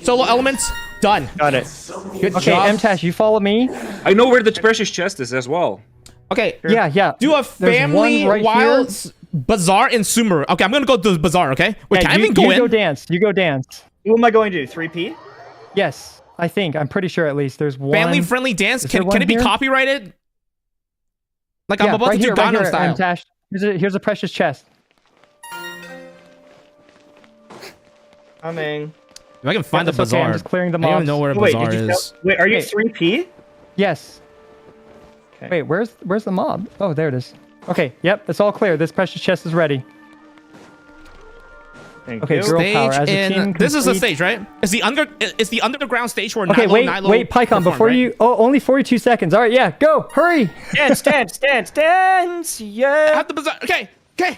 Solo elements done. Got it. Good Okay, job. Mtashed, you follow me. I know where the precious chest is as well. Okay. Yeah. Do a There's family one right wild here. bazaar in Sumeru. Okay, I'm gonna go to the bazaar. Okay. Wait, Yeah, can I even go you in? go dance. You go dance. Who am I going to? 3P? Yes, I think. I'm pretty sure at least there's one. Family friendly dance. Is there Can one it be here? copyrighted? Like I'm Yeah, about right to do here, right Gangnam here, style. Mtashed. Here's a precious chest. Coming. If I can find the that's okay, bazaar. I'm just clearing them I don't off. even know where a Wait, bazaar did you is. wait, are you Wait. 3P? Yes. Okay. Wait, where's the mob? Oh, there it is. Okay, yep, it's all clear. This precious chest is ready. Thank Okay, you. girl power. As a in team this is the complete- stage, right? It's the underground stage where Okay, Nilo wait, PyCon, performed, before right? you... Oh, only 42 seconds. All right, yeah, go, hurry. Dance, yeah. Have the bazaar. Okay. All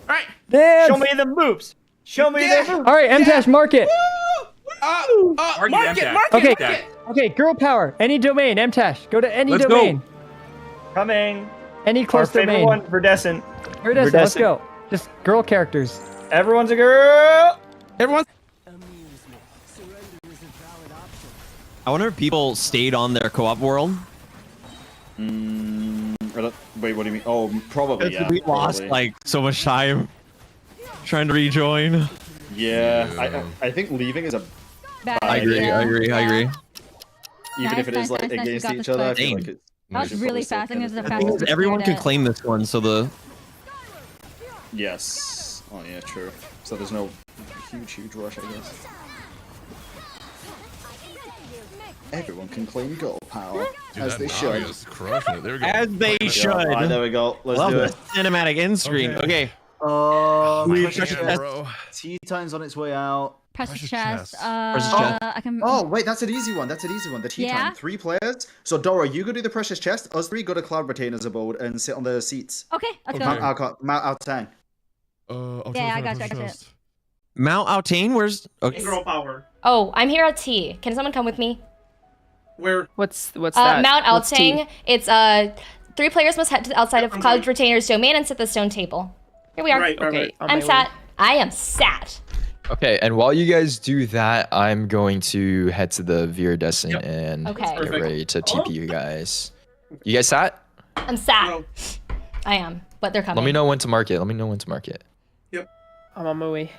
right. Dance. Show me the moves. Show me the moves. All right, Mtashed, mark it. Mark it. Okay, girl power. Any domain, Mtashed. Go to any Let's domain. go. Coming. Any close Our favorite domain. one, Verdescent. Verdescent, let's go. Just girl characters. Everyone's a girl. Everyone. I wonder if people stayed on their co-op world. Wait, what do you mean? Oh, probably, yeah. We lost probably. like so much time trying to rejoin. Yeah, I think leaving is a bad I agree. idea. I agree. Even if it is like against each other, I feel like it's... That was really fast. I think it was the fastest. Everyone can it. claim this one, so the. Yes. Oh yeah, true. So there's no huge rush, I guess. Everyone can claim goal power, as they should. Crushing it. There we go. As they should. Alright, there we go. Let's Love do the it. cinematic end screen. Okay. Bro. Tea time's on its way out. Precious chest. I can. Oh wait, that's an easy one. That's an easy one. The tea Yeah? time. 3 players. So Dora, you go do the precious chest. Us 3 go to Cloud Retainer's abode and sit on the seats. Okay, let's go. Mount Altang. Yeah, I got you. Mount Altane, where's okay? Girl power. Oh, I'm here at T. Can someone come with me? Where? What's that? Mount What's T? Altang. It's 3 players must head to the outside of Cloud Retainer's domain and sit at the stone table. Here we are. Okay. I'm sat. I am sat. Okay, and while you guys do that, I'm going to head to the Viridescent and Okay. get ready to TP you guys. You guys sat? I'm sat. I am, but they're coming. Let me know when to mark it. Let me know when to mark it. I'm on my way.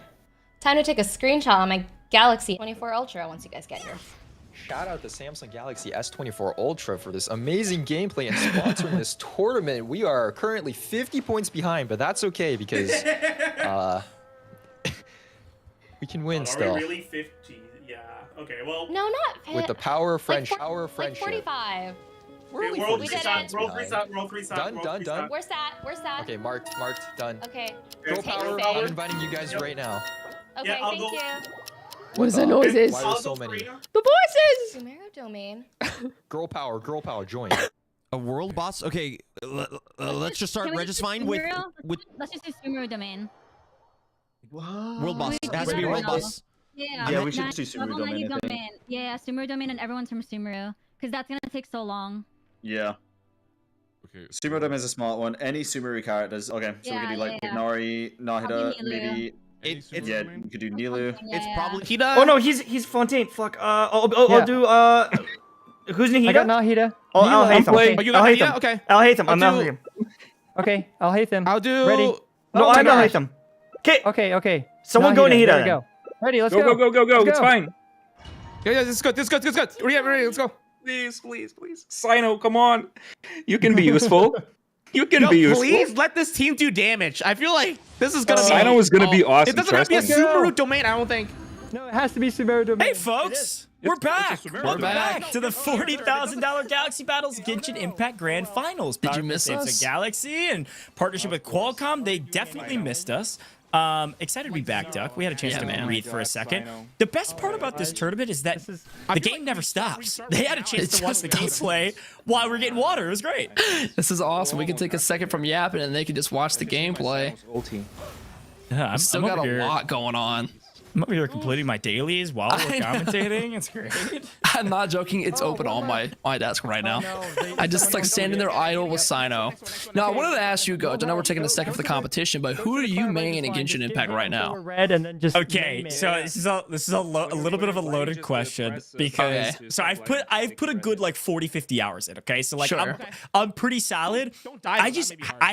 Time to take a screenshot on my Galaxy S24 Ultra once you guys get here. Shout out to Samsung Galaxy S24 Ultra for this amazing gameplay and sponsoring this tournament. We are currently 50 points behind, but that's okay because we can win still. Are we really 50? Yeah. Okay. Well. No, not With the power of friendship. Like 45. We're only roll 3 sat. Roll 3 sat. Roll 3 sat. Done. We're sat. Okay, marked, done. Okay. Girl Take power, your I'm fave. inviting you guys right now. Okay, I'll thank go. you. What is the noises? Why are there so many? The voices! Sumeru domain. Girl power, join. A world boss. Okay, let's just start Can we Regisfine do with Sumeru? Let's just do Sumeru domain. world boss. It has to be Sumeru world domain. boss. Yeah, we should do Sumeru Level 90 domain, I think. Yeah, Sumeru domain and everyone's from Sumeru. Because that's gonna take so long. Yeah. Okay. Sumeru domain is a smart one. Any Sumeru characters. Okay, so we could do like Nori, Nahida, I'll do Nilu. maybe. Yeah, we could do Nilu. It's probably Oh no, he's Fontaine. Fuck. I'll do who's Nahida? I got Nahida. Oh, I'll hate him. Oh, you got I'll Nahida? Okay. I'll hate him. I'm I'll not do- him. Okay, I'll hate them. I'll do. Ready. No, I'm not hate him. Okay. Okay. Someone go Nahida. There we go. Ready, let's go. Go. It's fine. Yeah, this is good. Ready, let's go. Please. Sino, come on. You can be useful. You can be useful. Please let this team do damage. I feel like this is gonna be. Sino is gonna be awesome. It doesn't have to be a trust me. Sumeru domain. I don't think. No, it has to be Sumeru domain. Hey, folks! We're back! Welcome back. back to the $40,000 Galaxy Battles Genshin Impact Grand Finals. Did you Powered by miss Samsung us? Galaxy and partnership with Qualcomm. They definitely missed us. Excited to be back, Duck. We had a chance to read for a second. The best part about this tournament is that the game never stops. They had a chance to watch the gameplay while we're getting water. It was great. This is awesome. We can take a second from yapping and they can just watch the gameplay. Yeah, I'm Still got a lot going on. I'm over here completing my dailies while we're commentating. It's great. I'm not joking. It's open on my desk right now. I just like standing there idle with Sino. Now, I wanted to ask you, Gojj. I know we're taking a second for the competition, but who do you main in Genshin Impact right now? Red and then just Okay, so this is a little bit of a loaded question because so I've put a good like 40-50 hours in. Okay, so like Sure. I'm pretty solid. I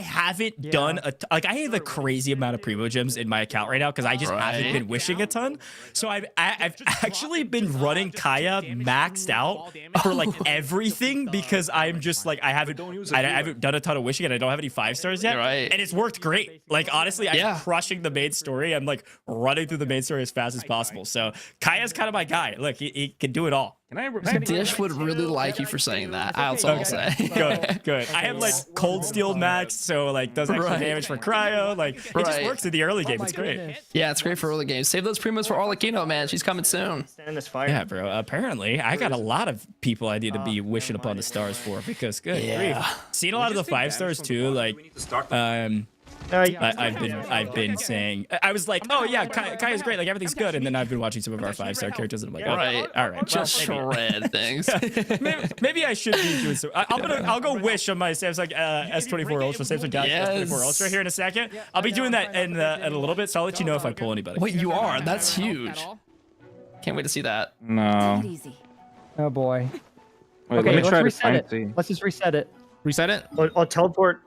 haven't done I have a crazy amount of primo gems in my account right now because I just haven't been wishing a ton. So I've actually been running Kaya maxed out for like everything because I'm just like I haven't done a ton of wishing and I don't have any 5 stars yet. Right. And it's worked great. Like honestly, I'm crushing the main story. I'm like running through the main story as fast as possible. So Kaya's kind of my guy. Look, he can do it all. Dish would really like you for saying that. That's all I'll say. Good. I have like cold steel max, so like does extra damage for cryo. Like it just works in the early game. It's great. Yeah, it's great for early games. Save those primos for Arlecchino, man. She's coming soon. Stand this fire. Yeah, bro. Apparently, I got a lot of people I need to be wishing upon the stars for because good grief. Seeing a lot of the 5 stars too. Like, I've been saying I was like, oh yeah, Kaya's great. Like everything's good, and then I've been watching some of our 5-star characters, and I'm like, all right, just shred things. maybe I should be doing so. I'll go wish on my Samsung S24 Ultra, Samsung Galaxy S24 Ultra here in a second. I'll be doing that in a little bit, so I'll let you know if I pull anybody. Wait, you are? That's huge. Can't wait to see that. No. Oh boy. Wait, Okay, let me try let's to reset find it. Let's just reset it. Reset it. I'll teleport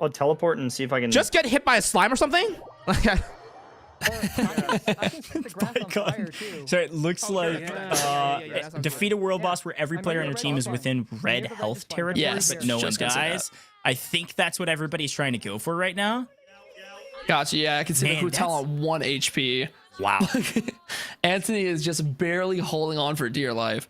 and see if I can. Just get hit by a slime or something. So it looks like defeat a world boss where every player on your team is within red health territory, Yes, but no one just gonna say dies. I think that's what everybody's trying to go for right now. Gotcha. Yeah, I can see the hotel on 1 HP. Wow. Anthony is just barely holding on for dear life.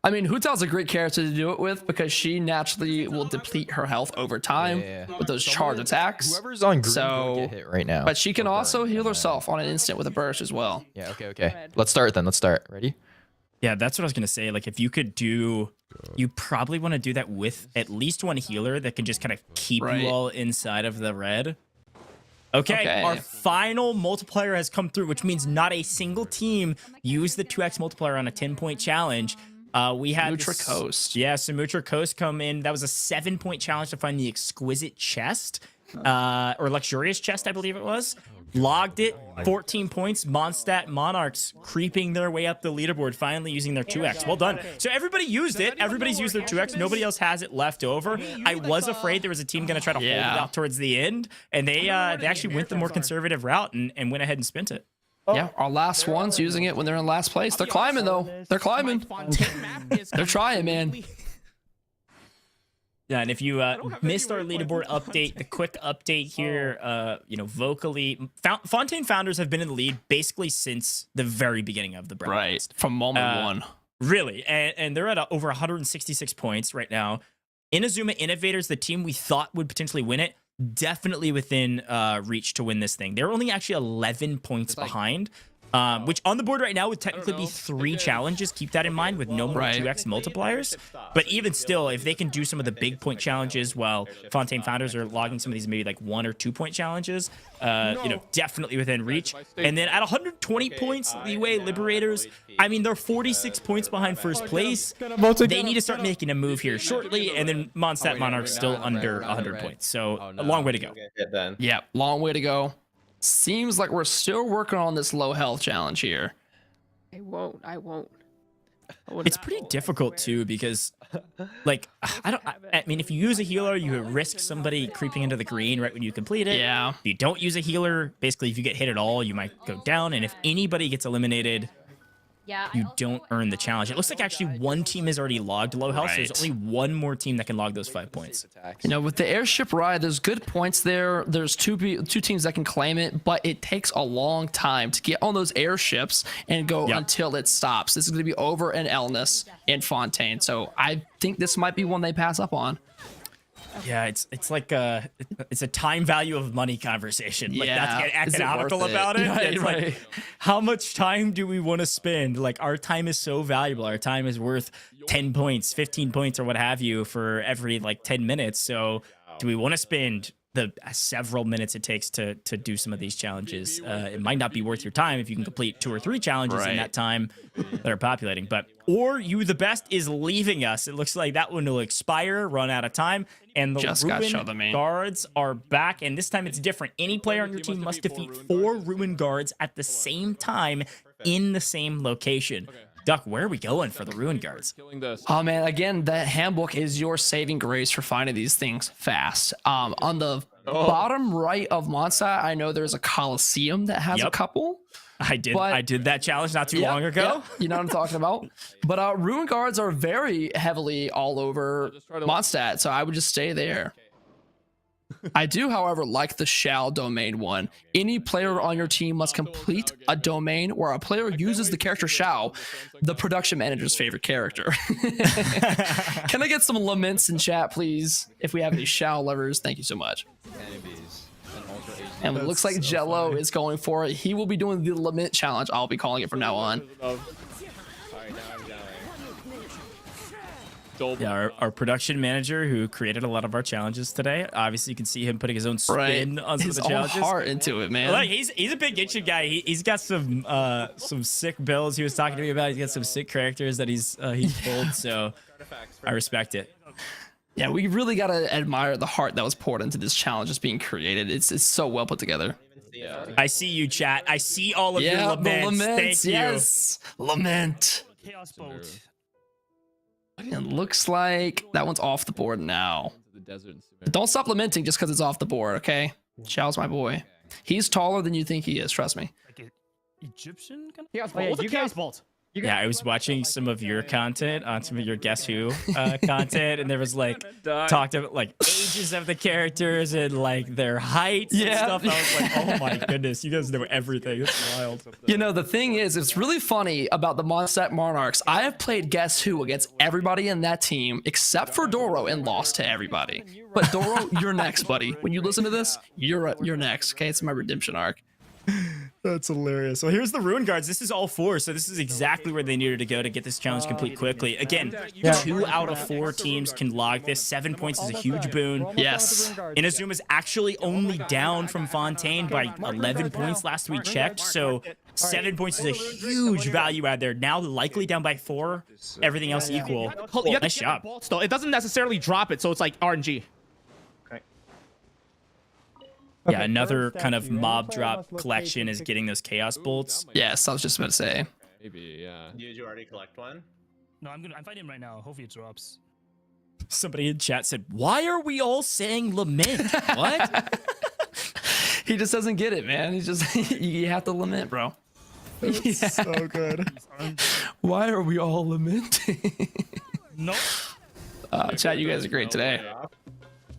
I mean, Hutao's a great character to do it with because she naturally will deplete her health over time with those charge attacks. Whoever's on green will get hit right now. But she can also heal herself on an instant with a burst as well. Yeah, okay. Let's start then. Let's start. Ready? Yeah, that's what I was going to say. Like, if you could do... You probably want to do that with at least one healer that can just kind of keep you all inside of the red. Okay, our final multiplier has come through, which means not a single team used the 2x multiplier on a 10-point challenge. We had Mutra Coast. Yeah, Mutra Coast come in. That was a 7-point challenge to find the exquisite chest, or luxurious chest, I believe it was. Logged it, 14 points. Mondstadt Monarchs creeping their way up the leaderboard, finally using their 2x. Well done. So everybody used it. Everybody's used their 2x. Nobody else has it left over. I was afraid there was a team going to try to hold it out towards the end, and they actually went the more conservative route and went ahead and spent it. Yeah, our last ones using it when they're in last place. They're climbing though. They're climbing. They're trying, man. Yeah, and if you missed our leaderboard update, the quick update here, vocally, Fontaine founders have been in the lead basically since the very beginning of the brand. Right, from moment one. Really, and they're at over 166 points right now. Inazuma Innovators, the team we thought would potentially win it, definitely within reach to win this thing. They're only actually 11 points behind, which on the board right now would technically be 3 challenges. Keep that in mind with no more 2x multipliers. But even still, if they can do some of the big point challenges while Fontaine founders are logging some of these maybe like 1 or 2 point challenges, definitely within reach. And then at 120 points, Liyue Liberators, I mean, they're 46 points behind first place. They need to start making a move here shortly. And then Mondstadt Monarchs still under 100 points. So a long way to go. Yeah, long way to go. Seems like we're still working on this low health challenge here. I won't. It's pretty difficult too because, like, I mean, if you use a healer, you risk somebody creeping into the green right when you complete it. Yeah. If you don't use a healer, basically, if you get hit at all, you might go down. And if anybody gets eliminated, you don't earn the challenge. It looks like actually one team has already logged low health. So there's only one more team that can log those 5 points. With the airship ride, there's good points there. There's two teams that can claim it, but it takes a long time to get on those airships and go until it stops. This is going to be over in Elness in Fontaine. So I think this might be one they pass up on. Yeah, it's like it's a time value of money conversation. Like, that's get economical about it. It's like, how much time do we want to spend? Like, our time is so valuable. Our time is worth 10 points, 15 points, or what have you for every like 10 minutes. So do we want to spend the several minutes it takes to do some of these challenges? It might not be worth your time if you can complete 2 or 3 challenges in that time that are populating. But or you, the best, is leaving us. It looks like that one will expire, run out of time, and the ruin guards are back. And this time it's different. Any player on your team must defeat 4 ruin guards at the same time in the same location. Duck, where are we going for the ruin guards? Oh man, again, that handbook is your saving grace for finding these things fast. On the bottom right of Mondstadt, I know there's a Coliseum that has a couple. I did that challenge not too long ago. You know what I'm talking about. But ruin guards are very heavily all over Mondstadt, so I would just stay there. I do, however, like the shall domain one. Any player on your team must complete a domain where a player uses the character shall, the production manager's favorite character. Can I get some laments in chat, please? If we have any shall lovers, thank you so much. And it looks like Jello is going for it. He will be doing the lament challenge. I'll be calling it from now on. Yeah, our production manager who created a lot of our challenges today. Obviously, you can see him putting his own spin on some of the challenges. His own heart into it, man. Like, he's a big Genshin guy. He's got some sick builds he was talking to me about. He's got some sick characters that he's pulled. So I respect it. Yeah, we really gotta admire the heart that was poured into this challenge just being created. It's so well put together. Yeah. I see you, chat. I see all of your laments. Thank you. Yes, lament. Chaos boat. It looks like that one's off the board now. Don't stop lamenting just because it's off the board, okay? Shall's my boy. He's taller than you think he is. Trust me. Egyptian? You guys bolt. Yeah, I was watching some of your content on some of your Guess Who content, and there was like talked about like ages of the characters and like their heights and stuff. I was like, oh my goodness, you guys know everything. It's wild. You know, the thing is, it's really funny about the Mondstadt Monarchs. I have played Guess Who against everybody in that team except for Doro and lost to everybody. But Doro, you're next, buddy. When you listen to this, you're next. Okay, it's my redemption arc. That's hilarious. Well, here's the Ruin Guards. This is all 4, so this is exactly where they needed to go to get this challenge complete quickly. Again, 2 out of 4 teams can log this. 7 points is a huge boon. Yes. Inazuma's actually only down from Fontaine by 11 points last we checked, so 7 points is a huge value add there. Now likely down by 4. Everything else equal. Nice job. Though it doesn't necessarily drop it, so it's like RNG. Yeah, another kind of mob drop collection is getting those chaos bolts. Yes, I was just about to say. Maybe, yeah. Did you already collect one? No, I'm finding him right now. Hopefully it drops. Somebody in chat said, "Why are we all saying lament?" What? He just doesn't get it, man. He's just you have to lament, bro. That's so good. Why are we all lamenting? Nope. Chat, you guys are great today.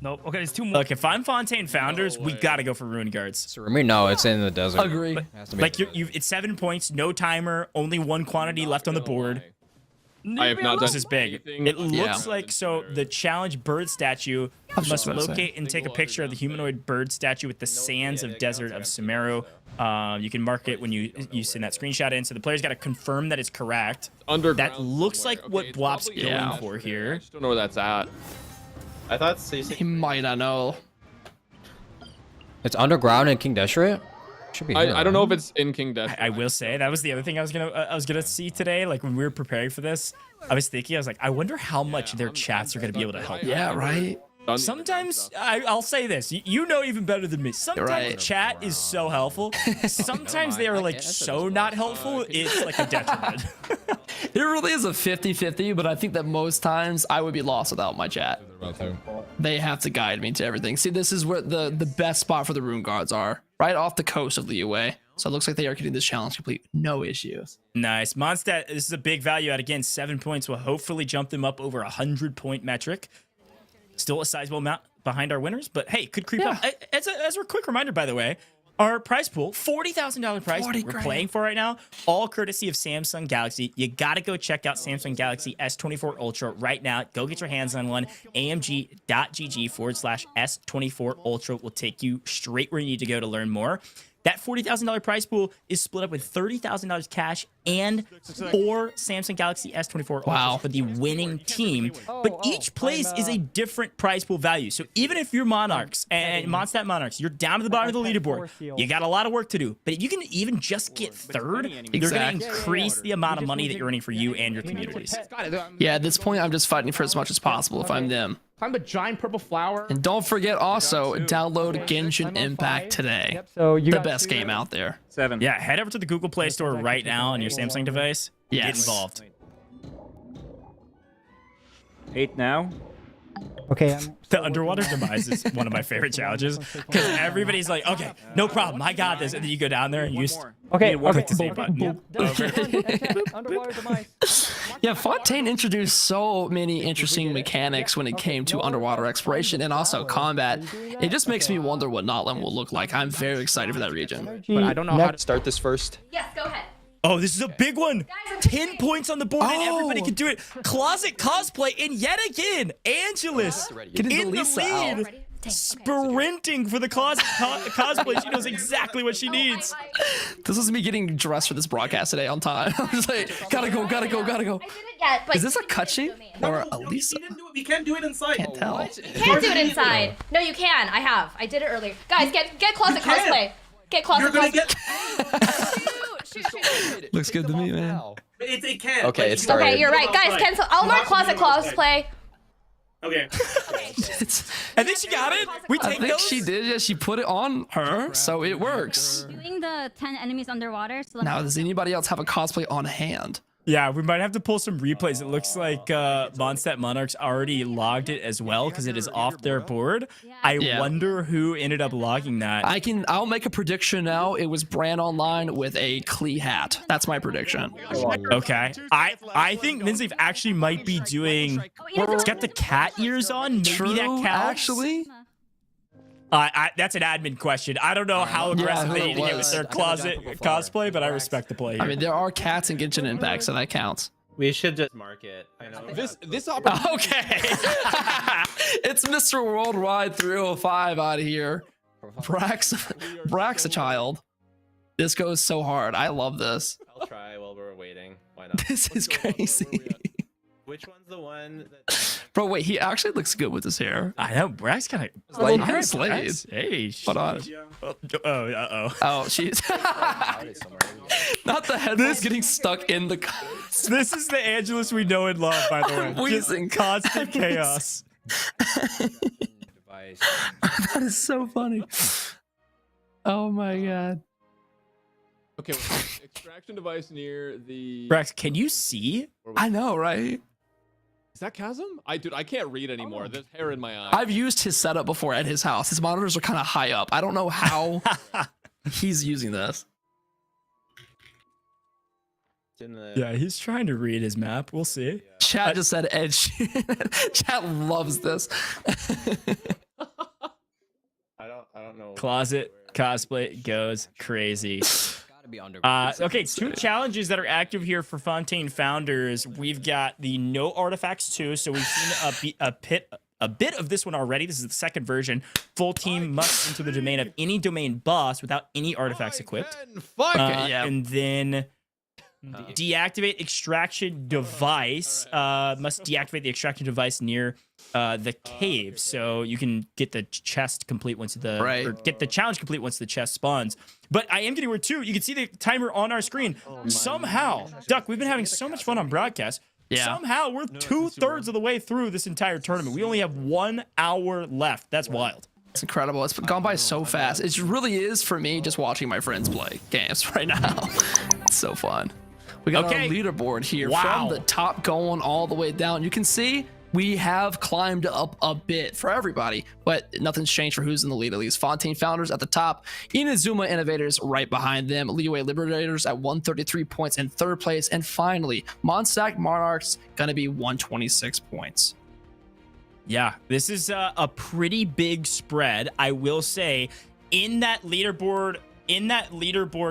Nope. Okay, there's 2 more. Look, if I'm Fontaine Founders, we gotta go for Ruin Guards. For me, no, it's in the desert. Agree. Like it's 7 points, no timer, only 1 quantity left on the board. I have not done This is big. It looks like so the challenge bird statue must locate and take a picture of the humanoid bird statue with the sands of desert of Sumeru. You can mark it when you send that screenshot in. So the player's got to confirm that it's correct. That looks like what Bwaap's going for here. I just don't know where that's at. I thought CC. He might not know. It's underground in King Deshret? Should be. I don't know if it's in King Death. I will say that was the other thing I was gonna see today. Like when we were preparing for this, I was thinking, I was like, I wonder how much their chats are gonna be able to help. Yeah, right. Sometimes I'll say this, you know even better than me. Sometimes chat is so helpful. Sometimes they are like so not helpful. It's like a detriment. It really is a 50-50, but I think that most times I would be lost without my chat. They have to guide me to everything. See, this is where the best spot for the Ruin Guards are, right off the coast of Liyue. So it looks like they are getting this challenge complete. No issues. Nice. Mondstadt, this is a big value add. Again, 7 points will hopefully jump them up over 100-point metric. Still a sizable amount behind our winners, but hey, could creep up. As a quick reminder, by the way, our prize pool, $40,000 prize pool we're playing for right now, all courtesy of Samsung Galaxy. You got to go check out Samsung Galaxy S24 Ultra right now. Go get your hands on one. amg.gg/S24 Ultra will take you straight where you need to go to learn more. That $40,000 prize pool is split up with $30,000 cash and 4 Samsung Galaxy S24 Ultras for the winning team. But each place is a different prize pool value. So even if you're Monarchs and Mondstadt Monarchs, you're down to the bottom of the leaderboard, you got a lot of work to do. But if you can even just get third, you're going to increase the amount of money that you're earning for you and your communities. Yeah, at this point, I'm just fighting for as much as possible if I'm them. Find the giant purple flower. And don't forget also, download Genshin Impact today. So the best game out there. 7. Yeah, head over to the Google Play Store right now on your Samsung device. Yes. Get involved. 8 now. Okay. The underwater demise is one of my favorite challenges because everybody's like, okay, no problem, I got this. And then you go down there and you click the same button. Underwater demise. Yeah, Fontaine introduced so many interesting mechanics when it came to underwater exploration and also combat. It just makes me wonder what Notland will look like. I'm very excited for that region. But I don't know how to start this first. Yes, go ahead. Oh, this is a big one. 10 points on the board and everybody can do it. Closet cosplay and yet again, Angelus in the lead. Sprinting for the closet cosplay. She knows exactly what she needs. This is me getting dressed for this broadcast today on time. I'm just like, gotta go. I didn't yet, but is this a cutscene or Elisa? We can't do it inside. Can't tell. You can't do it inside. No, you can. I have. I did it earlier. Guys, get closet cosplay. Get closet cosplay. Shoot. Looks good to me, man. It can. Okay, it's started. Okay, you're right. Guys, cancel. I'll mark closet cosplay. Okay. I think she got it. I think she did. Yeah, she put it on her, so it works. Doing the 10 enemies underwater. So Now, does anybody else have a cosplay on hand? Yeah, we might have to pull some replays. It looks like Mondstadt Monarchs already logged it as well because it is off their board. I wonder who ended up logging that. I'll make a prediction now. It was BranOnline with a Klee hat. That's my prediction. Okay. I think Minsleif actually might be doing. It's got the cat ears on. Maybe True, that counts. actually. That's an admin question. I don't know how aggressive they need to get with their closet cosplay, but I respect the play here. I mean, there are cats in Genshin Impact, so that counts. We should just mark it. I know. This opportunity. Okay. It's Mr. Worldwide 305 out here. Braxochild. This goes so hard. I love this. I'll try while we're waiting. Why not? This is crazy. Which one's the one that... Bro, wait, he actually looks good with his hair. I know, Brax kind of Like, I'm slayed. Hey, Hold on. Oh, Oh, she's not the headphones getting stuck in the. This is the Angelus we know and love, by the way. Wheezing. Just constant chaos. That is so funny. Oh my god. Okay, extraction device near the. Brax, can you see? I know, right? Is that Chasm? I can't read anymore. There's hair in my eye. I've used his setup before at his house. His monitors are kind of high up. I don't know how he's using this. Yeah, he's trying to read his map. We'll see. Chat just said edge. Chat loves this. I don't know. Closet cosplay goes crazy. Okay, two challenges that are active here for Fontaine founders. We've got the no artifacts too, so we've seen a bit of this one already. This is the second version. Full team must enter the domain of any domain boss without any artifacts equipped. And then deactivate extraction device. Must deactivate the extraction device near the cave, so you can get the chest complete once or get the challenge complete once the chest spawns. But I am getting word too. You can see the timer on our screen. Somehow, Duck, we've been having so much fun on broadcast. Yeah. Somehow we're 2/3 of the way through this entire tournament. We only have 1 hour left. That's wild. It's incredible. It's gone by so fast. It really is for me just watching my friends play games right now. It's so fun. We got our leaderboard here from the top going all the way down. You can see we have climbed up a bit for everybody, but nothing's changed for who's in the lead. At least Fontaine founders at the top, Inazuma Innovators right behind them, Liyue Liberators at 133 points in third place, and finally Mondstadt Monarchs gonna be 126 points. Yeah, this is a pretty big spread, I will say. In that leaderboard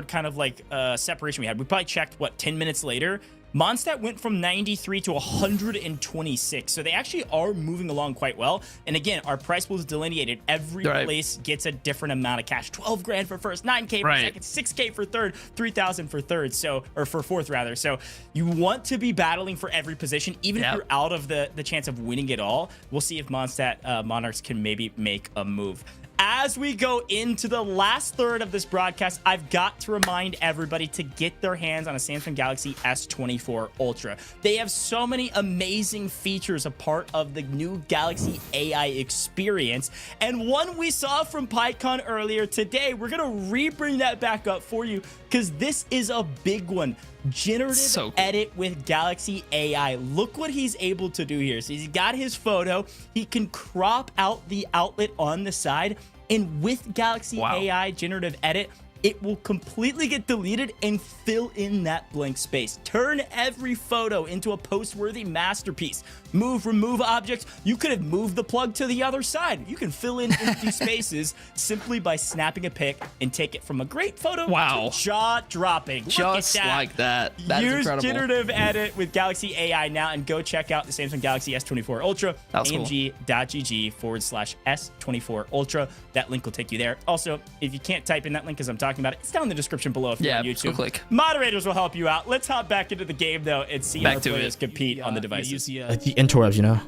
kind of like separation we had, we probably checked 10 minutes later. Mondstadt went from 93 to 126, so they actually are moving along quite well. And again, our price pool is delineated. Every place gets a different amount of cash. 12 grand for first, 9K for second, 6K for third, 3,000 for third, or for fourth rather. So you want to be battling for every position, even if you're out of the chance of winning it all. We'll see if Mondstadt Monarchs can maybe make a move. As we go into the last third of this broadcast, I've got to remind everybody to get their hands on a Samsung Galaxy S24 Ultra. They have so many amazing features, a part of the new Galaxy AI experience. And one we saw from PyCon earlier today, we're going to re-bring that back up for you because this is a big one. Generative edit with Galaxy AI. Look what he's able to do here. So he's got his photo. He can crop out the outlet on the side. And with Galaxy AI generative edit, it will completely get deleted and fill in that blank space. Turn every photo into a post-worthy masterpiece. Remove objects. You could have moved the plug to the other side. You can fill in empty spaces simply by snapping a pic and take it from a great photo to jaw-dropping. Just like that. That is incredible. Use generative edit with Galaxy AI now and go check out the Samsung Galaxy S24 Ultra, amg.gg/S24 Ultra. That link will take you there. Also, if you can't type in that link as I'm talking about it, it's down in the description below if you're on YouTube. Click. Moderators will help you out. Let's hop back into the game, though, and see how players compete on the devices. The interwebs, you know.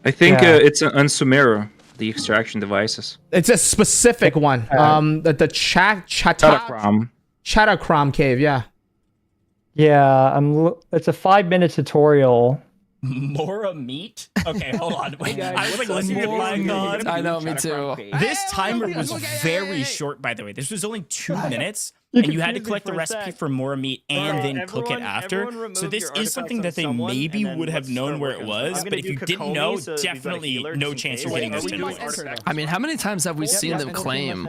I think it's an Unsumero, the extraction devices. It's a specific one. The Chatacrom cave, yeah. Yeah, it's a 5-minute tutorial. Mora meat? Okay, hold on. Wait, I was like listening to Mora Python. meat. I know, me too. This timer was very short, by the way. This was only 2 minutes, and you had to collect the recipe for Mora meat and then cook it after. So this is something that they maybe would have known where it was, but if you didn't know, definitely no chance you're getting those 10 points. I mean, how many times have we seen them claim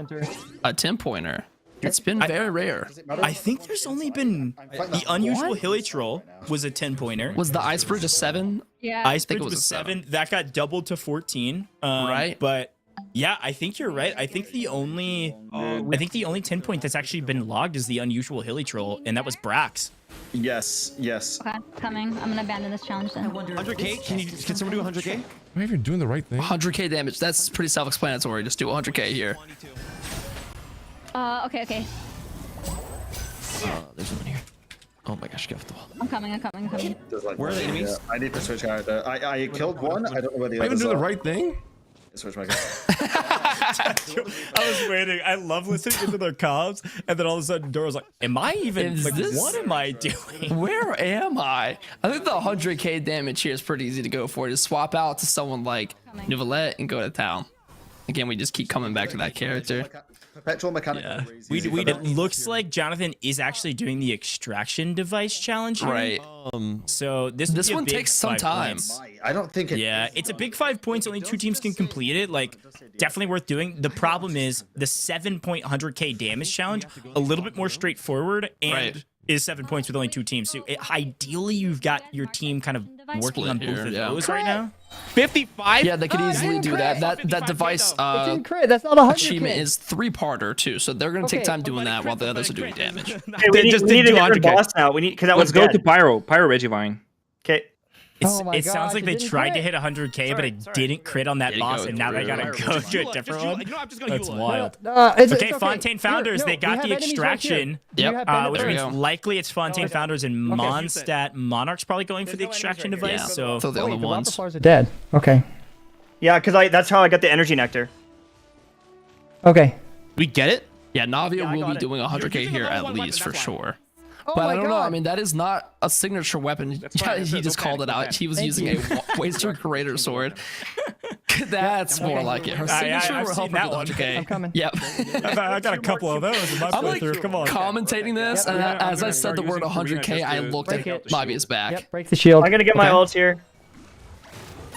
a 10-pointer? It's been very rare. I think there's only been the unusual hilly troll was a 10-pointer. Was the ice bridge a 7? Yeah. Ice bridge was a 7. That got doubled to 14. Right. But yeah, I think you're right. I think the only 10 point that's actually been logged is the unusual hilly troll, and that was Brax. Yes. Okay, coming. I'm gonna abandon this challenge then. 100k? Can someone do 100k? Maybe you're doing the right thing. 100k damage. That's pretty self-explanatory. Just do 100k here. Okay. There's one here. Oh my gosh, get off the wall. I'm coming. Where are the enemies? I need to switch character. I killed one. I don't know where the Am I even others doing the are. right thing? Switch my character. I was waiting. I love listening into their comms, and then all of a sudden, Doro's like, "Am I even? What am I doing? Where am I? I think the 100k damage here is pretty easy to go for. Just swap out to someone like Nouvellette and go to town. Again, we just keep coming back to that character. Perpetual mechanic. Yeah. It looks like Jonathan is actually doing the extraction device challenge here. Right. So this one takes some time. I don't think it. Yeah, it's a big 5 points. Only 2 teams can complete it. Like, definitely worth doing. The problem is the 7.100k damage challenge, a little bit more straightforward, and is 7 points with only 2 teams. So ideally, you've got your team kind of working on both of those right now. 55? Yeah, they could easily do that. That device That's not 100K. achievement is 3-parter too, so they're gonna take time doing that while the others are doing damage. Hey, we need a different boss now. We need because that Let's was go dead. to Pyro Regivine. Okay. It sounds like they tried to hit 100k, but it didn't crit on that boss, and now they gotta go to a different one. That's wild. Okay, Fontaine Founders, they got the extraction, which means likely it's Fontaine Founders and Mondstadt. Monarchs probably going for the extraction device. So the only ones. Are dead. Okay. Yeah, because that's how I got the energy nectar. Okay. We get it? Yeah, Navia will be doing 100k here at least for sure. But I don't know. I mean, that is not a signature weapon. Yeah, he just called it out. He was using a Waster Creator Sword. That's more like it. Her signature will help her with 100k. I'm coming. Yep. I got a couple of those in my playthrough. Come on. Commentating this, and as I said the word 100k, I looked at Navia's back. Yep, break the shield. I'm gonna get my ults here.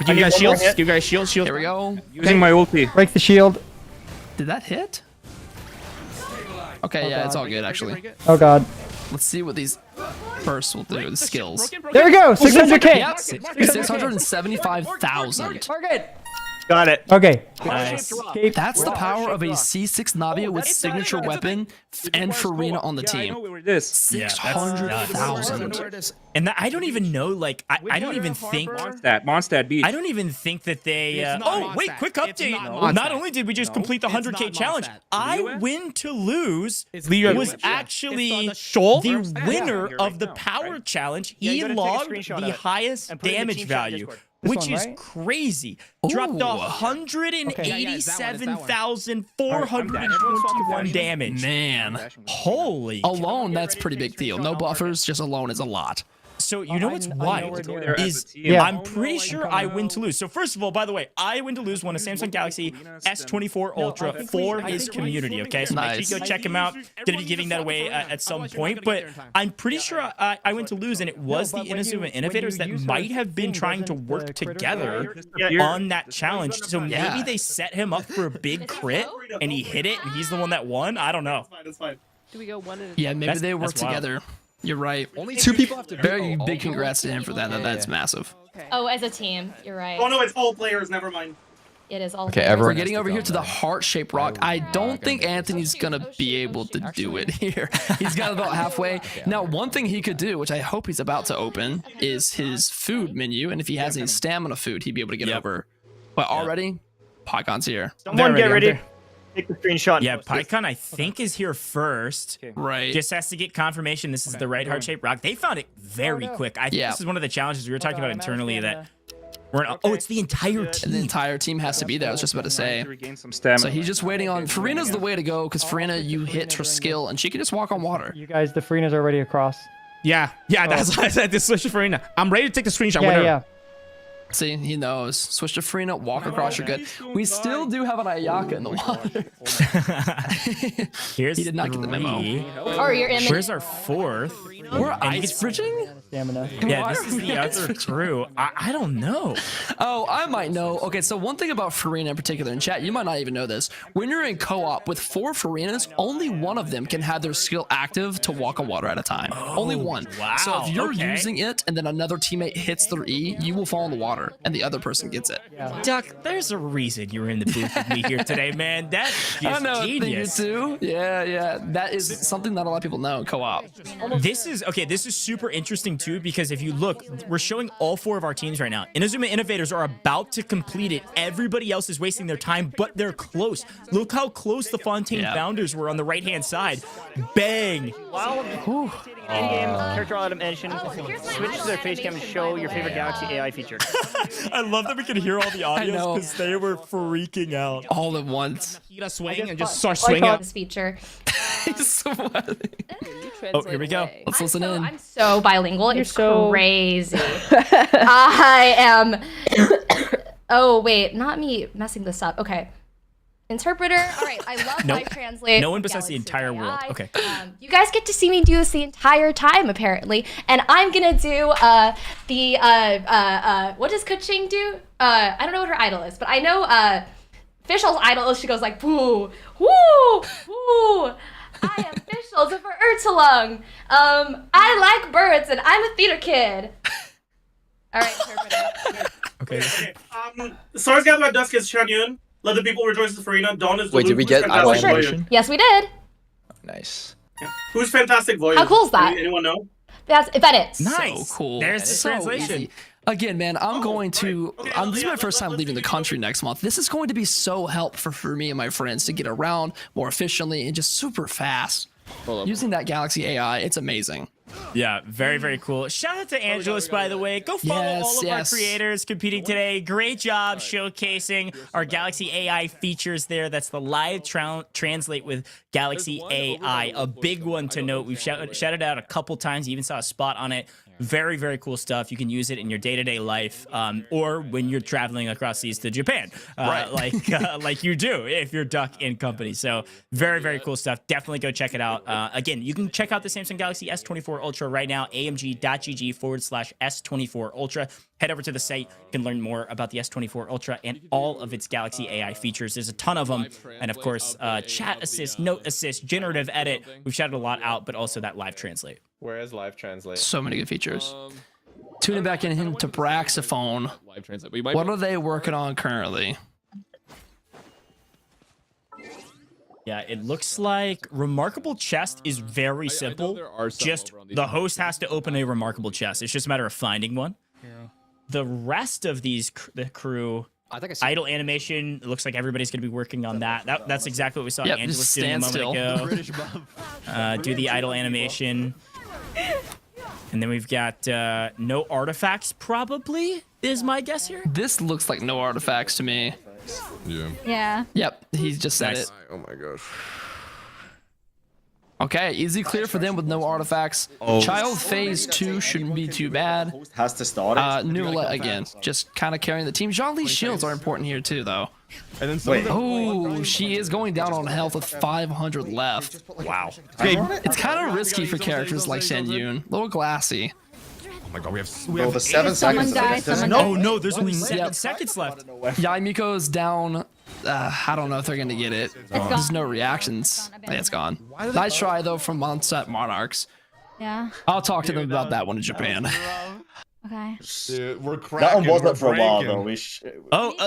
Give you guys shields? Give you guys shields? Here we go. Using my ulti. Break the shield. Did that hit? Okay, yeah, it's all good actually. Oh god. Let's see what these bursts will do. The skills. There we go. 600k. Yep. 675,000. Target. Got it. Okay. Nice. That's the power of a C6 Navia with signature weapon and Farina on the team. 600,000. And that, I don't even know, like, I don't even think... Mondstadt beat. I don't even think that they... oh, wait, quick update. Not only did we just complete the 100k challenge, IWinToLose was actually the winner of the power challenge. He logged the highest damage value. Which is crazy. Dropped 187,421 damage. Man. Holy. Alone, that's pretty big deal. No buffers, just alone is a lot. So you know what's wild is I'm pretty sure IWinToLose. So first of all, by the way, IWinToLose won a Samsung Galaxy S24 Ultra for his community. Okay, so make sure you go check him out. Gonna be giving that away at some point, but I'm pretty sure IWinToLose, and it was the Inazuma Innovators that might have been trying to work together on that challenge. So maybe they set him up for a big crit, and he hit it, and he's the one that won. I don't know. Do we go one at a Yeah, maybe they work together. You're right. Only 2 people have to do Very big congrats to him for that. That's massive. Oh, as a team, you're right. Oh no, it's all players. Never mind. It is all. Okay, players. everyone. We're getting over here to the heart-shaped rock. I don't think Anthony's gonna be able to do it here. He's got about halfway. Now, one thing he could do, which I hope he's about to open, is his food menu. And if he has any stamina food, he'd be able to get over. But already, Pycon's here. Someone get ready. Take the screenshot. Yeah, PyCon I think is here first. Right. Just has to get confirmation this is the right heart-shaped rock. They found it very quick. I think this is one of the challenges we were talking about internally that we're in, oh, it's the entire team. The entire team has to be there. I was just about to say. So he's just waiting on Farina's the way to go because Farina, you hit her skill and she can just walk on water. You guys, the Farinas are already across. Yeah, that's why I said this switch for Farina. I'm ready to take the screenshot. Yeah, yeah. See, he knows. Switch to Freena, walk across, you're good. We still do have an Ayaka in the water. Here's he did not get the memo. Or you're in. Where's our fourth? We're ice bridging? Stamina. Yeah, this is the other crew. I don't know. Oh, I might know. Okay, so one thing about Farina in particular, in chat, you might not even know this. When you're in co-op with 4 Farinas, only one of them can have their skill active to walk on water at a time. Only one. Wow. So if you're using it and then another teammate hits their E, you will fall in the water and the other person gets it. Duck, there's a reason you're in the booth with me here today, man. That is I know, genius. too. Yeah. That is something that a lot of people know in co-op. This is super interesting too, because if you look, we're showing all 4 of our teams right now. Inazuma Innovators are about to complete it. Everybody else is wasting their time, but they're close. Look how close the Fontaine founders were on the right-hand side. Bang! Wow. In-game character automation. Switch to their face cam and show your favorite Galaxy AI feature. I love that we can hear all the audios because they were freaking out. All at once. Hit swing and just start swinging. This feature. He's sweating. Oh, here we go. Let's listen in. I'm so bilingual. It's crazy. I am. Oh wait, not me messing this up. Okay. Interpreter. All right. I love live translate. No one besides the entire world. Okay. You guys get to see me do this the entire time apparently, and I'm gonna do what does Kuching do? I don't know what her idol is, but I know Fishel's idol is she goes like woo woo woo. I am Fischl for Ertelung. I like birds and I'm a theater kid. All right, interpreter. Okay. Stars gather at dusk is Chanyun. Let the people rejoice with Farina. Dawn is the Wait, did we get idol animation? Yes, we did. Nice. Yeah. Who's fantastic voice? How cool is that? Anyone know? That is. Nice. So cool. There's the translation. Easy. Again, man, this is my first time leaving the country next month. This is going to be so helpful for me and my friends to get around more efficiently and just super fast. Using that Galaxy AI, it's amazing. Yeah, very, very cool. Shout out to Angelus, by the way. Go follow all of our creators competing today. Great job showcasing our Galaxy AI features there. That's the live translate with Galaxy AI. A big one to note. We've shouted out a couple times. You even saw a spot on it. Very, very cool stuff. You can use it in your day-to-day life or when you're traveling across seas to Japan, like you do if you're Duck in company. So very, very cool stuff. Definitely go check it out. Again, you can check out the Samsung Galaxy S24 Ultra right now, amg.gg/S24 Ultra. Head over to the site. You can learn more about the S24 Ultra and all of its Galaxy AI features. There's a ton of them. And of course, chat assist, note assist, generative edit. We've shouted a lot out, but also that live translate. Where is live translate? So many good features. Tuning back into Braxophone. Live translate. What are they working on currently? Yeah, it looks like Remarkable Chest is very simple. Just the host has to open a Remarkable Chest. It's just a matter of finding one. Yeah. The rest of the crew, idle animation, it looks like everybody's going to be working on that. That's exactly what we saw Angelus doing a moment ago. Do the idle animation. And then we've got no artifacts, probably, is my guess here. This looks like no artifacts to me. Yeah. Yep, he's just said it. Oh my gosh. Okay, easy clear for them with no artifacts. Child phase 2 shouldn't be too bad. Has to start it. Nula again, just kind of carrying the team. Zhongli's shields are important here too, though. And then oh, she is going down on health with 500 left. Wow. It's kind of risky for characters like Shen Yun. A little glassy. Oh my god, we have the 7 seconds. There's only 7 seconds left. Yaimiko's down. I don't know if they're gonna get it. There's no reactions. It's gone. Nice try though from Mondstadt Monarchs. Yeah. I'll talk to them about that one in Japan. Okay. Dude, we're cracking. That one wasn't for a while though.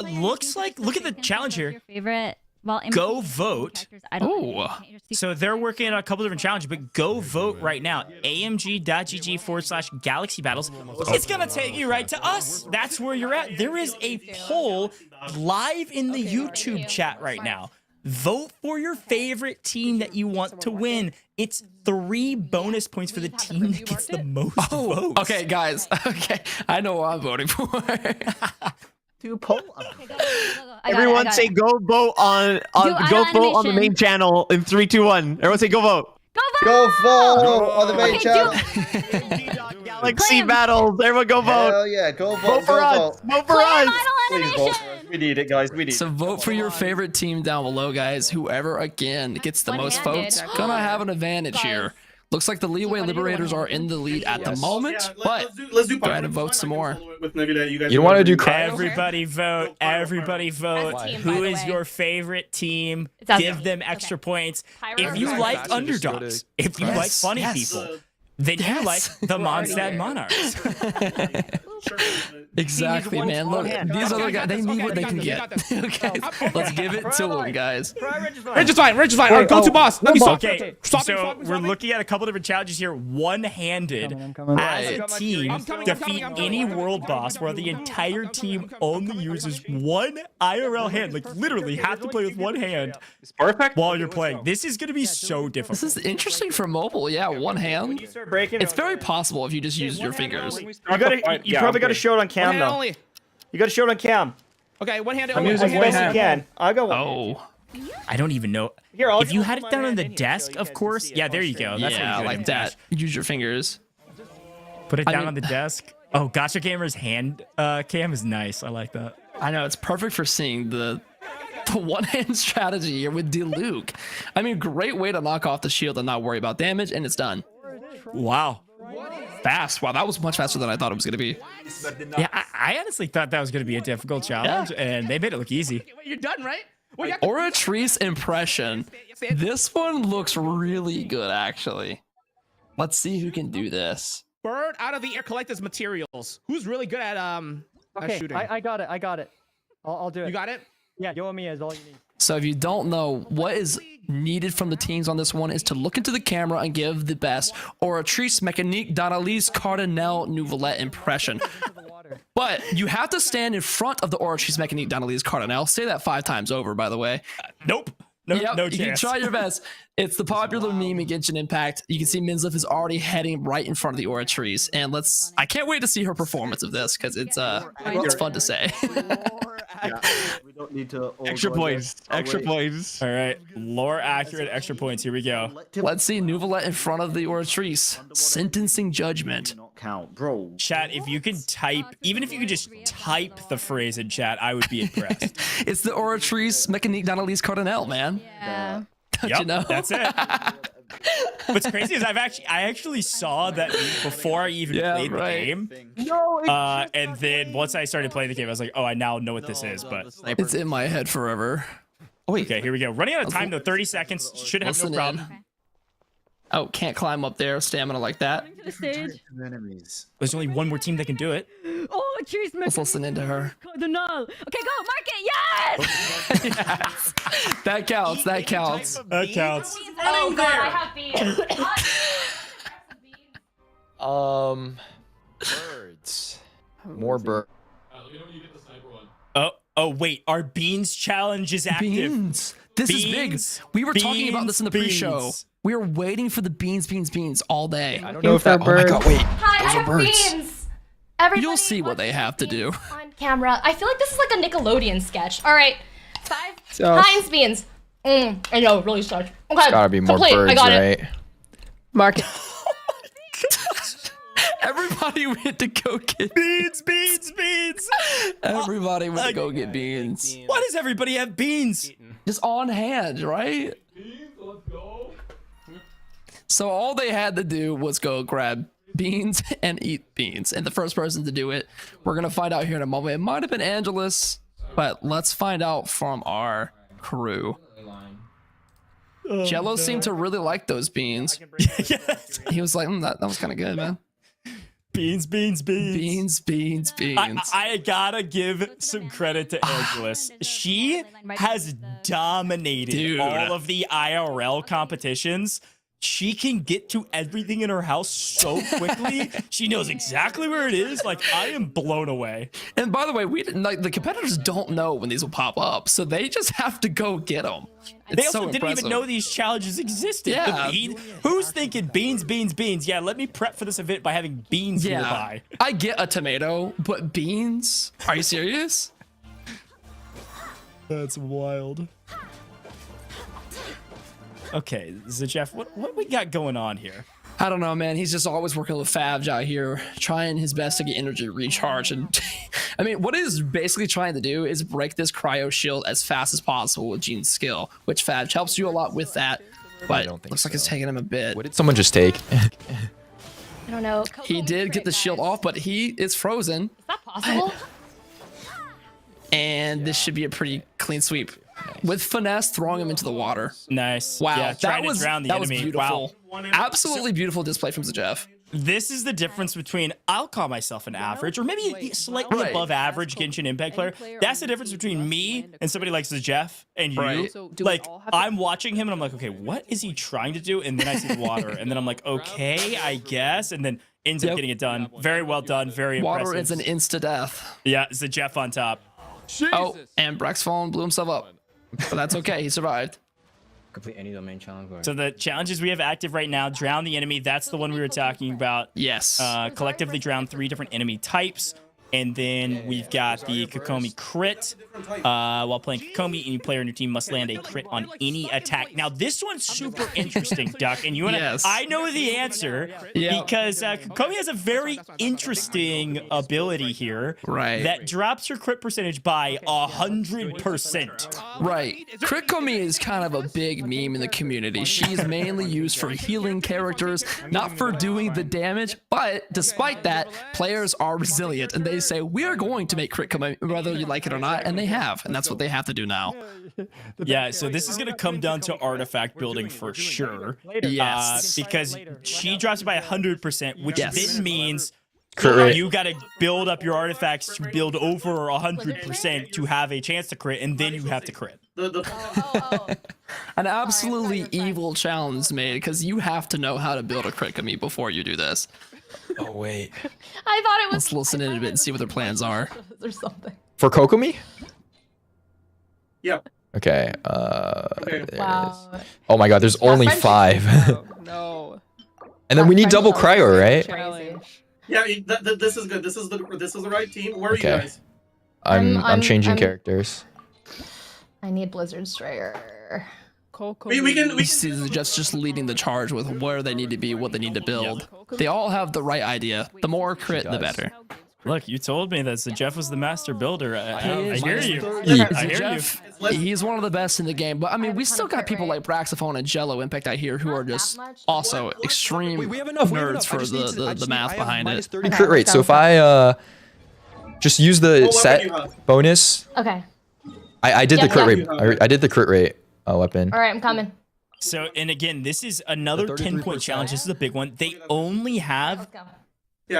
Looks like, look at the challenge here. Your favorite. Well, go vote. Oh. So they're working on a couple different challenges, but go vote right now. amg.gg/Galaxy Battles. It's going to take you right to us. That's where you're at. There is a poll live in the YouTube chat right now. Vote for your favorite team that you want to win. It's 3 bonus points for the team that gets the most votes. Okay, guys. Okay, I know what I'm voting for. Do poll. Everyone say go vote on the main channel in 3, 2, 1. Everyone say go vote. Go vote! Go vote on the main Okay, channel. Galaxy battles. Everyone go vote. Hell yeah, go vote. Vote for us. Vote for us. Please vote for us. We need it, guys. We need So it. vote for your favorite team down below, guys. Whoever again gets the most votes, gonna have an advantage here. Looks like the Liyue Liberators are in the lead at the moment, but let's do go ahead and vote some more. With maybe that you guys. You want to do cryo? Everybody vote. Everybody vote. Who is your favorite team? Give them extra points. If you like underdogs, if you like funny people, then you like the Mondstadt Monarchs. Exactly, man. Look, these other guys, they need what they can get. Okay, let's give it to them, guys. Rich is fine. Our go-to boss. Let me stop. Okay, so we're looking at a couple different challenges here. One-handed as a team defeat any world boss where the entire team only uses one IRL hand. Like literally have to play with one hand. It's perfect while you're playing. This is gonna be so difficult. This is interesting for mobile. Yeah, one hand. It's very possible if you just use your fingers. You probably got to show it on cam though. Only. You got to show it on cam. Okay, one-handed. I'm using one hand. Can. I'll go. Oh. I don't even know. If you had it down on the desk, of course. Yeah, there you go. That's yeah, what like that. Use your fingers. Put it down on the desk. Oh, Gacha Gamer's hand cam is nice. I like that. I know, it's perfect for seeing the one-hand strategy here with Diluc. I mean, great way to knock off the shield and not worry about damage, and it's done. Wow. Fast. Wow, that was much faster than I thought it was going to be. Yeah, I honestly thought that was going to be a difficult challenge, and they made it look easy. Wait, you're done, right? Oratrice impression. This one looks really good, actually. Let's see who can do this. Bird out of the air, collect his materials. Who's really good at Okay, shooting? I got it. I'll do it. You got it? Yeah, Yomi is all you need. So if you don't know, what is needed from the teams on this one is to look into the camera and give the best Oratrice Mécanique d'Analyse Cardinal Nouvellette impression. But you have to stand in front of the Oratrice Mécanique d'Analyse Cardinal. Say that 5 times over, by the way. Nope. No chance. You can try your best. It's the popular meme in Genshin Impact. You can see Minsleif is already heading right in front of the Oratrice, and I can't wait to see her performance of this because it's fun to say. We don't need to. Extra points. Extra points. All right, lore accurate extra points. Here we go. Let's see Nouvellette in front of the Oratrice. Sentencing judgment. Count, bro. Chat, if you can type, even if you could just type the phrase in chat, I would be impressed. It's the Oratrice Mécanique d'Analyse Cardinal, man. Yeah. Yep, you know? That's it. What's crazy is I actually saw that before I even played the game. And then once I started playing the game, I was like, oh, I now know what this is. But it's in my head forever. Oh, wait. Okay, here we go. Running out of time though. 30 seconds. Should have no problem. Oh, can't climb up there. Stamina like that. To the stage. There's only one more team that can do it. Oh, cheers, Let's listen into her. Cardinal. Okay, go, mark it. Yes. Yes. That counts. That counts. That counts. Oh god, I have beans. Birds. More birds. Oh, wait. Our beans challenge is active. Beans. This is big. We were talking about this in the pre-show. We were waiting for the beans all day. I don't know if that. Oh my god! Wait. Hi, I have beans. Everybody You'll see what they have to do. On camera. I feel like this is like a Nickelodeon sketch. All right. 5 Heinz beans. I know, really sucks. Okay. It's gotta be more complete. birds, I got right? it. Mark it. Everybody went to go get beans. Everybody went to go get beans. Why does everybody have beans? Just on hand, right? Let's go. So all they had to do was go grab beans and eat beans. And the first person to do it, we're going to find out here in a moment. It might have been Angelus, but let's find out from our crew. Jello seemed to really like those beans. He was like, that was kind of good, man. Beans. I gotta give some credit to Angelus. She has dominated all of the IRL competitions. She can get to everything in her house so quickly. She knows exactly where it is. Like, I am blown away. And by the way, we didn't, like, the competitors don't know when these will pop up, so they just have to go get them. They also didn't even know these challenges existed. Yeah. Who's thinking beans? Yeah, let me prep for this event by having beans nearby. I get a tomato, but beans? Are you serious? That's wild. Okay, so Jeff, what we got going on here? I don't know, man. He's just always working with Favj out here, trying his best to get energy recharge. And I mean, what he's basically trying to do is break this cryo shield as fast as possible with Gene's skill, which Favj helps you a lot with that. But looks like it's taking him a bit. What did someone just take? I don't know. He did get the shield off, but he is frozen. Is that possible? And this should be a pretty clean sweep. With finesse, throwing him into the water. Nice. Wow, Yeah, that was enemy. beautiful. Wow. Absolutely beautiful display from Jeff. This is the difference between, I'll call myself an average or maybe slightly above average Genshin Impact player. That's the difference between me and somebody like Jeff and you. Right. Like, I'm watching him and I'm like, okay, what is he trying to do? And then I see the water and then I'm like, okay, I guess. And then ends up getting it done. Very well done. Very impressive. Water is an insta-death. Yeah, it's Jeff on top. Jesus. Oh, and Braxophone blew himself up. But that's okay. He survived. Complete any domain challenge. So the challenges we have active right now, drown the enemy. That's the one we were talking about. Yes. Collectively drown 3 different enemy types. And then we've got the Kokomi crit. While playing Kokomi, any player on your team must land a crit on any attack. Now, this one's super interesting, Duck. And you want to... I know the answer because Kokomi has a very interesting ability here. Right. That drops your crit percentage by 100%. Right. Crit Kokomi is kind of a big meme in the community. She's mainly used for healing characters, not for doing the damage. But despite that, players are resilient and they say we are going to make crit Kokomi whether you like it or not, and they have, and that's what they have to do now. Yeah, so this is going to come down to artifact building for sure. Yes. Because she drops it by 100%, which then means Crit rate. you got to build up your artifacts to build over 100% to have a chance to crit, and then you have to crit. An absolutely evil challenge made because you have to know how to build a crit Kokomi before you do this. Oh wait. I thought it was. Let's listen in a bit and see what their plans are. There's something. For Kokomi? Yeah. Okay. Okay. There Wow. it is. Oh my god, there's only 5. No. And then we need double cryo, right? Yeah, this is good. This is the right team. Where are you guys? I'm changing characters. I need Blizzard Strayer. We can see just leading the charge with where they need to be, what they need to build. They all have the right idea. The more crit, the better. Look, you told me that Jeff was the master builder. I hear you. I hear you. He's one of the best in the game. But I mean, we still got people like Braxophone and Jello Impact out here who are just also extreme nerds for the math behind it. 30 crit rate. So if I just use the set bonus. Okay. I did the crit rate. I did the crit rate weapon. All right, I'm coming. So, and again, this is another 10-point challenge. This is a big one. They only have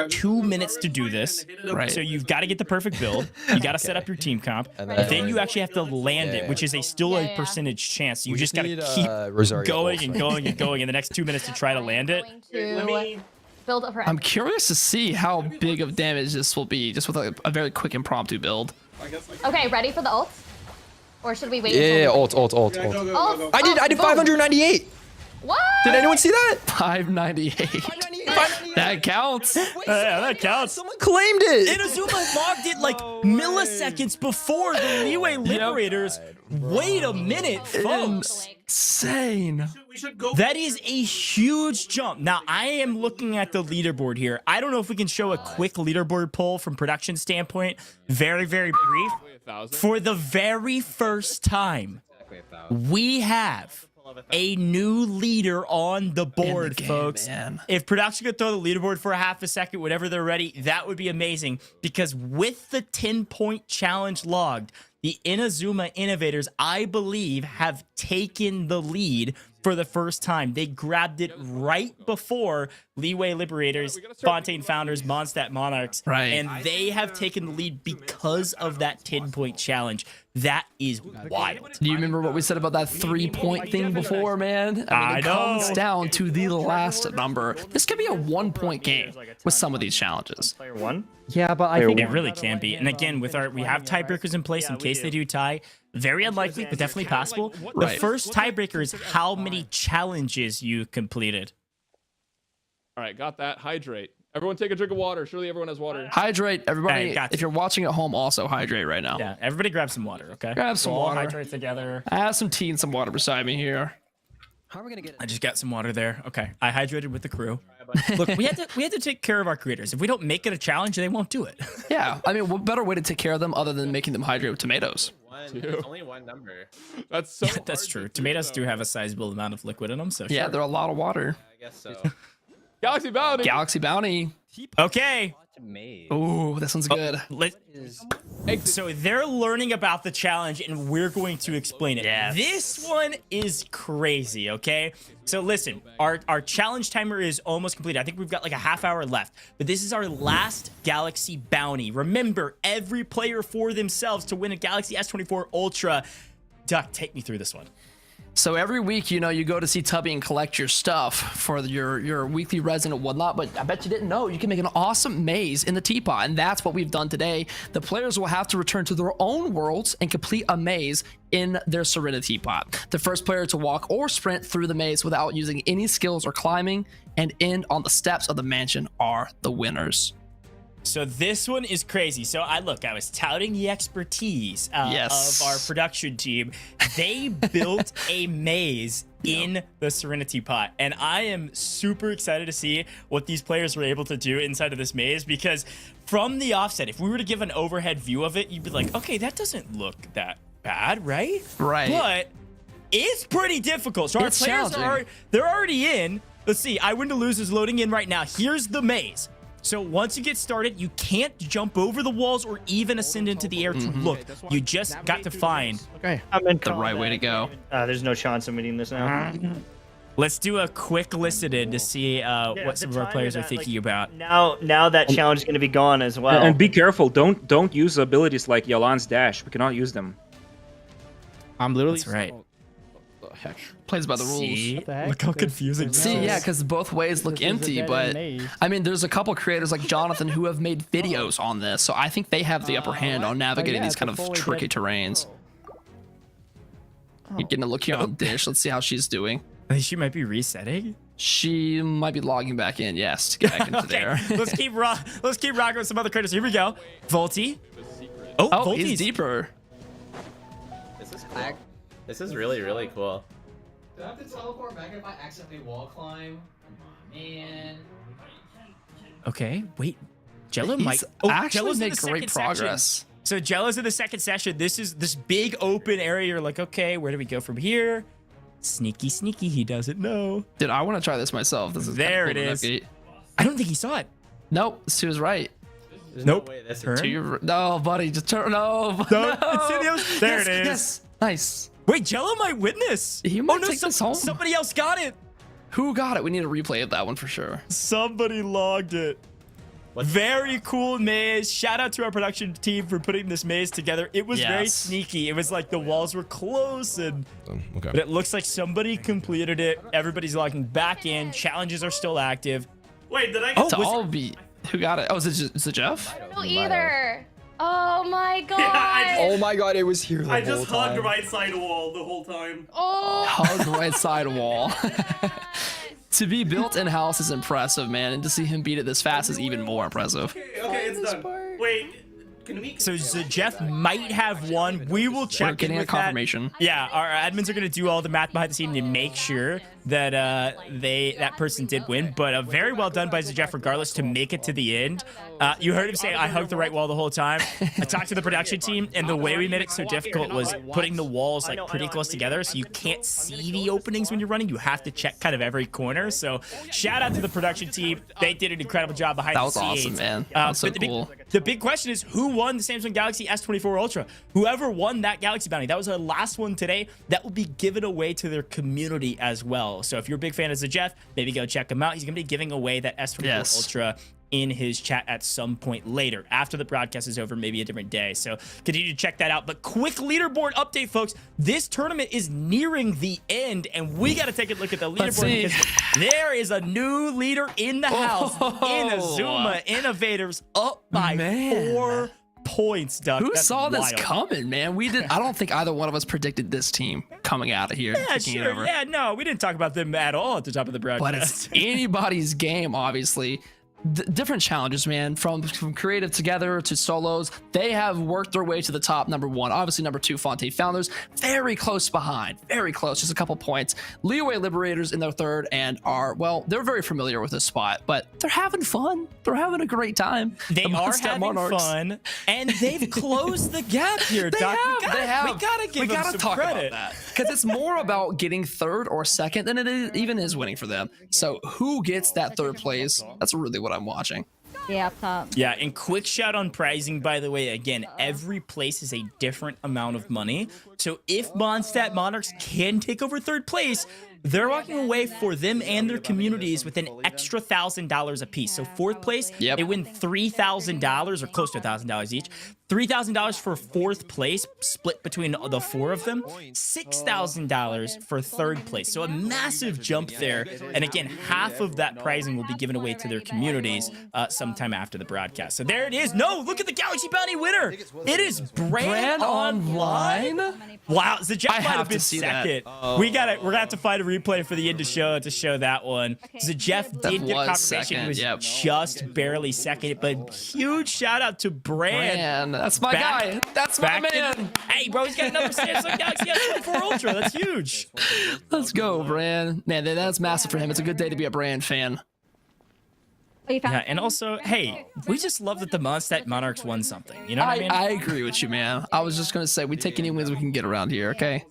2 minutes to do this. Right. So you've got to get the perfect build. You got to set up your team comp. Then you actually have to land it, which is still a percentage chance. You just got to keep going and going and going in the next 2 minutes to try to land it. Build up her. I'm curious to see how big of damage this will be, just with a very quick impromptu build. Okay, ready for the ult? Or should we wait? Yeah, ult. I did 598. What? Did anyone see that? 598. That counts. Yeah, that counts. Someone claimed it. Inazuma logged it like milliseconds before the Liyue Liberators. Wait a minute, folks. Insane. That is a huge jump. Now, I am looking at the leaderboard here. I don't know if we can show a quick leaderboard poll from production standpoint. Very, very brief. For the very first time, we have a new leader on the board, folks. Man. If production could throw the leaderboard for a half a second, whenever they're ready, that would be amazing. Because with the 10-point challenge logged, the Inazuma Innovators, I believe, have taken the lead for the first time. They grabbed it right before Liyue Liberators, Fontaine Founders, Mondstadt Monarchs, right. And they have taken the lead because of that 10-point challenge. That is wild. Do you remember what we said about that 3-point thing before, man? I mean, it comes down to the last number. This could be a 1-point game with some of these challenges. Player 1? Yeah, but I think it really can be. And again, we have tiebreakers in place in case they do tie. Very unlikely, but definitely possible. The first tiebreaker is how many challenges you completed. All right, got that. Hydrate. Everyone take a drink of water. Surely everyone has water. Hydrate, everybody. Hey, if you're watching at home, also hydrate right now. Yeah, everybody grab some water, okay? Grab some we'll all water. hydrate together. I have some tea and some water beside me here. How are we gonna get I just got some water there. Okay, I hydrated with the crew. Look, we had to take care of our creators. If we don't make it a challenge, they won't do it. Yeah, I mean, what better way to take care of them other than making them hydrate with tomatoes? There's only one number. That's so. Yeah, that's true. Tomatoes do have a sizable amount of liquid in them, so Yeah, sure. they're a lot of water. I guess so. Galaxy Bounty. Galaxy Bounty. Okay. Ooh, this one's good. So they're learning about the challenge, and we're going to explain it. Yes. This one is crazy, okay? So listen, our challenge timer is almost complete. I think we've got like a half hour left, but this is our last Galaxy Bounty. Remember, every player for themselves to win a Galaxy S24 Ultra. Duck, take me through this one. So every week, you know, you go to see Tubby and collect your stuff for your weekly resin and whatnot, but I bet you didn't know you can make an awesome maze in the teapot, and that's what we've done today. The players will have to return to their own worlds and complete a maze in their Serenity teapot. The first player to walk or sprint through the maze without using any skills or climbing and end on the steps of the mansion are the winners. So this one is crazy. So I was touting the expertise Yes. of our production team. They built a maze in the Serenity Pot, and I am super excited to see what these players were able to do inside of this maze, because from the offset, if we were to give an overhead view of it, you'd be like, okay, that doesn't look that bad, right? Right. But it's pretty difficult. So our It's players challenging. they're already in. Let's see, IWinToLose is loading in right now. Here's the maze. So once you get started, you can't jump over the walls or even ascend into the air to look. You just got to find. Okay, I'm in the right way to go. There's no chance of meeting this now. Let's do a quick listen in to see what some of our players are thinking about. Now that challenge is going to be gone as well. And be careful. Don't use abilities like Yalan's dash. We cannot use them. I'm literally. That's right. Plays by the rules. See? What the heck? Look how confusing. See, yeah, because both ways look This is a empty, dead-end but maze. I mean, there's a couple creators like Jonathan who have made videos on this, so I think they have the upper hand on navigating yeah, these it's kind a of fully tricky dead- terrains. You're getting a look here on Dish. Let's see how she's doing. I think she might be resetting. She might be logging back in, yes, to get back into there. let's keep rocking with some other creators. Here we go. Volty. Oh, Volty's he's deeper. This is cool. This is really cool. Do I have to teleport back if I accidentally wall climb? Come on, man. Okay, wait. Jello He's might actually Jello's in made the great second progress. section. So Jello's in the second session. This is this big open area. You're like, okay, where do we go from here? Sneaky, he doesn't know. Dude, I want to try this myself. This is There kinda it cool is. enough. I don't think he saw it. Nope, she was right. There's Nope. no way this Turn. is. To your, no, buddy, just turn. No, No, it's in the other- there Yes, it is. Yes, nice. Wait, Jello might win this. He Oh might no, take this home. somebody else got it. Who got it? We need a replay of that one for sure. Somebody logged it. Very cool maze. Shout out to our production team for putting this maze together. It was very Yes. sneaky. It was like the walls were close, and Okay. but it looks like somebody completed it. Everybody's logging back in. Challenges are still active. Wait, did I? Oh, To was all be. Who got it? Oh, is it Jeff? I don't know either. Oh my god. Oh my god, it was here the I whole just hugged time. right side wall the whole time. Oh. Hug right side wall. To be built in-house is impressive, man, and to see him beat it this fast is even more impressive. Okay, it's done. Wait, can we? So Jeff might have won. We will check We're getting in a with confirmation. That. Yeah, our admins are going to do all the math behind the scene to make sure that that person did win. But very well done by Jeff, regardless, to make it to the end. You heard him say, "I hugged the right wall the whole time." I talked to the production team, and the way we made it so difficult was putting the walls like pretty close together, so you can't see the openings when you're running. You have to check kind of every corner. So shout out to the production team. They did an incredible job behind That the was scenes. awesome, man. That was so but cool. The big question is, who won the Samsung Galaxy S24 Ultra? Whoever won that Galaxy Bounty, that was our last one today. That will be given away to their community as well. So if you're a big fan of Jeff, maybe go check him out. He's going to be giving away that S24 Ultra in his chat at some point later, after the broadcast is over, maybe a different day. So continue to check that out. But quick leaderboard update, folks. This tournament is nearing the end, and we got to take a look at the leaderboard because there is a new leader in the house. Inazuma Innovators up by 4 points, Duck. Who That's saw this wild. coming, man? We did. I don't think either one of us predicted this team coming out of here. Yeah, taking it sure. over. Yeah, no, we didn't talk about them at all at the top of the broadcast. But it's anybody's game, obviously. different challenges, man, from creative together to solos. They have worked their way to the top. Number 1, obviously number 2, Fontaine Founders, very close behind, very close, just a couple points. Liyue Liberators in their 3rd and are, well, they're very familiar with this spot, but they're having fun. They're having a great time. They The are Mondstadt having Monarchs. fun, and they've closed the gap here, They Doc. have. We gotta give them some talk credit. about that, because it's more about getting 3rd or 2nd than it even is winning for them. So who gets that 3rd place? That's really what I'm watching. Yeah, up top. Yeah, and quick shout on pricing, by the way. Again, every place is a different amount of money. So if Mondstadt Monarchs can take over 3rd place, they're walking away for them and their communities with an extra $1,000 a piece. So 4th place, they win $3,000 or close to $1,000 each. $3,000 for 4th place, split between the 4 of them. $6,000 for 3rd place. So a massive jump there. And again, half of that pricing will be given away to their communities sometime after the broadcast. So there it is. No, look at the Galaxy Bounty winner. It is BranOnline. Wow, the Jeff might have been second. We're gonna have to find a replay for the end to show that one. The Jeff did get confirmation. He was just barely second, but huge shout out to Bran. That's my guy. That's my man. Hey, bro, he's got another Samsung Galaxy S24 Ultra. That's huge. Let's go, Bran. Man, that's massive for him. It's a good day to be a Bran fan. Yeah, and also, hey, we just love that the Mondstadt Monarchs won something. You know what I mean? I agree with you, man. I was just gonna say we take any wins we can get around here. Okay.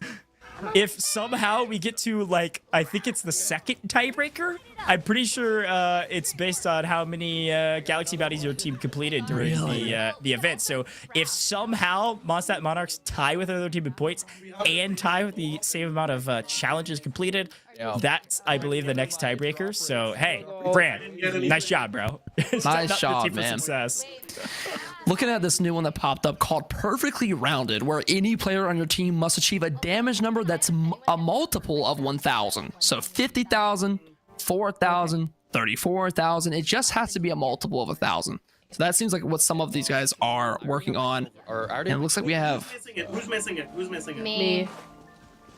If somehow we get to, like, I think it's the 2nd tiebreaker. I'm pretty sure it's based on how many Galaxy Bounties your team completed during the event. So if somehow Mondstadt Monarchs tie with another team in points and tie with the same amount of challenges completed, that's, I believe, the next tiebreaker. So, hey, Bran, nice job, bro. Nice job, man. Success. Looking at this new one that popped up called Perfectly Rounded, where any player on your team must achieve a damage number that's a multiple of 1,000. So 50,000, 4,000, 34,000. It just has to be a multiple of 1,000. So that seems like what some of these guys are working on. And it looks like we have Who's missing it? Me.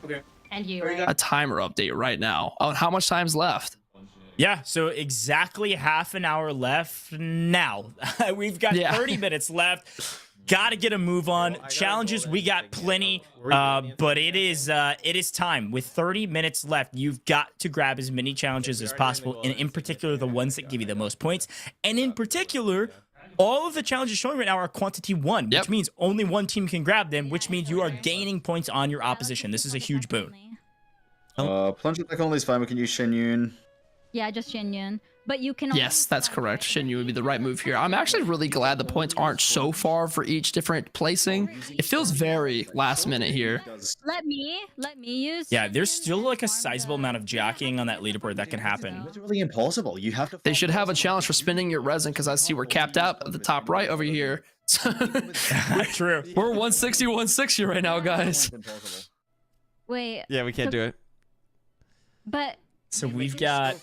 Okay. And you. a timer update right now. Oh, and how much time's left? Yeah, so exactly half an hour left now. We've got 30 minutes left. Got to get a move on. Challenges, we got plenty, but it is time. With 30 minutes left, you've got to grab as many challenges as possible, and in particular, the ones that give you the most points. And in particular, all of the challenges showing right now are quantity 1, which means only one team can grab them, which means you are gaining points on your opposition. This is a huge boon. Plunge attack only is fine. We can use Shenyun. Yeah, just Shenyun. But you can. Yes, that's correct. Shinyu would be the right move here. I'm actually really glad the points aren't so far for each different placing. It feels very last minute here. Let me use. Yeah, there's still like a sizable amount of jockeying on that leaderboard that can happen. It's really impossible. You have to. They should have a challenge for spinning your resin, because I see we're capped out at the top right over here. True. We're 160, 160 right now, guys. Wait. Yeah, we can't do it. But. So we've got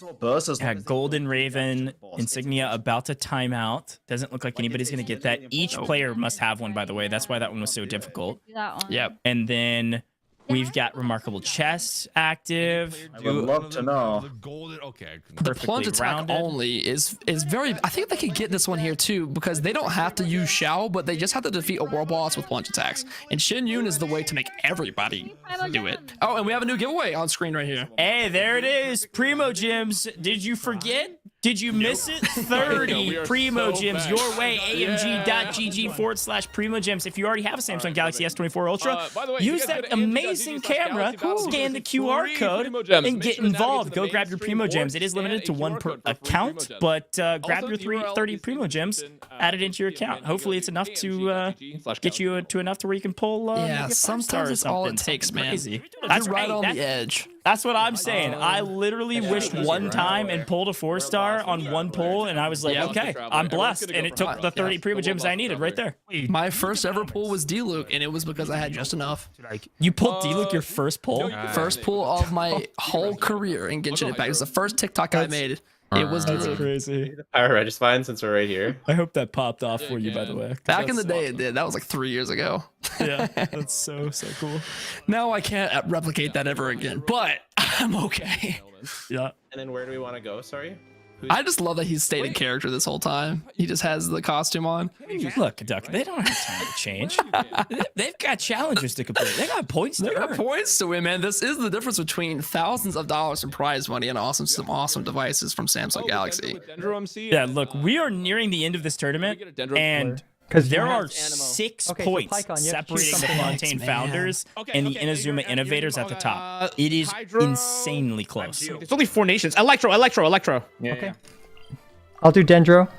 Golden Raven insignia about to time out. Doesn't look like anybody's going to get that. Each player must have one, by the way. That's why that one was so difficult. Yep. And then we've got Remarkable Chest active. I would love to know. The plunge attack only is very. I think they could get this one here too, because they don't have to use Xiao, but they just have to defeat a world boss with plunge attacks. And Shenyun is the way to make everybody do it. Oh, and we have a new giveaway on screen right here. Hey, there it is. Primo Gems. Did you forget? Did you miss it? 30 Primo Gems your way. AMG.GG/Primo Gems. If you already have a Samsung Galaxy S24 Ultra, use that amazing camera, scan the QR code, and get involved. Go grab your Primo Gems. It is limited to one per account, but grab your 30 Primo Gems, add it into your account. Hopefully, it's enough to get you to enough to where you can pull. Yeah, sometimes that's all it takes, man. Crazy. That's right on the edge. That's what I'm saying. I literally wished one time and pulled a 4-star on one pull, and I was like, okay, I'm blessed. And it took the 30 Primo Gems I needed right there. My first ever pull was D-Luke, and it was because I had just enough. You pulled D-Luke your first pull? First pull of my whole career in Genshin Impact. It was the first TikTok I made. It was crazy. Power Regis fine since we're right here. I hope that popped off for you, by the way. Back in the day, it did. That was like 3 years ago. Yeah, that's so cool. Now I can't replicate that ever again, but I'm okay. Yeah. And then where do we want to go? Sorry. I just love that he's stayed in character this whole time. He just has the costume on. Look, Duck, they don't have time to change. They've got challenges to complete. They got points to They earn. got points to win, man. This is the difference between thousands of dollars in prize money and some awesome devices from Samsung Galaxy. Yeah, look, we are nearing the end of this tournament, and there are 6 points separating the Fontaine founders and the Inazuma Innovators at the top. It is insanely close. It's only 4 nations. Electro. Yeah, okay. I'll do Dendro.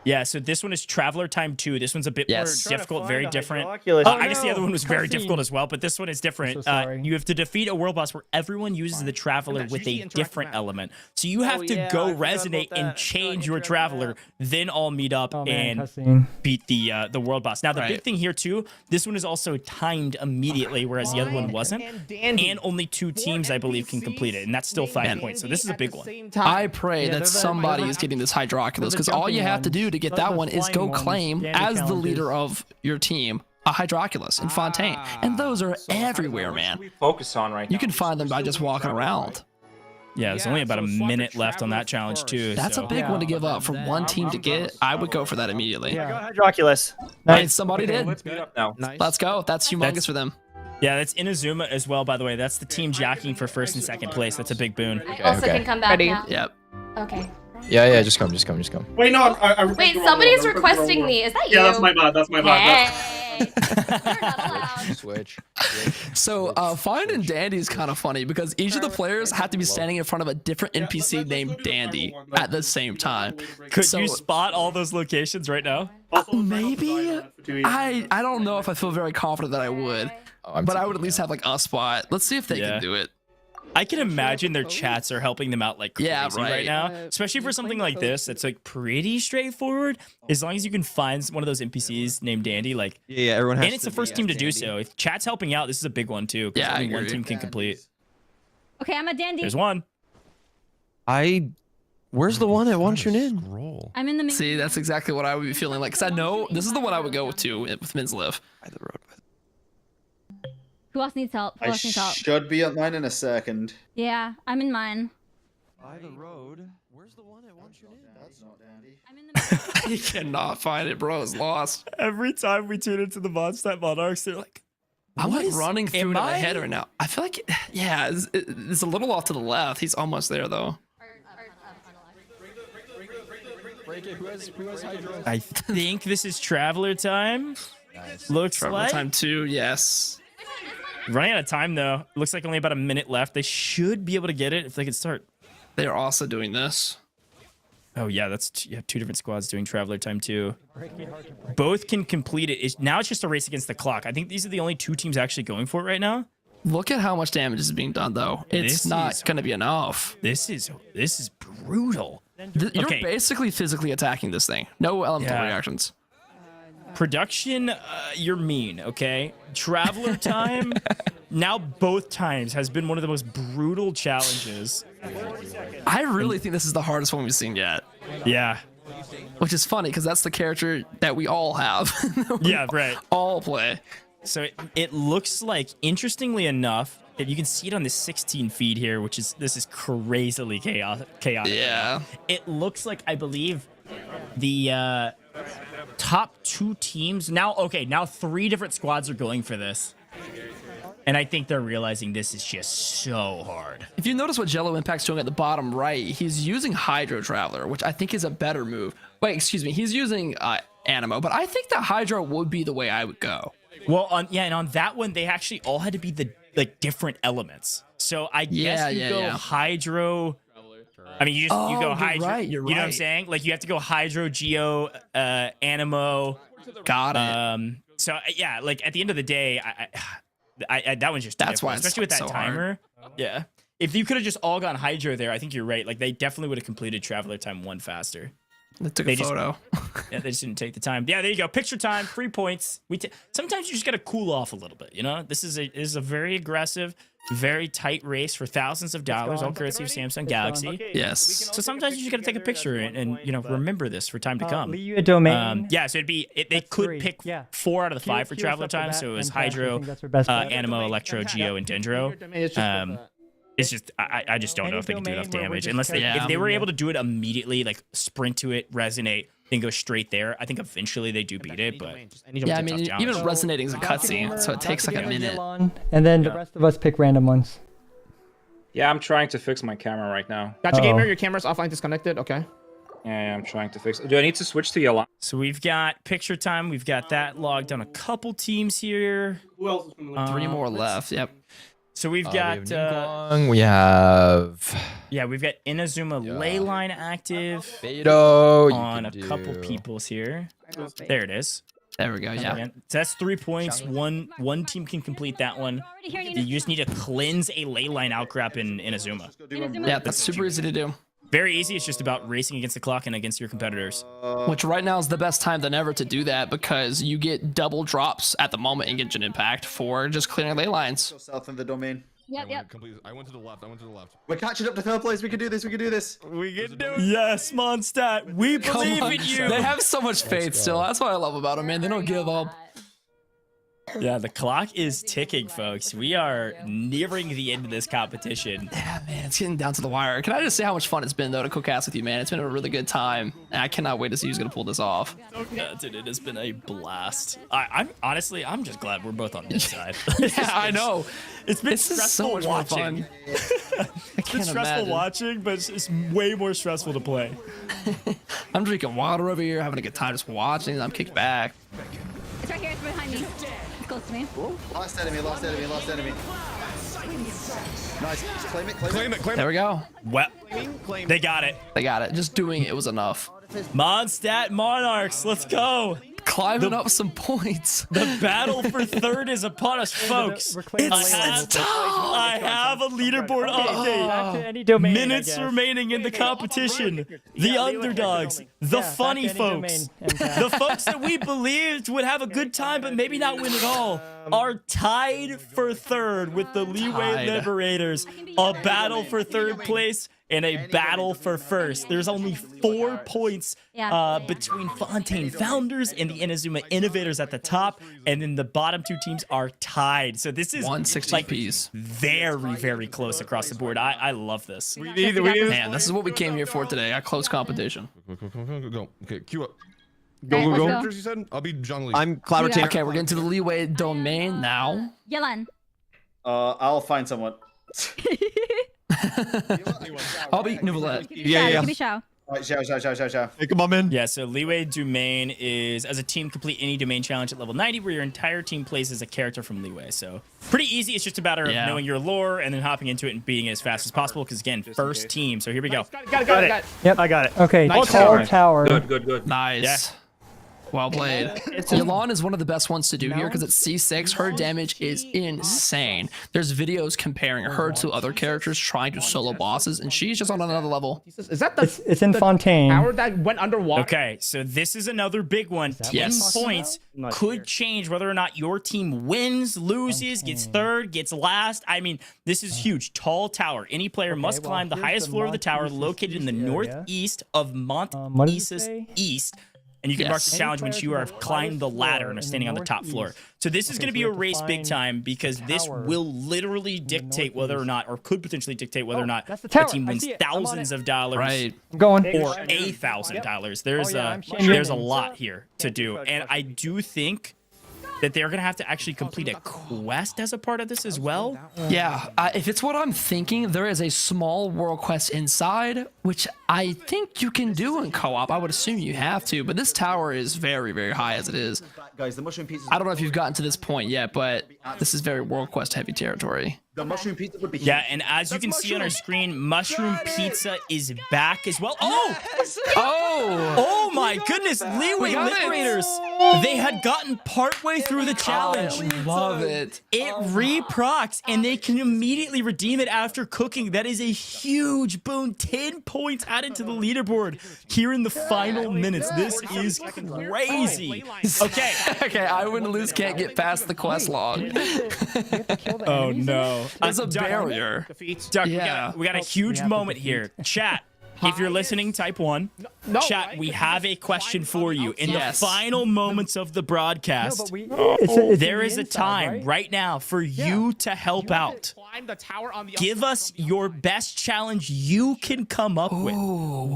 Yeah, so this one is Traveler Time 2. This one's a bit more difficult, very different. I guess the other one was very difficult as well, but this one is different. You have to defeat a world boss where everyone uses the Traveler with a different element. So you have to go resonate and change your Traveler, then all meet up and beat the world boss. Now, the big thing here, too, this one is also timed immediately, whereas the other one wasn't. And only 2 teams, I believe, can complete it, and that's still 5 points. So this is a big one. I pray that somebody is getting this Hydroculus, because all you have to do to get that one is go claim as the leader of your team a Hydroculus in Fontaine, and those are everywhere, man. Focus on right now. You can find them by just walking around. Yeah, there's only about a minute left on that challenge too. That's a big one to give up for one team to get. I would go for that immediately. Yeah, go Hydroculus. Nice. Somebody did. Let's meet up now. Let's go. That's humongous for them. Yeah, that's Inazuma as well, by the way. That's the team jacking for 1st and 2nd place. That's a big boon. I also can come back now. Yep. Okay. Yeah, just come. Wait, no. Wait, somebody's requesting me. Is that you? Yeah, that's my bad. Hey. Switch. So, Fine and Dandy is kind of funny because each of the players have to be standing in front of a different NPC named Dandy at the same time. Could you spot all those locations right now? Maybe. I don't know if I feel very confident that I would, but I would at least have like a spot. Let's see if they can do it. I can imagine their chats are helping them out like crazy right now, especially for something like this. It's like pretty straightforward. As long as you can find one of those NPCs named Dandy, like everyone has and it's the first team to do so. If chat's helping out, this is a big one too. Yeah, only one team can complete. Okay, I'm a Dandy. There's one. Where's the one at Genshin? I'm in the. See, that's exactly what I would be feeling like. Cause I know this is the one I would go to with Minsleif. By the road. Who else needs help? Who I else needs help? should be at mine in a second. Yeah, I'm in mine. By the road. Where's the one at Genshin? That's not Dandy. I'm in the. He cannot find it, bro. It's lost. Every time we tune into the Mondstadt Monarchs, they're like, I'm like running through it in my head right now. I feel like, yeah, it's a little off to the left. He's almost there though. I think this is Traveler time. Nice. Looks Traveler like time 2, yes. Running out of time though. Looks like only about a minute left. They should be able to get it if they can start. They are also doing this. Oh yeah, that's 2 different squads doing Traveler time 2. Both can complete it. Now it's just a race against the clock. I think these are the only 2 teams actually going for it right now. Look at how much damage is being done though. It's not going to be enough. This is brutal. You're basically physically attacking this thing. No elemental reactions. Production, you're mean, okay? Traveler time, now both times has been one of the most brutal challenges. I really think this is the hardest one we've seen yet. Yeah. Which is funny because that's the character that we all have. Yeah, right. All play. So it looks like, interestingly enough, if you can see it on the 16 feed here, which is, this is crazily chaotic. Yeah. It looks like, I believe, the top 2 teams now 3 different squads are going for this, and I think they're realizing this is just so hard. If you notice what Jello Impact's doing at the bottom right, he's using Hydro Traveler, which I think is a better move. Wait, excuse me, he's using Animo, but I think that Hydro would be the way I would go. Well, on that one they actually all had to be the different elements, so I guess you go Hydro. I mean, you go Hydro. Right, you know what I'm saying? Like, you have to go Hydro, Geo, Animo. Got it. So yeah, like at the end of the day, I that one's just that's why, especially with that so timer. Hard. Yeah, if you could have just all gone Hydro there, I think you're right. Like, they definitely would have completed Traveler time 1 faster. They took a photo. Yeah, they just didn't take the time. Yeah, there you go. Picture time, 3 points. Sometimes you just gotta cool off a little bit. You know, this is a very aggressive, very tight race for thousands of dollars, all courtesy of Samsung Galaxy. Okay, yes. So sometimes you just gotta take a picture and remember this for time to come. Liyue domain. Yeah, so they could pick 4 out of the 5 for Traveler time. So it was Hydro, Animo, Electro, Geo, and Dendro. It's just I just don't know if they can do enough damage unless they Yeah. if they were able to do it immediately, like sprint to it, resonate, then go straight there. I think eventually they do beat it, but Yeah, I mean, even resonating is a cutscene, so it takes like a minute. And then the rest of us pick random ones. Yeah, I'm trying to fix my camera right now. Gotcha, gamer. Your camera's offline disconnected. Okay. Yeah, I'm trying to fix it. Do I need to switch to yellow? So we've got picture time. We've got that logged on a couple teams here. Who else is from the 3 more left. Yep. So we've got we have yeah, we've got Inazuma Leyline active Beto on a couple people's here. There it is. There we go. Yeah. So that's 3 points. One team can complete that one. You just need to cleanse a Leyline outcrop in Inazuma. Yeah, that's super easy to do. Very easy. It's just about racing against the clock and against your competitors. Which right now is the best time than ever to do that because you get double drops at the moment in Genshin Impact for just clearing ley lines. South in the domain. Yep. I went to the left. We're catching up to third place. We can do this. We can do this. We can do it. Yes, Mondstadt. We believe in you. They have so much faith still. That's what I love about them, man. They don't give up. Yeah, the clock is ticking, folks. We are nearing the end of this competition. Yeah, man, it's getting down to the wire. Can I just say how much fun it's been, though, to co-cast with you, man? It's been a really good time. And I cannot wait to see who's going to pull this off. Yeah, dude, it has been a blast. I'm honestly, I'm just glad we're both on this side. Yeah, I know. It's been This is so stressful much more watching. fun. It's been stressful watching, but it's way more stressful to play. I'm drinking water over here, having a good time just watching, and I'm kicked back. It's right here. It's behind me. It's close to me. Lost enemy. Nice. Claim it. There we go. Well, they got it. They got it. Just doing it was enough. Mondstadt Monarchs, let's go. Climbing up some points. The battle for third is upon us, folks. I have a leaderboard update. Minutes remaining in the competition. The underdogs, the funny folks, the folks that we believed would have a good time but maybe not win at all, are tied for third with the Liyue Liberators. A battle for third place and a battle for first. There's only 4 points between Fontaine Founders and the Inazuma Innovators at the top, and then the bottom 2 teams are tied. So this is 160 like piece. very, very close across the board. I love this. Man, this is what we came here for today. A close competition. Go. Okay, queue up. Go. You said? I'll be John Lee. I'm Cloud Retainer. Okay, we're getting to the Liyue domain now. Yelan. I'll find someone. I'll be Nouvellette. Give me a shout. Alright, Xiao. Hey, come on, man. Yeah, so Liyue Domain is, as a team, complete any domain challenge at level 90 where your entire team plays as a character from Liyue. So pretty easy. It's just a matter of knowing your lore and then hopping into it and beating it as fast as possible because, again, first team. So here we go. Got it. Yep, I got it. Okay, Nice. tall tower. Good. Nice. Yeah. Well played. Yelan is one of the best ones to do here because it's C6. Her damage is insane. There's videos comparing her to other characters trying to solo bosses, and she's just on another level. Is that the It's in Fontaine. tower that went underwater? Okay, so this is another big one. 10 points could change whether or not your team wins, loses, gets third, gets last. I mean, this is huge. Tall tower. Any player must climb the highest floor of the tower located in the northeast of Mtashed East. And you can mark the challenge once you have climbed the ladder and are standing on the top floor. So this is going to be a race big time because this will literally dictate whether or not, or could potentially dictate whether or not the team wins thousands of dollars I'm going. or $1,000. There's a lot here to do. And I do think that they're going to have to actually complete a quest as a part of this as well. Yeah, if it's what I'm thinking, there is a small world quest inside, which I think you can do in co-op. I would assume you have to, but this tower is very, very high as it is. Guys, the mushroom pizza. I don't know if you've gotten to this point yet, but this is very world quest heavy territory. The mushroom pizza would be huge. Yeah, and as you can see on our screen, Mushroom Pizza is back as well. Oh my goodness, Liyue Liberators. They had gotten partway through the challenge. Love it. It reprocs, and they can immediately redeem it after cooking. That is a huge boon. 10 points added to the leaderboard here in the final minutes. This is crazy. Okay. Okay, IWinToLose can't get past the quest log. Oh no. There's a barrier. Duck, we got a huge moment here. Chat, if you're listening, type 1. Chat, we have a question for you. In the final moments of the broadcast, there is a time right now for you to help out. Find the tower on the Give us your best challenge you can come up with.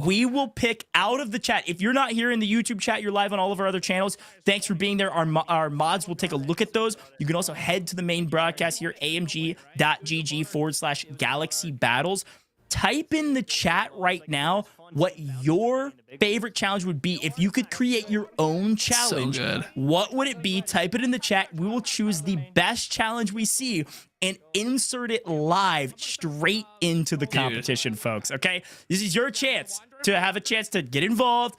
We will pick out of the chat. If you're not here in the YouTube chat, you're live on all of our other channels. Thanks for being there. Our mods will take a look at those. You can also head to the main broadcast here, amg.gg/Galaxy Battles. Type in the chat right now what your favorite challenge would be. If you could create your own challenge, what would it be? Type it in the chat. We will choose the best challenge we see and insert it live straight into the competition, folks. Okay, this is your chance to have a chance to get involved.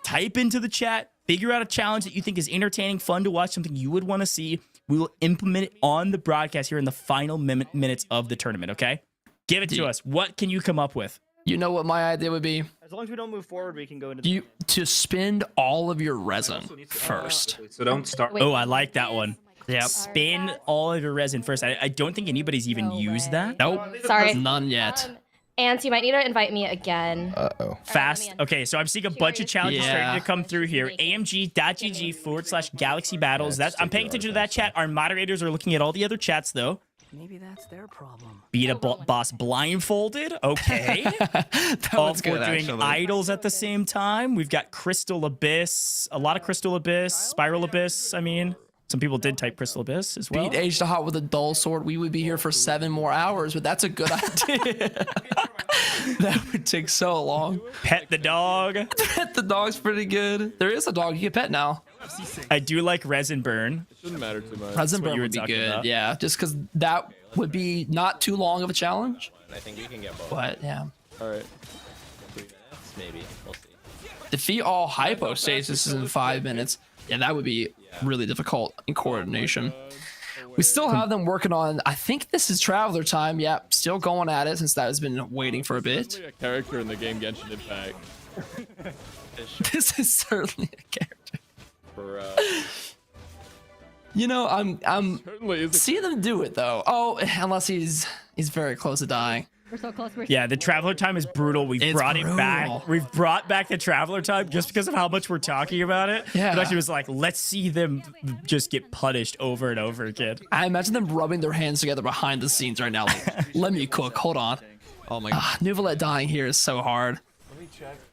Type into the chat, figure out a challenge that you think is entertaining, fun to watch, something you would want to see. We will implement it on the broadcast here in the final minutes of the tournament. Okay, give it to us. What can you come up with? You know what my idea would be? As long as we don't move forward, we can go into to spend all of your resin first. So don't start. Oh, I like that one. Yeah, spin all of your resin first. I don't think anybody's even used that. Nope. Sorry. None yet. Ant, you might need to invite me again. Fast. Okay, so I'm seeing a bunch of challenges starting to come through here. amg.gg/Galaxy Battles. I'm paying attention to that chat. Our moderators are looking at all the other chats, though. Maybe that's their problem. Beat a boss blindfolded. Okay. All four doing idols at the same time. We've got Crystal Abyss. A lot of Crystal Abyss. Spiral Abyss, I mean. Some people did type Crystal Abyss as well. Beat Age to Hot with a dull sword. We would be here for 7 more hours, but that's a good idea. That would take so long. Pet the dog. Pet the dog's pretty good. There is a dog you can pet now. I do like Resin Burn. It shouldn't matter too much. Resin Burn would be good. About. Yeah, just because that would be not too long of a challenge. I think we can get both. But yeah. All right. 3 minutes, maybe. We'll see. Defeat all hypostasis in 5 minutes. Yeah, that would be really difficult in coordination. We still have them working on, I think this is Traveler Time. Yep, still going at it since that has been waiting for a bit. A character in the game Genshin Impact. This is certainly a character. For, you know, I'm seeing them do it though. Oh, unless he's very close to dying. We're so close. Yeah, the Traveler Time is brutal. We've brought it back. We've brought back the Traveler Time just because of how much we're talking about it. Yeah. It actually was like, let's see them just get punished over and over again. I imagine them rubbing their hands together behind the scenes right now. Like, let me cook. Hold on. Oh my god. Nuvalet dying here is so hard.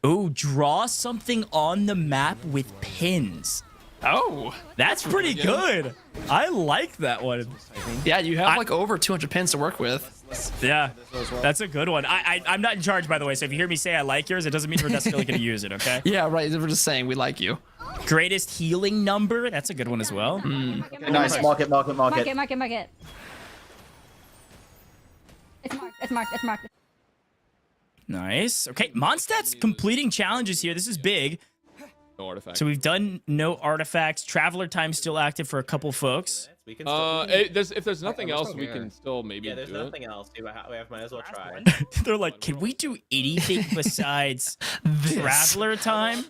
Oh, draw something on the map with pins. Oh, that's pretty good. I like that one. Yeah, you have like over 200 pins to work with. Yeah, that's a good one. I'm not in charge, by the way, so if you hear me say I like yours, it doesn't mean we're necessarily going to use it, okay? Yeah, right. We're just saying we like you. Greatest healing number. That's a good one as well. Okay, nice. Mark it. Mark it. It's marked. Nice. Okay, Mondstadt's completing challenges here. This is big. No artifacts. So we've done no artifacts. Traveler Time still active for a couple folks. We can still if there's nothing else, we can still maybe do it. Yeah, there's nothing else. We might as well try. They're like, can we do anything besides Traveler Time?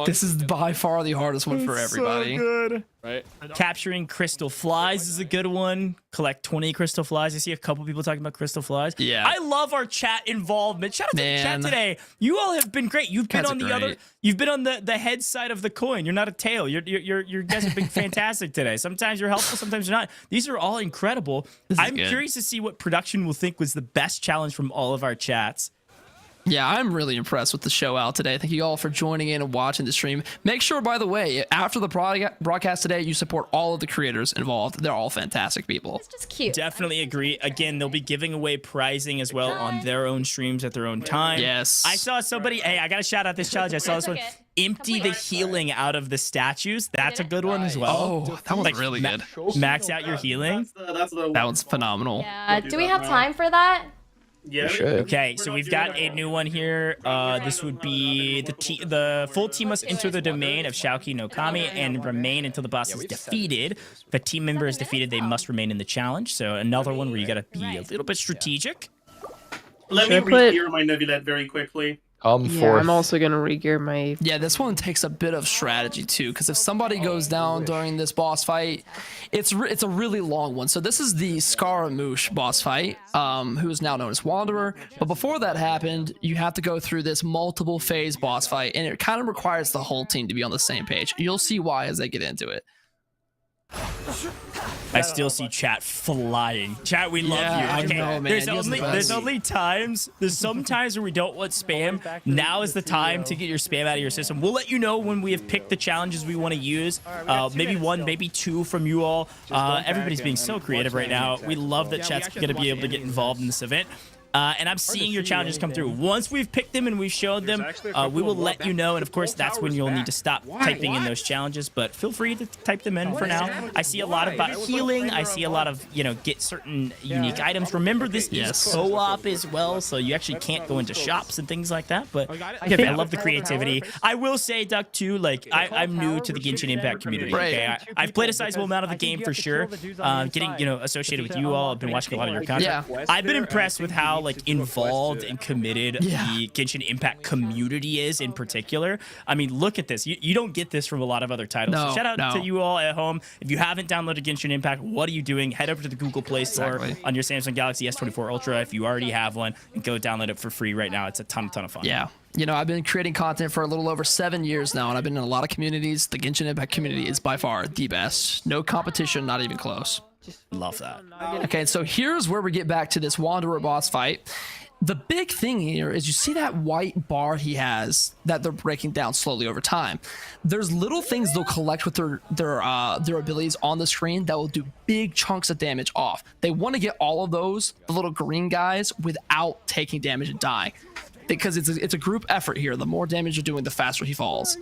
This is by far the hardest one for everybody. So good. Right? Capturing crystal flies is a good one. Collect 20 crystal flies. I see a couple people talking about crystal flies. Yeah. I love our chat involvement. Shout out to the chat today. You all have been great. You've been on the other. You've been on the head side of the coin. You're not a tail. You guys have been fantastic today. Sometimes you're helpful. Sometimes you're not. These are all incredible. I'm curious to see what production will think was the best challenge from all of our chats. Yeah, I'm really impressed with the show out today. Thank you all for joining in and watching the stream. Make sure, by the way, after the broadcast today, you support all of the creators involved. They're all fantastic people. It's just cute. Definitely agree. Again, they'll be giving away prizing as well on their own streams at their own time. Yes. I saw somebody, hey, I got to shout out this challenge. I saw this one. Empty the healing out of the statues. That's a good one as well. Oh, that one's really good. Max out your healing. That one's phenomenal. Yeah. Do we have time for that? Yeah. Okay, so we've got a new one here. This would be the full team must enter the domain of Shaoki no Kami and remain until the boss is defeated. If a team member is defeated, they must remain in the challenge. So another one where you gotta be a little bit strategic. Let me re-gear my Nebulet very quickly. I'm also gonna re-gear my. Yeah, this one takes a bit of strategy too, because if somebody goes down during this boss fight, it's a really long one. So this is the Scaramouche boss fight, who is now known as Wanderer. But before that happened, you have to go through this multiple phase boss fight, and it kind of requires the whole team to be on the same page. You'll see why as they get into it. I still see chat flying. Chat, we love you. I Okay, know, man. there's only times. There's some times where we don't want spam. Now is the time to get your spam out of your system. We'll let you know when we have picked the challenges we want to use. Maybe one, maybe two from you all. Everybody's being so creative right now. We love that chat's going to be able to get involved in this event. And I'm seeing your challenges come through. Once we've picked them and we've showed them, we will let you know. And of course, that's when you'll need to stop typing in those challenges. But feel free to type them in for now. I see a lot about healing. I see a lot of, get certain unique items. Remember, this is co-op as well, so you actually can't go into shops and things like that. But I love the creativity. I will say, Duck, too, like, I'm new to the Genshin Impact community. Okay, I've played a sizable amount of the game for sure. Getting, associated with you all, I've been watching a lot of your content. I've been impressed with how involved and committed the Genshin Impact community is in particular. I mean, look at this. You don't get this from a lot of other titles. So shout out to you all at home. If you haven't downloaded Genshin Impact, what are you doing? Head over to the Google Play Store on your Samsung Galaxy S24 Ultra if you already have one, and go download it for free right now. It's a ton of fun. Yeah. I've been creating content for a little over 7 years now, and I've been in a lot of communities. The Genshin Impact community is by far the best. No competition, not even close. Love that. Okay, so here's where we get back to this Wanderer boss fight. The big thing here is you see that white bar he has that they're breaking down slowly over time. There's little things they'll collect with their abilities on the screen that will do big chunks of damage off. They want to get all of those, the little green guys, without taking damage and dying. Because it's a group effort here. The more damage you're doing, the faster he falls.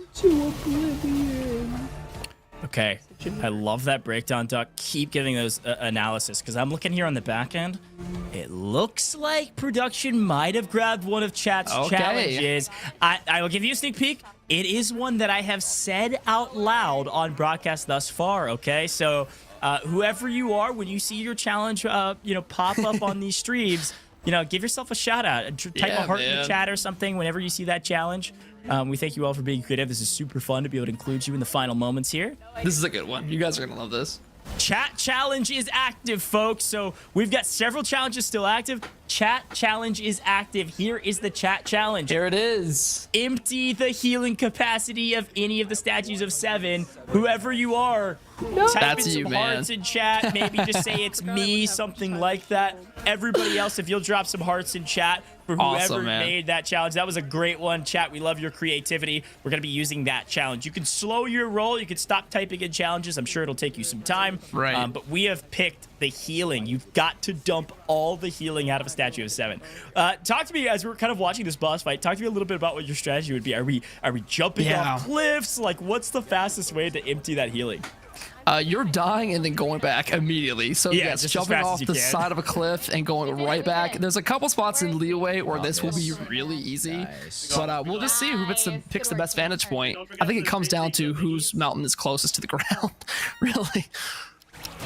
Okay, I love that breakdown, Duck. Keep giving those analysis, because I'm looking here on the back end. It looks like production might have grabbed one of chat's challenges. I will give you a sneak peek. It is one that I have said out loud on broadcast thus far, okay? So whoever you are, when you see your challenge pop up on these streams, give yourself a shout out. Type a heart in the chat or something whenever you see that challenge. We thank you all for being creative. This is super fun to be able to include you in the final moments here. This is a good one. You guys are going to love this. Chat challenge is active, folks. So we've got several challenges still active. Chat challenge is active. Here is the chat challenge. Here it is. Empty the healing capacity of any of the statues of 7. Whoever you are, type in some hearts in chat. Maybe just say it's me, something like that. Everybody else, if you'll drop some hearts in chat for whoever made that challenge. That was a great one, chat. We love your creativity. We're going to be using that challenge. You can slow your roll. You can stop typing in challenges. I'm sure it'll take you some time. Right. But we have picked the healing. You've got to dump all the healing out of a statue of 7. Talk to me as we're kind of watching this boss fight. Talk to me a little bit about what your strategy would be. Are we jumping off cliffs? Like, what's the fastest way to empty that healing? You're dying and then going back immediately. So yes, jumping off the side of a cliff and going right back. There's a couple spots in Liyue where this will be really easy. But we'll just see who picks the best vantage point. I think it comes down to whose mountain is closest to the ground, really.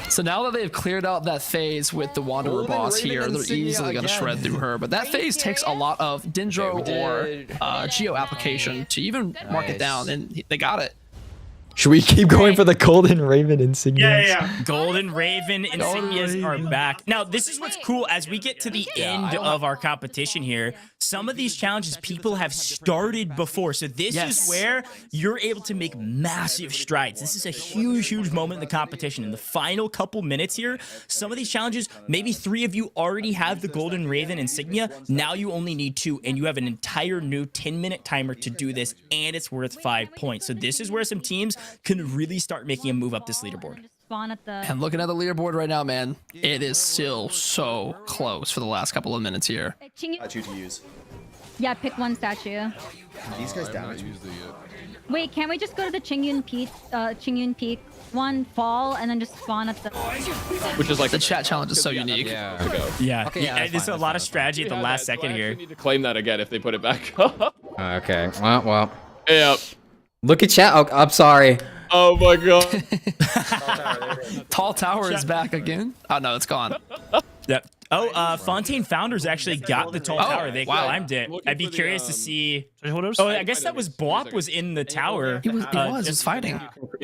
So now that they've cleared out that phase with the Wanderer boss here, they're easily going to shred through her. But that phase takes a lot of Dendro or Geo application to even mark it down, and they got it. Should we keep going for the Golden Raven insignias? Yeah. Golden Raven insignias are back. Now, this is what's cool. As we get to the end of our competition here, some of these challenges people have started before. So this is where you're able to make massive strides. This is a huge moment in the competition. In the final couple minutes here, some of these challenges, maybe 3 of you already have the Golden Raven insignia. Now you only need 2, and you have an entire new 10-minute timer to do this, and it's worth 5 points. So this is where some teams can really start making a move up this leaderboard. And looking at the leaderboard right now, man, it is still so close for the last couple of minutes here. Statue to use. Yeah, pick one statue. These guys damage. Wait, can't we just go to the Qingyun Peak one, fall, and then just spawn at the... Which is like the chat challenge is so unique. Yeah, there's a lot of strategy at the last second here. Need to claim that again if they put it back up. Okay, well. Yep. Look at chat. Oh, I'm sorry. Oh my god. Tall Tower is back again. Oh no, it's gone. Yep. Oh, Fontaine Founders actually got the tall tower. They climbed it. I'd be curious to see. Oh, I guess that was Bwaap was in the tower. He was fighting.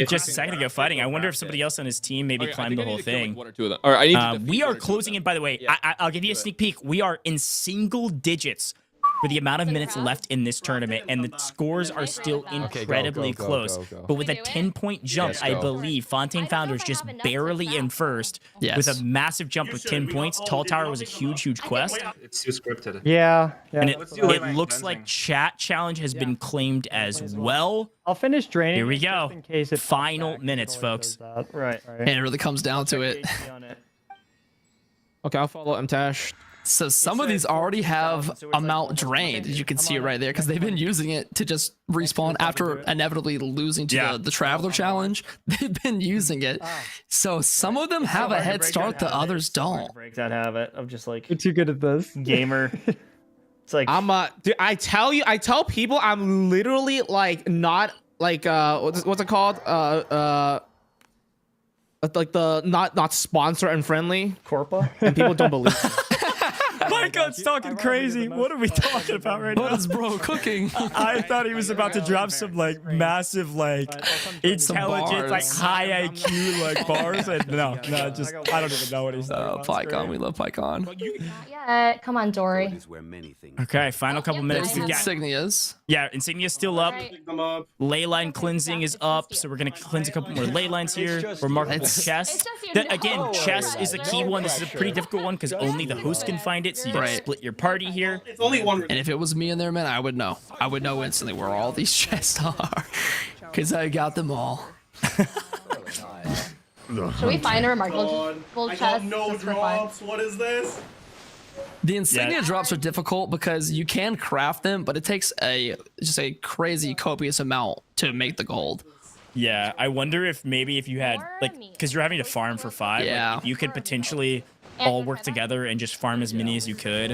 Just a second ago fighting. I wonder if somebody else on his team maybe climbed the whole thing. One or two of them. All right, we are closing in, by the way. I'll give you a sneak peek. We are in single digits for the amount of minutes left in this tournament, and the scores are still incredibly close. But with a 10-point jump, I believe Fontaine Founders just barely in first with a massive jump of 10 points. Tall Tower was a huge quest. It's too scripted. Yeah. And it looks like chat challenge has been claimed as well. I'll finish draining. Here we go. In case it Final minutes, folks. Right. And it really comes down to it. Okay, I'll follow Mtashed. So some of these already have amount drained, as you can see right there, because they've been using it to just respawn after inevitably losing to the Traveler Challenge. They've been using it. So some of them have a head start, the others don't. Break that habit of just like you're too good at this gamer. It's like dude, I tell people I'm literally like not like what's it called? Like the not sponsor and friendly. Corpa. And people don't believe me. My God's talking crazy. What are we talking about right now? What is bro cooking? I thought he was about to drop some like massive like intelligent like high IQ like bars, and no, just I don't even know what he's talking about. PyCon, we love PyCon. Yeah, come on, Dory. Okay, final couple minutes. There's Insignias. Yeah, Insignia's still up. Leyline cleansing is up, so we're gonna cleanse a couple more ley lines here. Remarkable chess. Again, chess is a key one. This is a pretty difficult one because only the host can find it, so you gotta split your party here. It's only one. And if it was me in there, man, I would know. I would know instantly where all these chests are, because I got them all. Should we find a remarkable I chest? got no drops. What is this? The insignia drops are difficult because you can craft them, but it takes just a crazy copious amount to make the gold. Yeah, I wonder if maybe if you had like, because you're having to farm for 5. Yeah. Like, if you could potentially all work together and just farm as many as you could.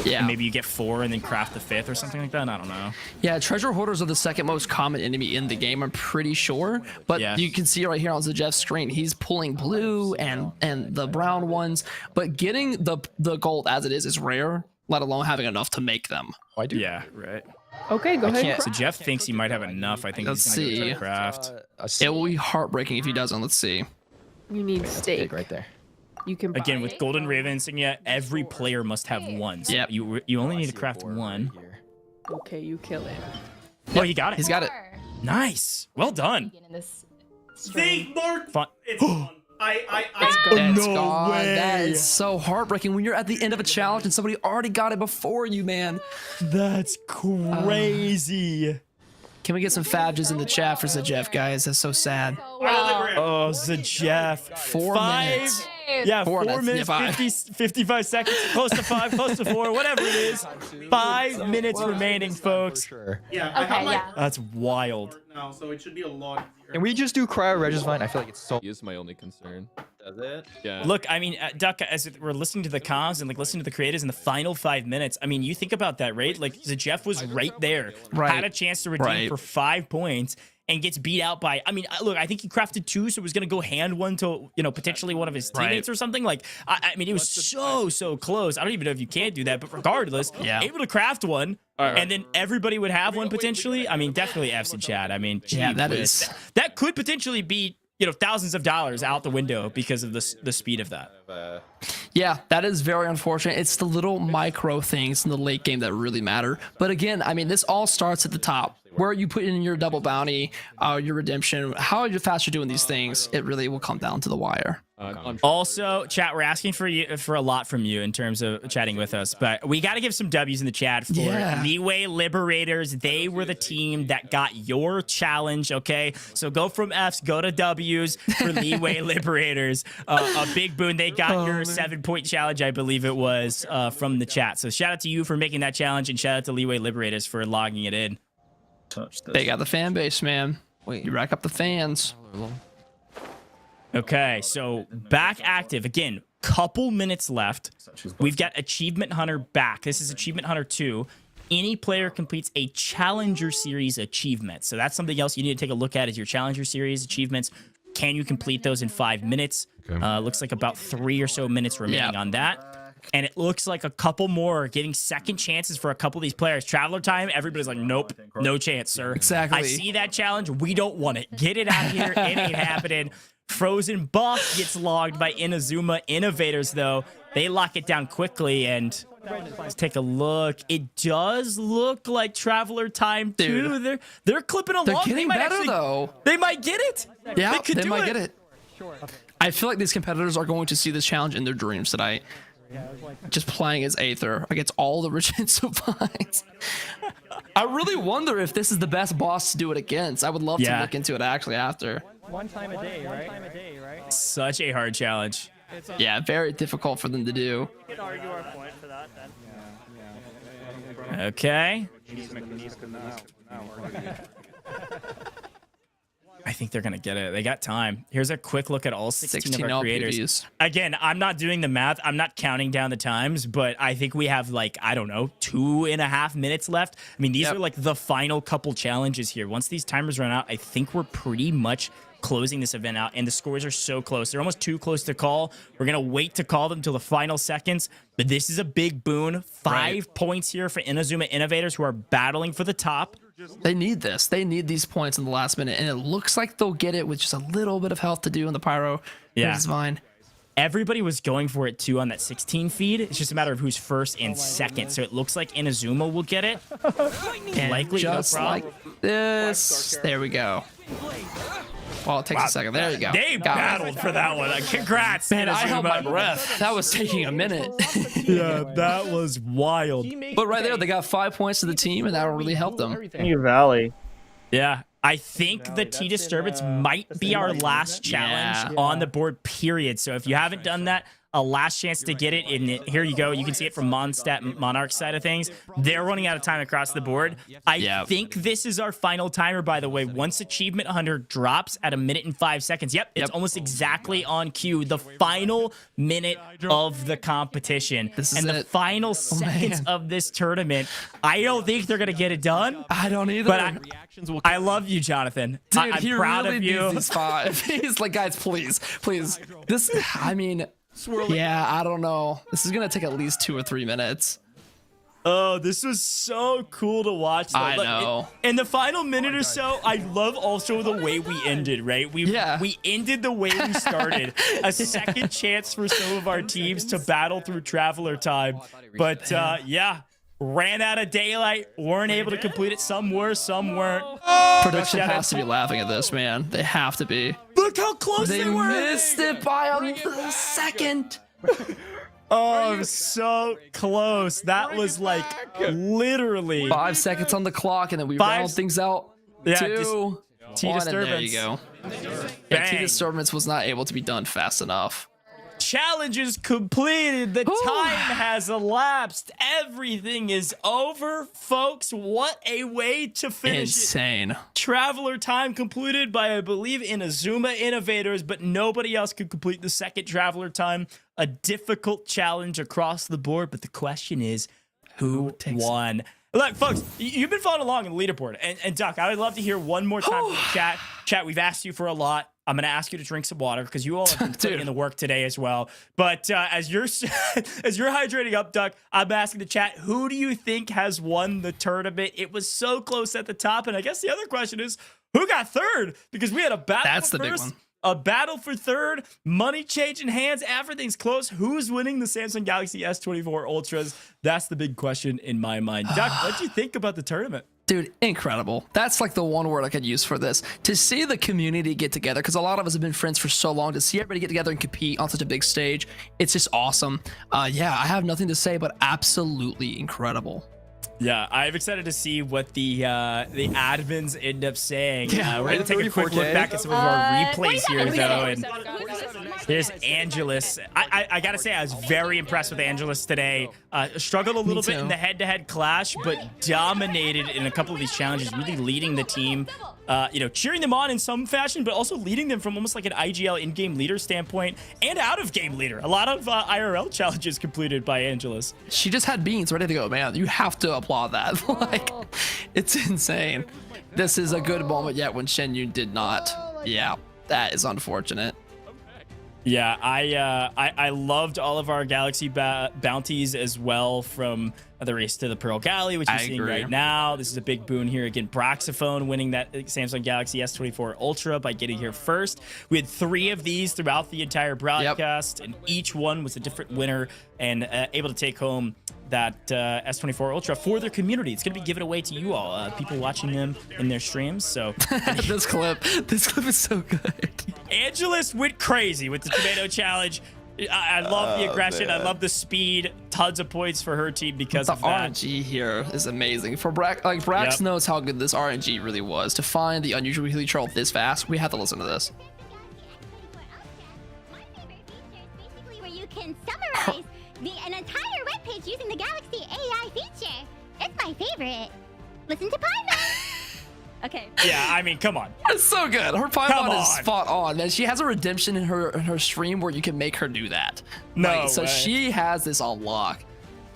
Yeah. And maybe you get 4 and then craft the 5th or something like that. I don't know. Yeah, treasure hoarders are the second most common enemy in the game, I'm pretty sure. But you can see right here on Jeff's screen, he's pulling blue and the brown ones. But getting the gold as it is rare, let alone having enough to make them. I do. Yeah, right. Okay, go ahead. So Jeff thinks he might have enough. I think Let's he's gonna see. go try to craft. It will be heartbreaking if he doesn't. Let's see. You need steak right there. You can Again, with Golden Raven insignia, every player must have 1. So you only need to craft 1. Okay, you kill it. Oh, he got it. He's got it. Nice. Well done. See, Mark. It's gone. It's no gone. way. That is so heartbreaking when you're at the end of a challenge and somebody already got it before you, man. That's crazy. Can we get some fabges in the chat for Jeff, guys? That's so sad. Oh, Jeff. 4 minutes. Yeah, 4 Four minutes, minutes, 55 seconds, close to 5, close to 4, whatever it is. 5 minutes remaining, folks. Yeah, I have my That's wild. now, so it should be a lot easier. Can we just do cryo Regis-Vine? I feel like it's so. Is my only concern. Does it? Yeah. Look, I mean, Duck, as we're listening to the comms and like listening to the creators in the final 5 minutes, I mean, you think about that, right? Like, Jeff was right there, had a chance to redeem for 5 points, and gets beat out by, I mean, look, I think he crafted 2, so he was going to go hand 1 to, potentially one of his teammates or something. Like, I mean, it was so close. I don't even know if you can do that, but regardless, able to craft 1, and then everybody would have 1 potentially. I mean, definitely F's in chat. I mean, that could potentially be, thousands of dollars out the window because of the speed of that. Yeah, that is very unfortunate. It's the little micro things in the late game that really matter. But again, I mean, this all starts at the top. Where you put in your double bounty, your redemption, how fast you're doing these things, it really will come down to the wire. Also, chat, we're asking for a lot from you in terms of chatting with us, but we got to give some W's in the chat for Liyue Liberators. They were the team that got your challenge, okay? So go from F's, go to W's for Liyue Liberators. A big boon. They got your 7-point challenge, I believe it was, from the chat. So shout out to you for making that challenge, and shout out to Liyue Liberators for logging it in. They got the fan base, man. You rack up the fans. Okay, so back active again. Couple minutes left. We've got Achievement Hunter back. This is Achievement Hunter 2. Any player completes a Challenger Series achievement. So that's something else you need to take a look at is your Challenger Series achievements. Can you complete those in 5 minutes? Looks like about 3 or so minutes remaining on that. And it looks like a couple more getting second chances for a couple of these players. Traveler time, everybody's like, nope, no chance, sir. Exactly. I see that challenge. We don't want it. Get it out here. It ain't happening. Frozen Buff gets logged by Inazuma. Innovators, though, they lock it down quickly. And Let's take a look. It does look like Traveler Time too. They're clipping along. They're getting better actually, though. They might get it. Yeah, they might get it. I feel like these competitors are going to see this challenge in their dreams tonight. Just playing as Aether against all the Regenso Vines. I really wonder if this is the best boss to do it against. I would love to look into it actually after. One time a day, right? Such a hard challenge. Yeah, very difficult for them to do. We can argue our point for that then. Okay. I think they're gonna get it. They got time. Here's a quick look at all 16 of our creators. LPVs. Again, I'm not doing the math. I'm not counting down the times, but I think we have like, I don't know, 2.5 minutes left. I mean, these are like the final couple challenges here. Once these timers run out, I think we're pretty much closing this event out, and the scores are so close. They're almost too close to call. We're gonna wait to call them till the final seconds, but this is a big boon. 5 points here for Inazuma Innovators, who are battling for the top. They need this. They need these points in the last minute, and it looks like they'll get it with just a little bit of health to do in the pyro. Yeah, it's fine. Everybody was going for it too on that 16 feed. It's just a matter of who's first and second. So it looks like Inazuma will get it. And likely just like this. There we go. Well, it takes a second. There you go. They battled for that one. Congrats, Man, Inazuma. I held my breath. That was taking a minute. Yeah, that was wild. But right there, they got 5 points to the team, and that will really help them. New Valley. Yeah, I think the T Disturbance might be our last challenge on the board, period. So if you haven't done that, a last chance to get it. And here you go. You can see it from Mondstadt Monarchs side of things. They're running out of time across the board. I think this is our final timer, by the way. Once Achievement Hunter drops at 1 minute and 5 seconds. Yep, it's almost exactly on cue. The final minute of the competition. And the final seconds of this tournament. I don't think they're going to get it done. I don't either. But I love you, Jonathan. Dude, I'm he proud really of you. needs these 5. He's like, guys, please. This, I mean... Yeah, I don't know. This is gonna take at least 2 or 3 minutes. Oh, this was so cool to watch. Though. I know. In the final minute or so, I love also the way we ended, right? We ended the way we started. A second chance for some of our teams to battle through Traveler Time. But yeah, ran out of daylight, weren't able to complete it. Some were, some weren't. Production has to be laughing at this, man. They have to be. Look how close they were. They missed it by a second. Oh, so close. That was like literally 5 seconds on the clock, and then we round things out. Yeah, 2, T 1, Disturbance. and there you go. Yeah, T Disturbance was not able to be done fast enough. Challenges completed. The time has elapsed. Everything is over, folks. What a way to finish Insane. it. Traveler Time completed by, I believe, Inazuma Innovators, but nobody else could complete the second Traveler Time. A difficult challenge across the board, but the question is, who won? Look, folks, you've been following along in the leaderboard. And Duck, I would love to hear one more time from the chat. Chat, we've asked you for a lot. I'm going to ask you to drink some water because you all have been putting in the work today as well. But as you're hydrating up, Duck, I'm asking the chat, who do you think has won the tournament? It was so close at the top. And I guess the other question is, who got third? Because we had a battle That's for the first, big one. a battle for third, money changing hands, everything's close. Who's winning the Samsung Galaxy S24 Ultras? That's the big question in my mind. Duck, what do you think about the tournament? Dude, incredible. That's like the one word I could use for this. To see the community get together, because a lot of us have been friends for so long, to see everybody get together and compete on such a big stage, it's just awesome. Yeah, I have nothing to say, but absolutely incredible. Yeah, I'm excited to see what the admins end up saying. Yeah, we're gonna take a quick look back at some of our replays here, though. And here's Angelus. I gotta say, I was very impressed with Angelus today. Struggled a little bit in the head-to-head clash, but dominated in a couple of these challenges, really leading the team. Cheering them on in some fashion, but also leading them from almost like an IGL in-game leader standpoint and out-of-game leader. A lot of IRL challenges completed by Angelus. She just had beans ready to go, man. You have to applaud that. Like, it's insane. This is a good moment yet when Shenyun did not. Yeah, that is unfortunate. Yeah, I loved all of our Galaxy bounties as well from the race to the Pearl Galley, which you're seeing right now. This is a big boon here. Again, Braxophone winning that Samsung Galaxy S24 Ultra by getting here first. We had 3 of these throughout the entire broadcast, and each one was a different winner and able to take home that S24 Ultra for their community. It's going to be given away to you all, people watching them in their streams. So this clip is so good. Angelus went crazy with the tomato challenge. I love the aggression. Man. I love the speed. Tons of points for her team because of that. RNG here is amazing. For Brax knows how good this RNG really was. To find the unusual healy troll this fast, we have to listen to this. Where you can summarize an entire webpage using the Galaxy AI feature. It's my favorite. Listen to Paimon. Okay. Yeah, I mean, come on. It's so good. Her Paimon is spot on, man. She has a redemption in her stream where you can make her do that. No so way. she has this on lock.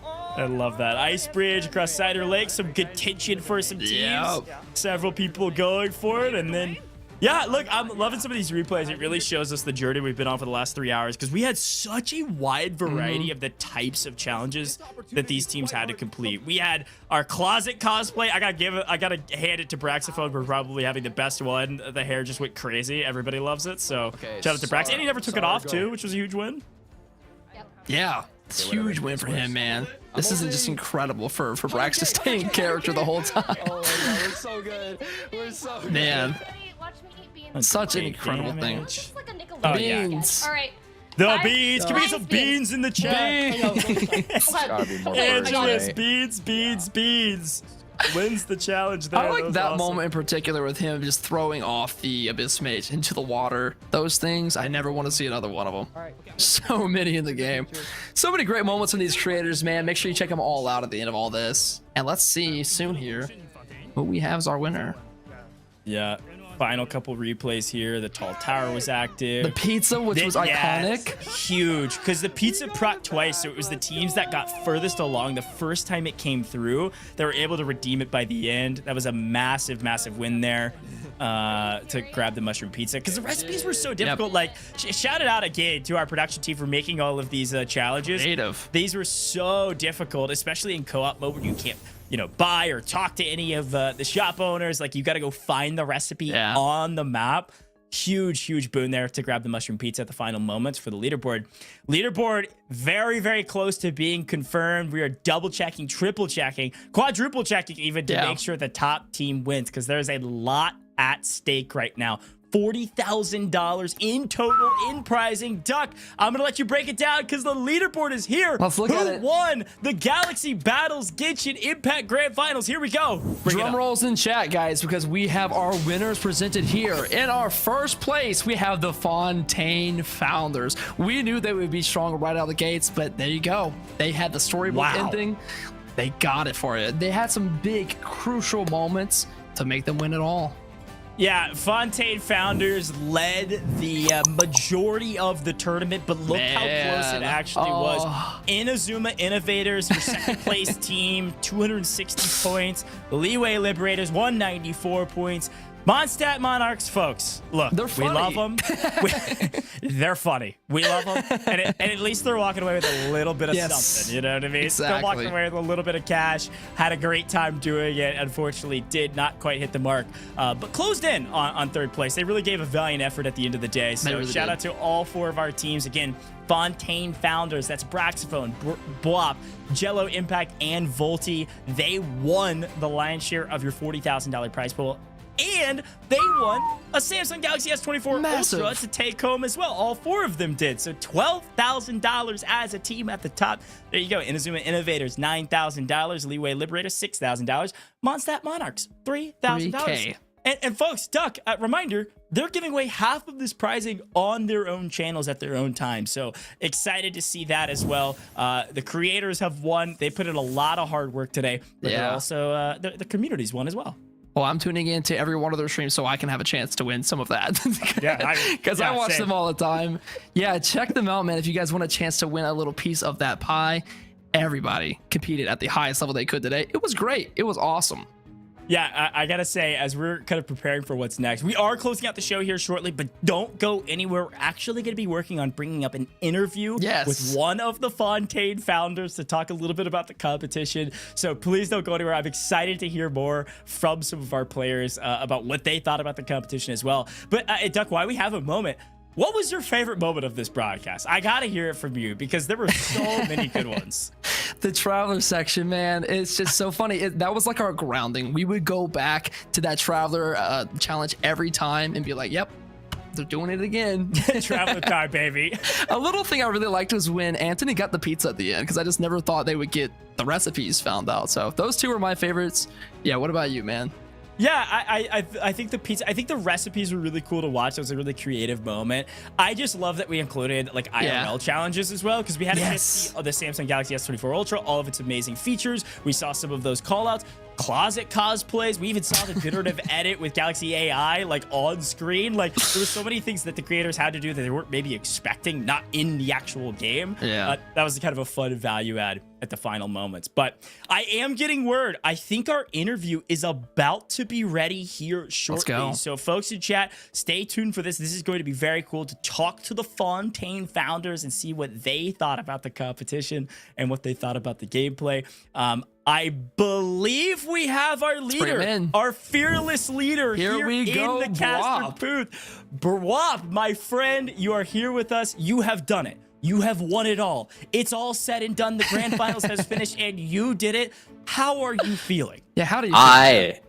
I love that. Ice Bridge across Cider Lake. Some good tension for some teams. Yep. Several people going for it. And then, yeah, look, I'm loving some of these replays. It really shows us the journey we've been on for the last 3 hours because we had such a wide variety of the types of challenges that these teams had to complete. We had our closet cosplay. I gotta hand it to Braxophone for probably having the best one. The hair just went crazy. Everybody loves it. So shout out to Brax. And he never took it off too, which was a huge win. Yeah, it's a huge win for him, man. This isn't just incredible for Brax to stay in character the whole time. Oh my god, we're so good. We're so good. Man. Such an incredible thing. Oh, beans. All right. The beans. Can we get some beans in the chat? Angelus, beans. Wins the challenge there. I like that moment in particular with him just throwing off the Abyss Mage into the water. Those things, I never want to see another one of them. So many in the game. So many great moments from these creators, man. Make sure you check them all out at the end of all this. And let's see soon here who we have as our winner. Yeah. Final couple replays here. The tall tower was active. The pizza, which was iconic. Huge, because the pizza proc twice, so it was the teams that got furthest along the first time it came through. They were able to redeem it by the end. That was a massive win there to grab the mushroom pizza, because the recipes were so difficult. Like, shout it out again to our production team for making all of these challenges. Creative. These were so difficult, especially in co-op mode when you can't buy or talk to any of the shop owners. Like, you got to go find the recipe on the map. Huge boon there to grab the mushroom pizza at the final moments for the leaderboard. Leaderboard very close to being confirmed. We are double checking, triple checking, quadruple checking even to make sure the top team wins, because there's a lot at stake right now. $40,000 in total in prizing. Duck, I'm gonna let you break it down because the leaderboard is here. Let's look at it. Who won the Galaxy Battles Genshin Impact Grand Finals? Here we go. Drum rolls in chat, guys, because we have our winners presented here. In our first place, we have the Fontaine Founders. We knew they would be strong right out of the gates, but there you go. They had the storybook ending. They got it for you. They had some big, crucial moments to make them win it all. Yeah, Fontaine Founders led the majority of the tournament, but look how close it actually was. Inazuma Innovators, your second place team, 260 points. Liyue Liberators, 194 points. Mondstadt Monarchs, folks, look, we love them. They're funny. We love them. And at least they're walking away with a little bit of something. You know what I mean? Exactly. Still walking away with a little bit of cash. Had a great time doing it. Unfortunately, did not quite hit the mark. But closed in on third place. They really gave a valiant effort at the end of the day. So really shout out to all 4 of our teams. Again, Fontaine Founders, that's Braxophone, Bwaap, Jello, Impact, and Voltyea. They won the lion's share of your $40,000 prize pool. And they won a Samsung Galaxy S24 Ultra to take home as well. All 4 of them did. So $12,000 as a team at the top. There you go. Inazuma Innovators, $9,000. Liyue Liberators, $6,000. Mondstadt Monarchs, $3,000. And folks, Duck, reminder, they're giving away half of this prizing on their own channels at their own time. So excited to see that as well. The creators have won. They put in a lot of hard work today. But they're also the community's won as well. Well, I'm tuning into every one of their streams so I can have a chance to win some of that. Because I watch them all the time. Yeah, check them out, man. If you guys want a chance to win a little piece of that pie, everybody competed at the highest level they could today. It was great. It was awesome. Yeah, I gotta say, as we're kind of preparing for what's next, we are closing out the show here shortly, but don't go anywhere. We're actually gonna be working on bringing up an interview with one of the Fontaine founders to talk a little bit about the competition. So please don't go anywhere. I'm excited to hear more from some of our players about what they thought about the competition as well. But Duck, while we have a moment, what was your favorite moment of this broadcast? I gotta hear it from you because there were so many good ones. The Traveler section, man, it's just so funny. That was like our grounding. We would go back to that Traveler challenge every time and be like, yep, they're doing it again. Traveler time, baby. A little thing I really liked was when Anthony got the pizza at the end, because I just never thought they would get the recipes found out. So those two were my favorites. Yeah, what about you, man? Yeah, I think the pizza, I think the recipes were really cool to watch. It was a really creative moment. I just love that we included like IRL challenges as well, because we had a chance to see the Samsung Galaxy S24 Ultra, all of its amazing features. We saw some of those callouts. Closet cosplays. We even saw the iterative edit with Galaxy AI like on screen. Like there were so many things that the creators had to do that they weren't maybe expecting, not in the actual game. Yeah, that was kind of a fun value add at the final moments. But I am getting word. I think our interview is about to be ready here shortly. Let's go. So folks in chat, stay tuned for this. This is going to be very cool to talk to the Fontaine founders and see what they thought about the competition and what they thought about the gameplay. I believe we have our leader, our fearless leader here in the caster booth. Bwaap, my friend, you are here with us. You have done it. You have won it all. It's all said and done. The grand finals has finished and you did it. How are you feeling? Yeah, how do you feel?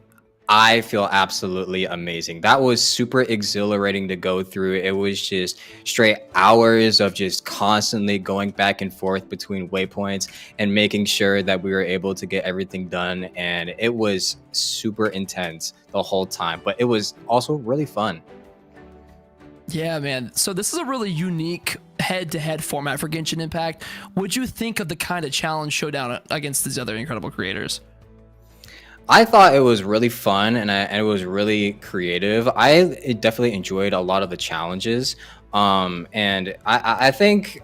I feel absolutely amazing. That was super exhilarating to go through. It was just straight hours of just constantly going back and forth between waypoints and making sure that we were able to get everything done. And it was super intense the whole time, but it was also really fun. Yeah, man. So this is a really unique head-to-head format for Genshin Impact. What'd you think of the kind of challenge showdown against these other incredible creators? I thought it was really fun and it was really creative. I definitely enjoyed a lot of the challenges, and I think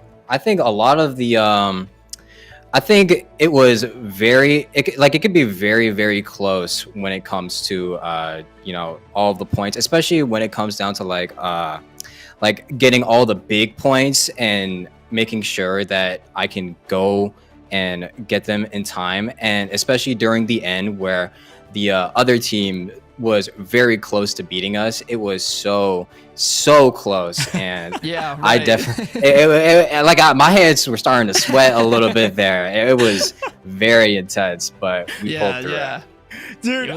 a lot of the I think it was it could be very close when it comes to you know, all the points, especially when it comes down to like getting all the big points and making sure that I can go and get them in time, and especially during the end where the other team was very close to beating us. It was so close, and yeah, right. I definitely my hands were starting to sweat a little bit there. It was very intense, but we pulled through it. Dude,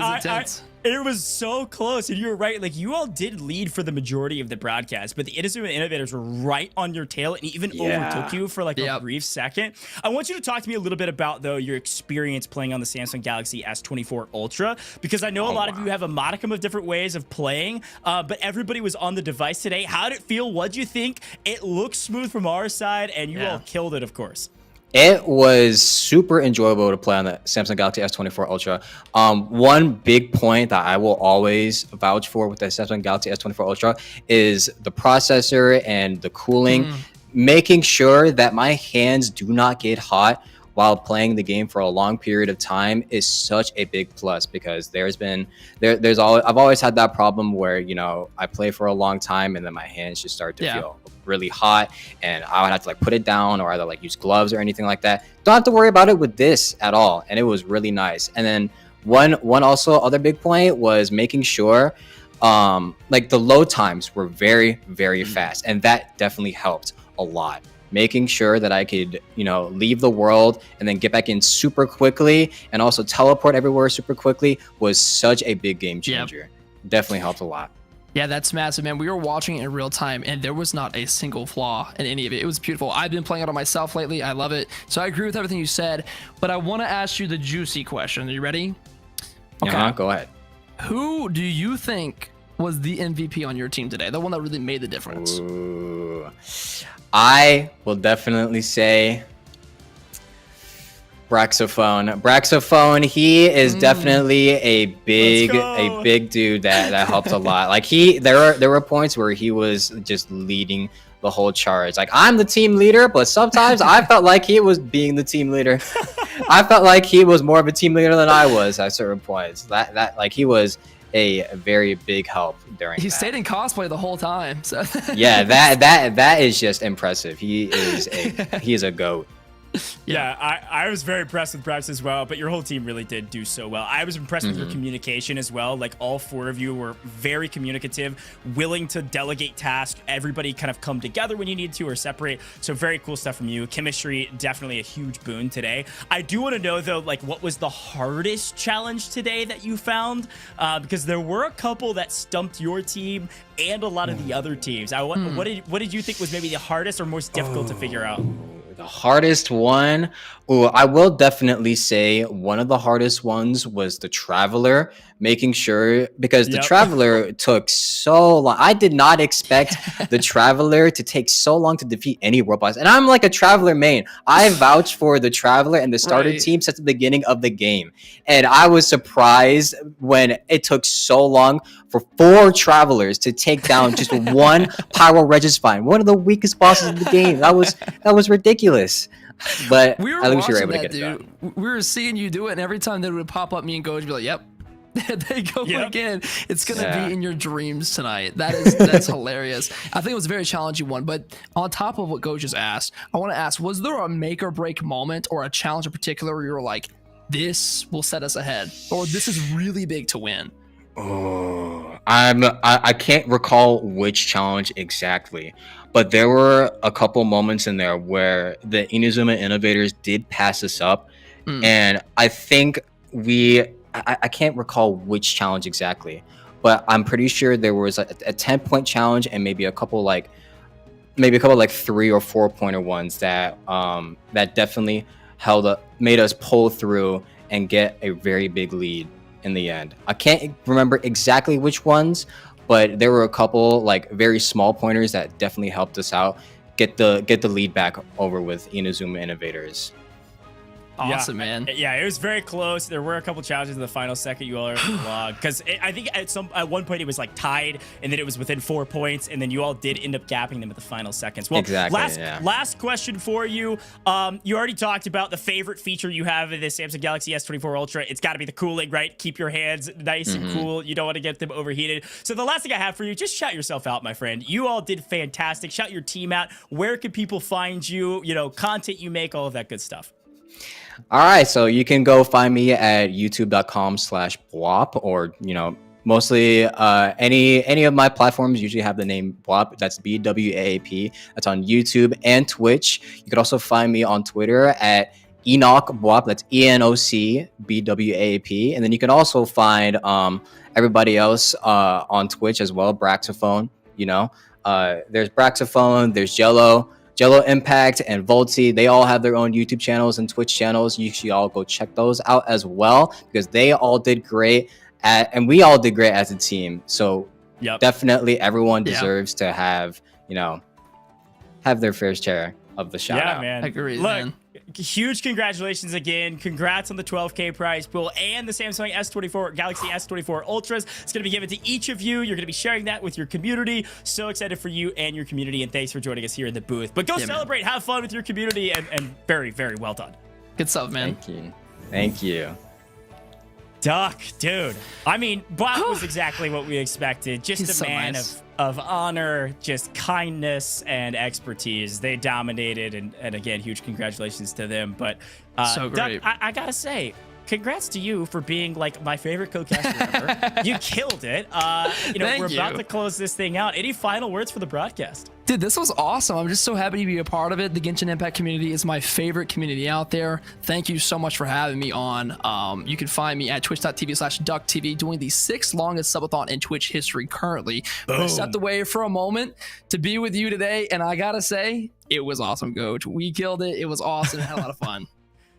it was so close, and you're right. Like, you all did lead for the majority of the broadcast, but the Inazuma Innovators were right on your tail and even overtook you for like a brief second. I want you to talk to me a little bit about, though, your experience playing on the Samsung Galaxy S24 Ultra, because I know a lot of you have a modicum of different ways of playing, but everybody was on the device today. How did it feel? What'd you think? It looks smooth from our side, and you all killed it, of course. It was super enjoyable to play on the Samsung Galaxy S24 Ultra. One big point that I will always vouch for with the Samsung Galaxy S24 Ultra is the processor and the cooling, making sure that my hands do not get hot while playing the game for a long period of time is such a big plus, because I've always had that problem where, you know, I play for a long time and then my hands just start to feel really hot, and I would have to like put it down or either like use gloves or anything like that. Don't have to worry about it with this at all, and it was really nice. And then one also other big point was making sure like the load times were very fast, and that definitely helped a lot. Making sure that I could, you know, leave the world and then get back in super quickly and also teleport everywhere super quickly was such a big game changer. Definitely helped a lot. Yeah, that's massive, man. We were watching it in real time, and there was not a single flaw in any of it. It was beautiful. I've been playing it on myself lately. I love it. So I agree with everything you said, but I want to ask you the juicy question. Are you ready? Okay, go ahead. Who do you think was the MVP on your team today? The one that really made the difference? Ooh. I will definitely say Braxophone. Braxophone, he is definitely a big dude that helped a lot. Like there were points where he was just leading the whole charge. Like, I'm the team leader, but sometimes I felt like he was being the team leader. I felt like he was more of a team leader than I was at certain points. That like he was a very big help during. He that. stayed in cosplay the whole time. So Yeah, that is just impressive. He is a goat. Yeah, I was very impressed with Brax as well, but your whole team really did do so well. I was impressed with your communication as well. Like, all 4 of you were very communicative, willing to delegate tasks. Everybody kind of come together when you need to or separate. So very cool stuff from you. Chemistry, definitely a huge boon today. I do want to know, though, like, what was the hardest challenge today that you found? Because there were a couple that stumped your team and a lot of the other teams. What did you think was maybe the hardest or most difficult to figure out? The hardest one, I will definitely say one of the hardest ones was the Traveler, making sure, because the Traveler took so long. I did not expect the Traveler to take so long to defeat any robots. And I'm like a Traveler main. I vouch for the Traveler and the starter team since the beginning of the game. And I was surprised when it took so long for 4 Travelers to take down just one Pyro Registine, one of the weakest bosses in the game. That was ridiculous. But we were at least you were watching able to that, get it dude. done. We were seeing you do it, and every time they would pop up, me and Gojj would be like, "Yep." They go again. It's gonna be in your dreams tonight. That's hilarious. I think it was a very challenging one. But on top of what Gojj just asked, I want to ask: was there a make or break moment or a challenge in particular where you were like, "This will set us ahead," or "This is really big to win"? Oh, I can't recall which challenge exactly, but there were a couple moments in there where the Inazuma Innovators did pass us up, and I think I can't recall which challenge exactly, but I'm pretty sure there was a 10-point challenge and maybe a couple like 3 or 4 pointer ones that that definitely made us pull through and get a very big lead in the end. I can't remember exactly which ones, but there were a couple like very small pointers that definitely helped us out get the lead back over with Inazuma Innovators. Awesome, man. Yeah, it was very close. There were a couple challenges in the final second you all logged, because I think at one point it was like tied, and then it was within 4 points, and then you all did end up gapping them at the final seconds. Well, exactly, last question for you. You already talked about the favorite feature you have in this Samsung Galaxy S24 Ultra. It's got to be the cooling, right? Keep your hands nice and cool. You don't want to get them overheated. So the last thing I have for you, just shout yourself out, my friend. You all did fantastic. Shout your team out. Where can people find you? You know, content you make, all of that good stuff. All right, so you can go find me at youtube.com/Bwaap, or mostly any of my platforms usually have the name Bwaap. That's BWAAP. That's on YouTube and Twitch. You could also find me on Twitter at Enoch Bwaap. That's ENOCBWAAP. And then you can also find everybody else on Twitch as well. Braxophone. There's Braxophone. There's Jello Impact, and Voltyea. They all have their own YouTube channels and Twitch channels. You should all go check those out as well, because they all did great and we all did great as a team. So definitely everyone deserves to have their fair share of the shout out. Man. I agree, Look, man. Huge congratulations again. Congrats on the 12K prize pool and the Samsung Galaxy S24 Ultras. It's going to be given to each of you. You're going to be sharing that with your community. So excited for you and your community, and thanks for joining us here in the booth. But go celebrate, have fun with your community, and very, very well done. Good stuff, man. Thank you. Duck, dude. I mean, Bwaap was exactly what we expected. Just He's a so man nice. of honor, just kindness and expertise. They dominated, and again, huge congratulations to them. But so great. Duck, I gotta say, congrats to you for being like my favorite co-caster ever. You killed it. We're about to close this thing out. Any final words for the broadcast? Dude, this was awesome. I'm just so happy to be a part of it. The Genshin Impact community is my favorite community out there. Thank you so much for having me on. You can find me at twitch.tv/DukTV doing the 6th longest subathon in Twitch history currently. I stepped away for a moment to be with you today, and I gotta say, it was awesome, Gojj. We killed it. It was awesome. I had a lot of fun.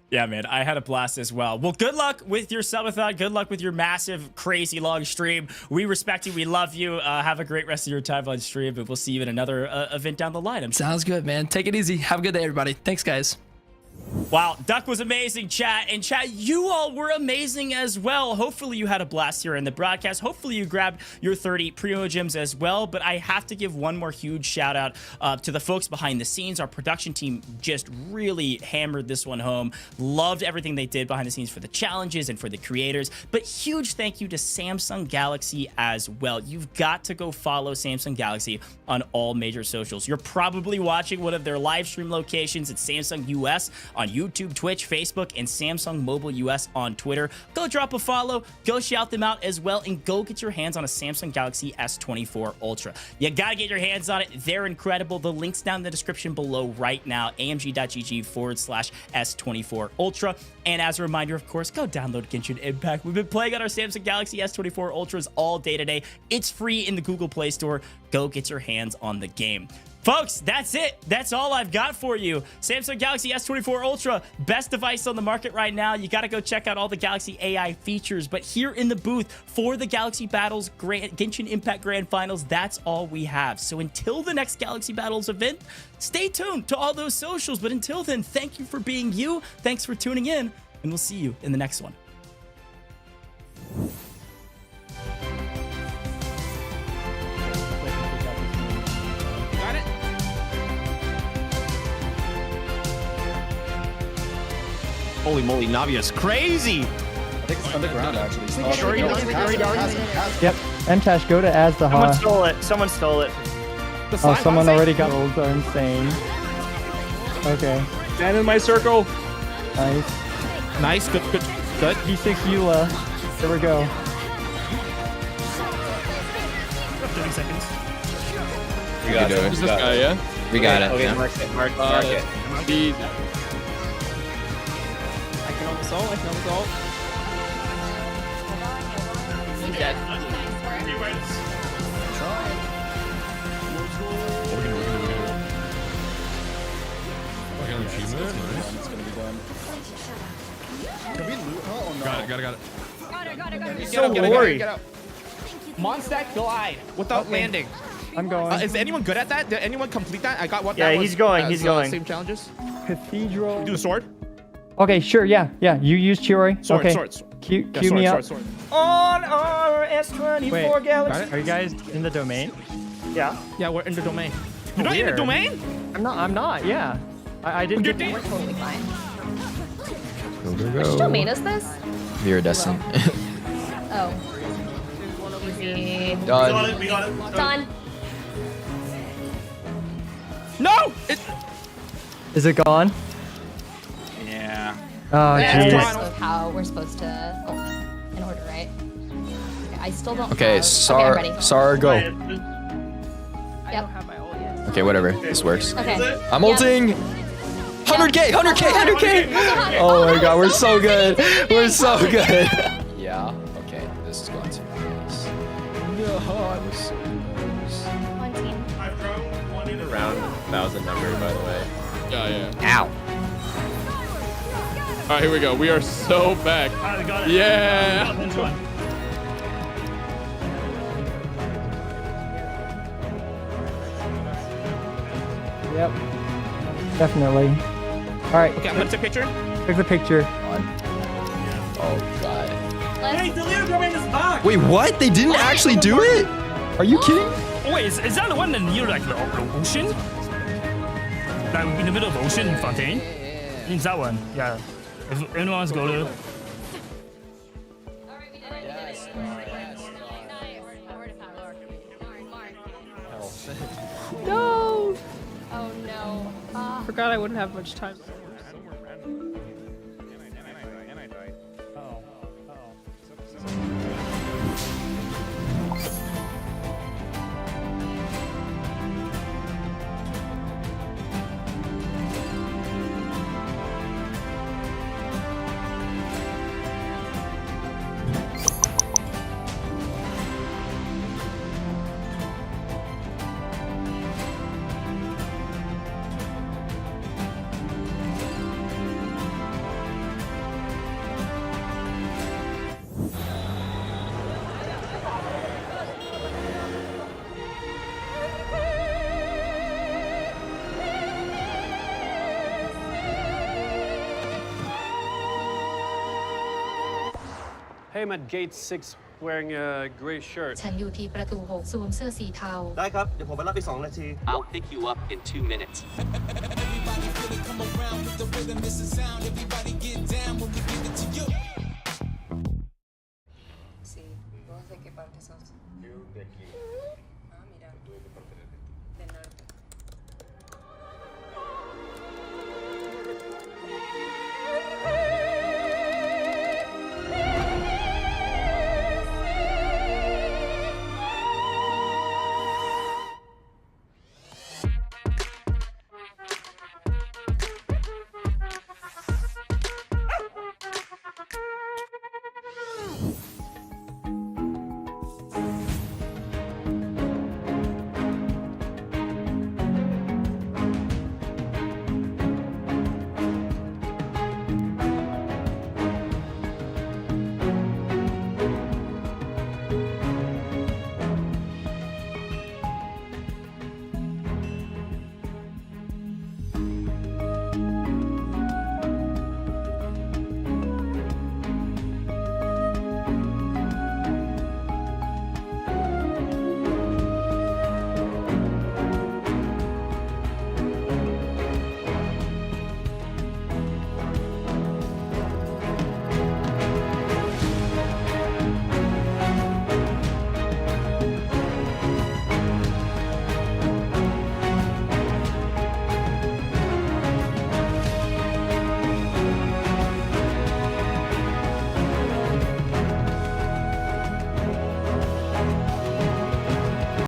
Yeah, man, I had a blast as well. Well, good luck with your subathon. Good luck with your massive, crazy long stream. We respect you. We love you. Have a great rest of your time on stream, and we'll see you in another event down the line. Sounds good, man. Take it easy. Have a good day, everybody. Thanks, guys. Wow, Duck was amazing, chat. And chat, you all were amazing as well. Hopefully you had a blast here in the broadcast. Hopefully you grabbed your 30 Primo Gems as well. But I have to give one more huge shout out to the folks behind the scenes. Our production team just really hammered this one home. Loved everything they did behind the scenes for the challenges and for the creators. But huge thank you to Samsung Galaxy as well. You've got to go follow Samsung Galaxy on all major socials. You're probably watching one of their live stream locations at Samsung US on YouTube, Twitch, Facebook, and Samsung Mobile US on Twitter. Go drop a follow, go shout them out as well, and go get your hands on a Samsung Galaxy S24 Ultra. You gotta get your hands on it. They're incredible. The link's down in the description below right now, amg.gg/S24 Ultra. And as a reminder, of course, go download Genshin Impact. We've been playing on our Samsung Galaxy S24 Ultras all day today. It's free in the Google Play Store. Go get your hands on the game. Folks, that's it. That's all I've got for you. Samsung Galaxy S24 Ultra, best device on the market right now. You got to go check out all the Galaxy AI features. But here in the booth for the Galaxy Battles Genshin Impact Grand Finals, that's all we have. So until the next Galaxy Battles event, stay tuned to all those socials. But until then, thank you for being you. Thanks for tuning in, and we'll see you in the next one. Holy moly, Navia's crazy. I think it's underground, actually. Yep. Mtashed, go to Azdaha. Someone stole it. Someone stole it. Oh, someone already got those. Are insane. Okay. Stand in my circle. Nice. Nice. Good. G6 Eula. There we go. 30 seconds. We got it. This guy, yeah? We got it. Okay, Yeah. mark it. Easy. I can ult. He's dead. Can we loot her or not? Got it. Got it. So worried. Mondstadt glide without landing. I'm going. Is anyone good at that? Did anyone complete that? I got one. Yeah, he's going. Same challenges. Cathedral. Do the sword. Okay, sure. Yeah. You use Chiori. Sword. Okay. Sword. Cue Yeah, me up. sword. On our S24 Wait, Galaxy. are you guys in the domain? Yeah. Yeah, we're in the domain. You're not in the Weird. domain? I'm not. Yeah. I didn't get We're totally fine. Go. Which domain is this? Iridescent. Oh. Easy. Done. We got it. Done. No! Is it gone? Yeah. Oh, That's jeez. of how we're supposed to ult in order, right? Okay, I still don't Okay, have... Okay, I'm ready. Sar, go. Yep. Okay, whatever. This works. Okay. I'm ulting. 100K. Oh my god, we're so good. We're so good. Yeah. Okay, this is going to be nice. No, I was so close. One team. I've grown one in a Around 1,000 number, by the way. Yeah. Ow. All right, here we go. We are so back. Got it. Yeah. This one. Yep. Definitely. All right. Okay, I'm gonna take a picture. Take the picture. Oh god. Hey, the Liyue domain is back! Wait, what? They didn't actually do it? Are you kidding? Oh, wait, is that the one near like the ocean? Like in the middle of the ocean in Fontaine? It's that one, yeah. If anyone wants to go to... No! Oh no. Forgot I wouldn't have much time. Hey, I'm at gate 6 wearing a gray shirt. ฉันอยู่ที่ประตู6สวมเสื้อสีเทา ได้ครับ เดี๋ยวผมไปรับอีก2 นาที I'll pick you up in 2 minutes. Everybody feel it come around with the rhythm, it's a sound. Everybody get down when we give it to you.